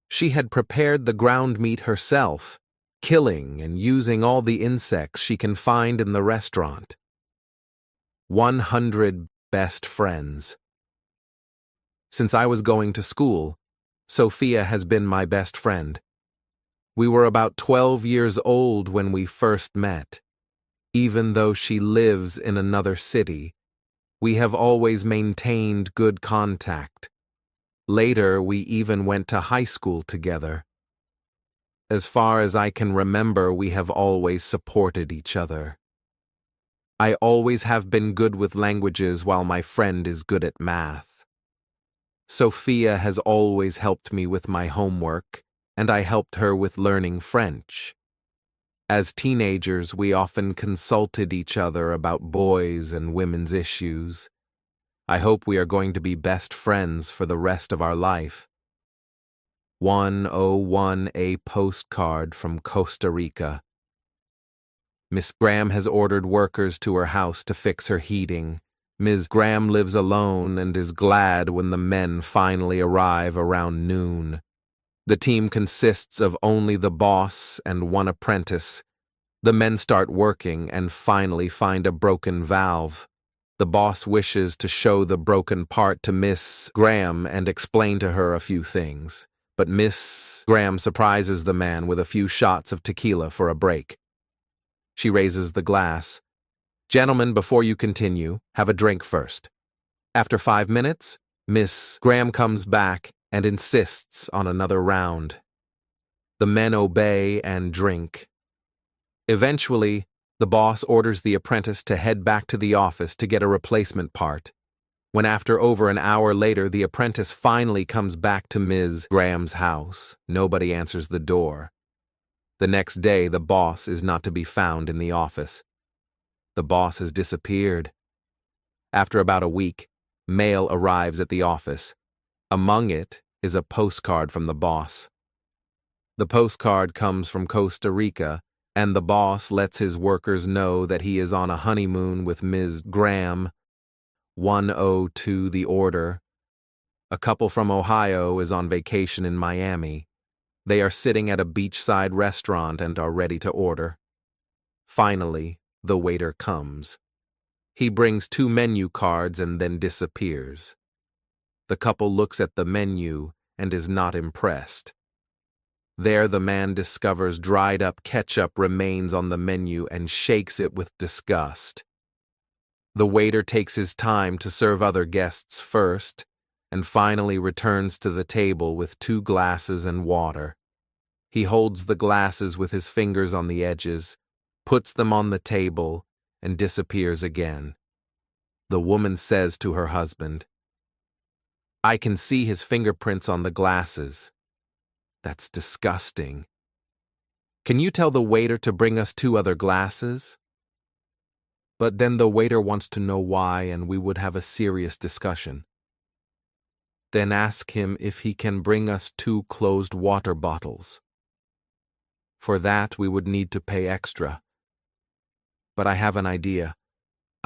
She had prepared the ground meat herself, killing and using all the insects she can find in the restaurant. 100 best friends. Since I was going to school, Sophia has been my best friend. We were about 12 years old when we first met. Even though she lives in another city, we have always maintained good contact. Later, we even went to high school together. As far as I can remember, we have always supported each other. I always have been good with languages while my friend is good at math. Sophia has always helped me with my homework, and I helped her with learning French. As teenagers, we often consulted each other about boys and women's issues. I hope we are going to be best friends for the rest of our life. 101 A postcard from Costa Rica. Miss Graham has ordered workers to her house to fix her heating. Ms. Graham lives alone and is glad when the men finally arrive around noon. The team consists of only the boss and one apprentice. The men start working and finally find a broken valve. The boss wishes to show the broken part to Miss Graham and explain to her a few things. But Miss Graham surprises the man with a few shots of tequila for a break. She raises the glass. "Gentlemen, before you continue, have a drink first." After 5 minutes, Miss Graham comes back and insists on another round. The men obey and drink. Eventually, the boss orders the apprentice to head back to the office to get a replacement part. When after over an hour later, the apprentice finally comes back to Ms. Graham's house, nobody answers the door. The next day, the boss is not to be found in the office. The boss has disappeared. After about a week, mail arrives at the office. Among it is a postcard from the boss. The postcard comes from Costa Rica, and the boss lets his workers know that he is on a honeymoon with Ms. Graham. 102 the order. A couple from Ohio is on vacation in Miami. They are sitting at a beachside restaurant and are ready to order. Finally, the waiter comes. He brings 2 menu cards and then disappears. The couple looks at the menu and is not impressed. There the man discovers dried-up ketchup remains on the menu and shakes it with disgust. The waiter takes his time to serve other guests first, and finally returns to the table with 2 glasses and water. He holds the glasses with his fingers on the edges, puts them on the table, and disappears again. The woman says to her husband, "I can see his fingerprints on the glasses. That's disgusting. Can you tell the waiter to bring us 2 other glasses?" But then the waiter wants to know why, and we would have a serious discussion. Then ask him if he can bring us 2 closed water bottles. For that, we would need to pay extra. But I have an idea.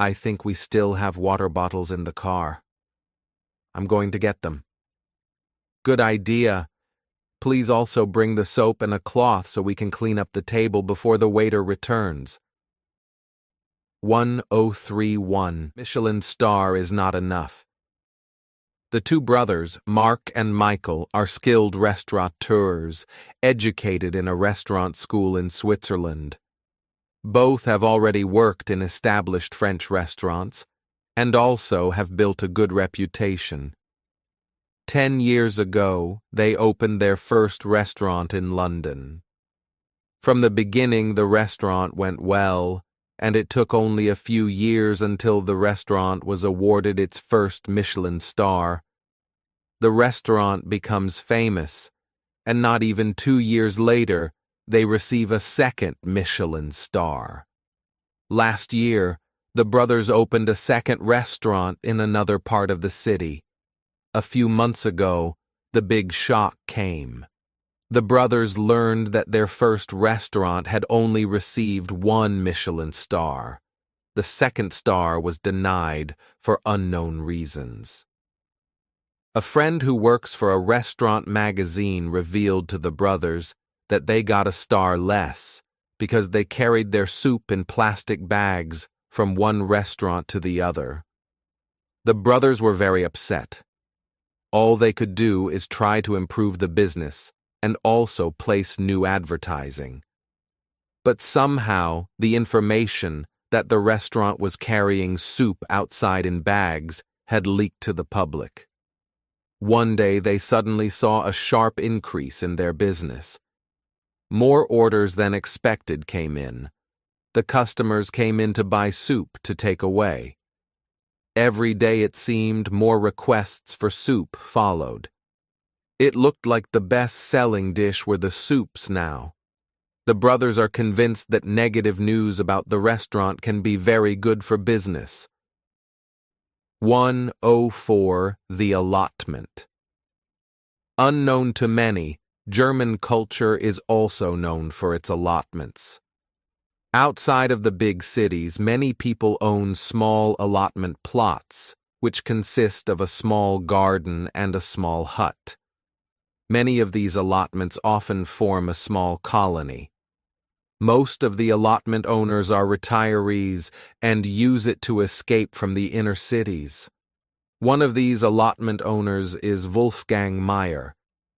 I think we still have water bottles in the car. I'm going to get them. Good idea. Please also bring the soap and a cloth so we can clean up the table before the waiter returns. 1031 Michelin star is not enough. The 2 brothers, Mark and Michael, are skilled restaurateurs, educated in a restaurant school in Switzerland. Both have already worked in established French restaurants, and also have built a good reputation. 10 years ago, they opened their first restaurant in London. From the beginning, the restaurant went well, and it took only a few years until the restaurant was awarded its first Michelin star. The restaurant becomes famous, and not even 2 years later, they receive a second Michelin star. Last year, the brothers opened a second restaurant in another part of the city. A few months ago, the big shock came. The brothers learned that their first restaurant had only received 1 Michelin star. The second star was denied for unknown reasons. A friend who works for a restaurant magazine revealed to the brothers that they got a star less because they carried their soup in plastic bags from one restaurant to the other. The brothers were very upset. All they could do is try to improve the business and also place new advertising. But somehow, the information that the restaurant was carrying soup outside in bags had leaked to the public. One day, they suddenly saw a sharp increase in their business. More orders than expected came in. The customers came in to buy soup to take away. Every day, it seemed, more requests for soup followed. It looked like the best-selling dish were the soups now. The brothers are convinced that negative news about the restaurant can be very good for business. 104 The allotment. Unknown to many, German culture is also known for its allotments. Outside of the big cities, many people own small allotment plots, which consist of a small garden and a small hut. Many of these allotments often form a small colony. Most of the allotment owners are retirees and use it to escape from the inner cities. One of these allotment owners is Wolfgang Meyer,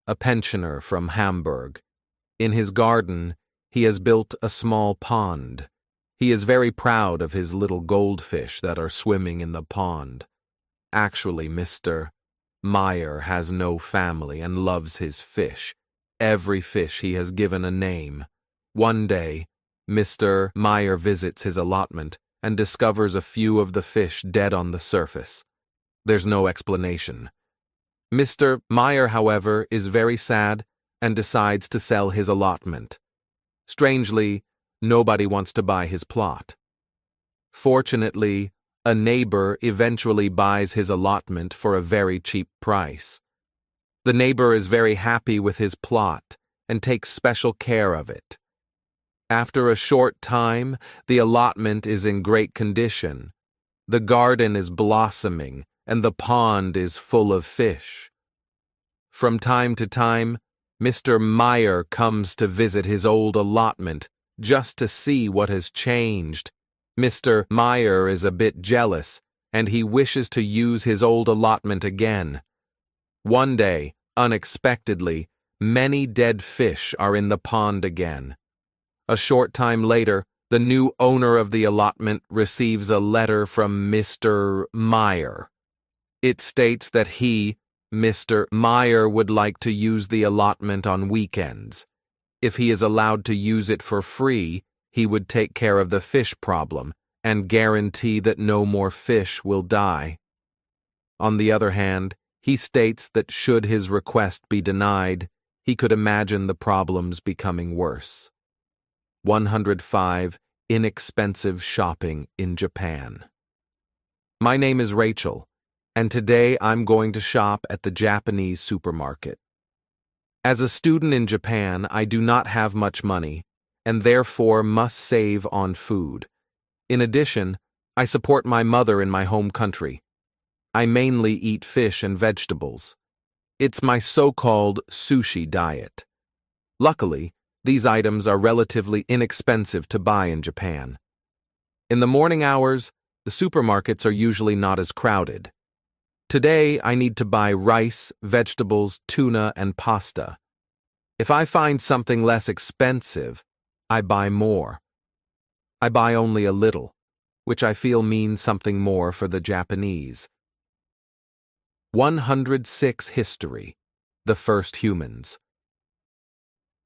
a pensioner from Hamburg. In his garden, he has built a small pond. He is very proud of his little goldfish that are swimming in the pond. Actually, Mr. Meyer has no family and loves his fish, every fish he has given a name. One day, Mr. Meyer visits his allotment and discovers a few of the fish dead on the surface. There's no explanation. Mr. Meyer, however, is very sad and decides to sell his allotment. Strangely, nobody wants to buy his plot. Fortunately, a neighbor eventually buys his allotment for a very cheap price. The neighbor is very happy with his plot and takes special care of it. After a short time, the allotment is in great condition. The garden is blossoming, and the pond is full of fish. From time to time, Mr. Meyer comes to visit his old allotment just to see what has changed. Mr. Meyer is a bit jealous, and he wishes to use his old allotment again. One day, unexpectedly, many dead fish are in the pond again. A short time later, the new owner of the allotment receives a letter from Mr. Meyer. It states that he, Mr. Meyer, would like to use the allotment on weekends. If he is allowed to use it for free, he would take care of the fish problem and guarantee that no more fish will die. On the other hand, he states that should his request be denied, he could imagine the problems becoming worse. 105. Inexpensive shopping in Japan. My name is Rachel, and today I'm going to shop at the Japanese supermarket. As a student in Japan, I do not have much money, and therefore must save on food. In addition, I support my mother in my home country. I mainly eat fish and vegetables. It's my so-called sushi diet. Luckily, these items are relatively inexpensive to buy in Japan. In the morning hours, the supermarkets are usually not as crowded. Today, I need to buy rice, vegetables, tuna, and pasta. If I find something less expensive, I buy more. I buy only a little, which I feel means something more for the Japanese. 106. History. The first humans.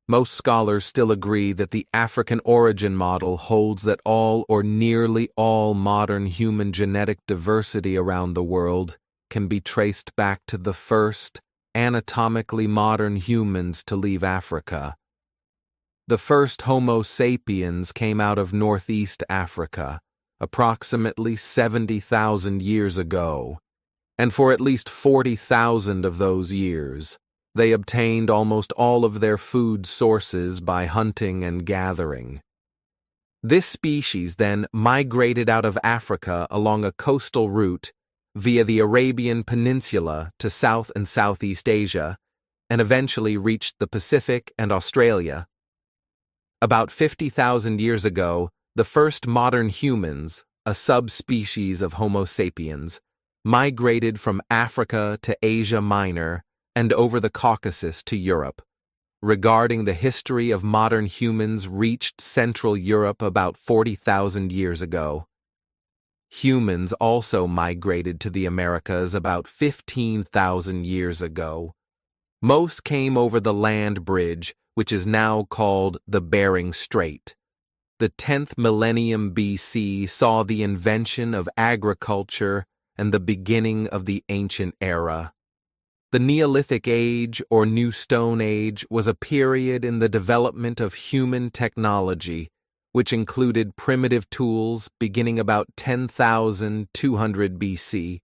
Most scholars still agree that the African origin model holds that all or nearly all modern human genetic diversity around the world can be traced back to the first, anatomically modern humans to leave Africa. The first Homo sapiens came out of Northeast Africa, approximately 70,000 years ago, and for at least 40,000 of those years, they obtained almost all of their food sources by hunting and gathering. This species then migrated out of Africa along a coastal route via the Arabian Peninsula to South and Southeast Asia, and eventually reached the Pacific and Australia. About 50,000 years ago, the first modern humans, a subspecies of Homo sapiens, migrated from Africa to Asia Minor and over the Caucasus to Europe. Regarding the history of modern humans reached Central Europe about 40,000 years ago. Humans also migrated to the Americas about 15,000 years ago. Most came over the land bridge, which is now called the Bering Strait. The 10th millennium BC saw the invention of agriculture and the beginning of the ancient era. The Neolithic Age or New Stone Age was a period in the development of human technology, which included primitive tools beginning about 10,200 BC.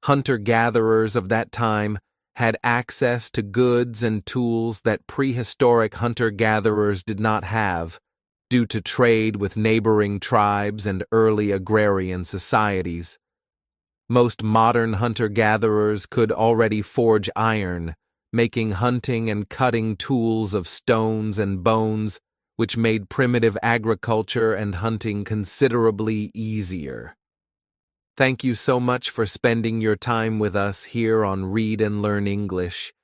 Hunter-gatherers of that time had access to goods and tools that prehistoric hunter-gatherers did not have, due to trade with neighboring tribes and early agrarian societies. Most modern hunter-gatherers could already forge iron, making hunting and cutting tools of stones and bones, which made primitive agriculture and hunting considerably easier. Thank you so much for spending your time with us here on Read and Learn English.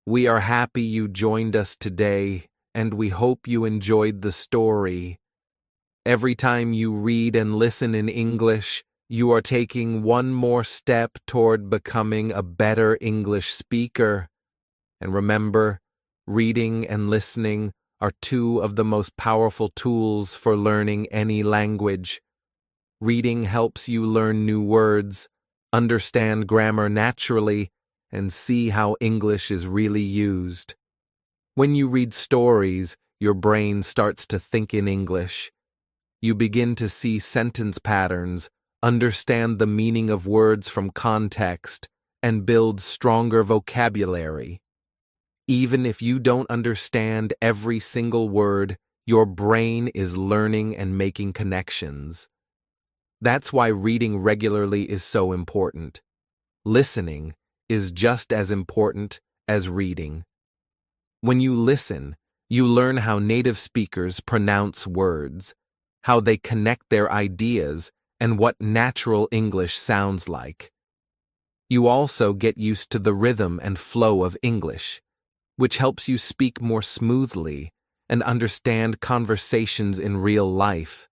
We are happy you joined us today, and we hope you enjoyed the story. Every time you read and listen in English, you are taking one more step toward becoming a better English speaker. And remember, reading and listening are two of the most powerful tools for learning any language. Reading helps you learn new words, understand grammar naturally, and see how English is really used. When you read stories, your brain starts to think in English. You begin to see sentence patterns, understand the meaning of words from context, and build stronger vocabulary. Even if you don't understand every single word, your brain is learning and making connections. That's why reading regularly is so important. Listening is just as important as reading. When you listen, you learn how native speakers pronounce words, how they connect their ideas, and what natural English sounds like. You also get used to the rhythm and flow of English, which helps you speak more smoothly and understand conversations in real life.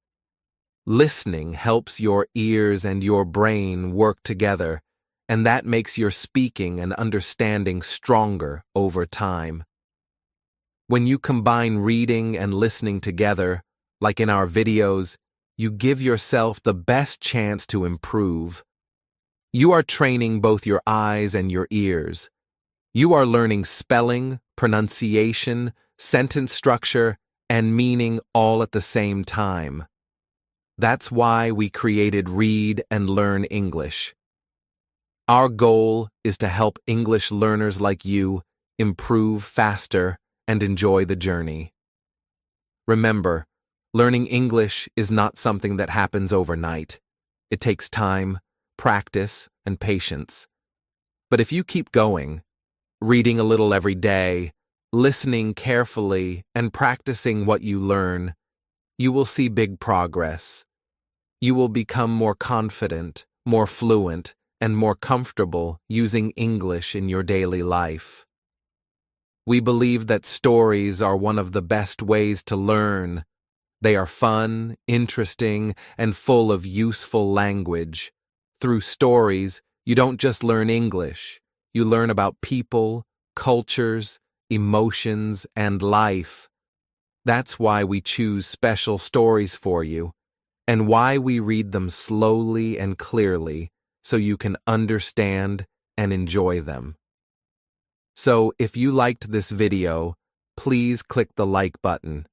Listening helps your ears and your brain work together, and that makes your speaking and understanding stronger over time. When you combine reading and listening together, like in our videos, you give yourself the best chance to improve. You are training both your eyes and your ears. You are learning spelling, pronunciation, sentence structure, and meaning all at the same time. That's why we created Read and Learn English. Our goal is to help English learners like you improve faster and enjoy the journey. Remember, learning English is not something that happens overnight. It takes time, practice, and patience. But if you keep going, reading a little every day, listening carefully, and practicing what you learn, you will see big progress. You will become more confident, more fluent, and more comfortable using English in your daily life. We believe that stories are one of the best ways to learn. They are fun, interesting, and full of useful language. Through stories, you don't just learn English. You learn about people, cultures, emotions, and life. That's why we choose special stories for you, and why we read them slowly and clearly so you can understand and enjoy them. So, if you liked this video, please click the like button.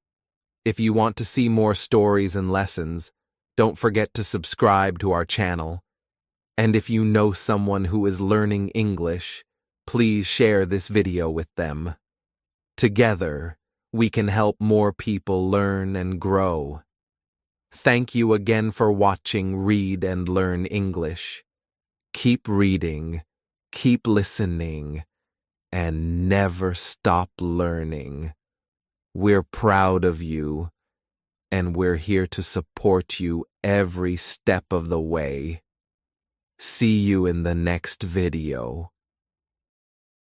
If you want to see more stories and lessons, don't forget to subscribe to our channel. And if you know someone who is learning English, please share this video with them. Together, we can help more people learn and grow. Thank you again for watching Read and Learn English. Keep reading, keep listening, and never stop learning. We're proud of you, and we're here to support you every step of the way. See you in the next video.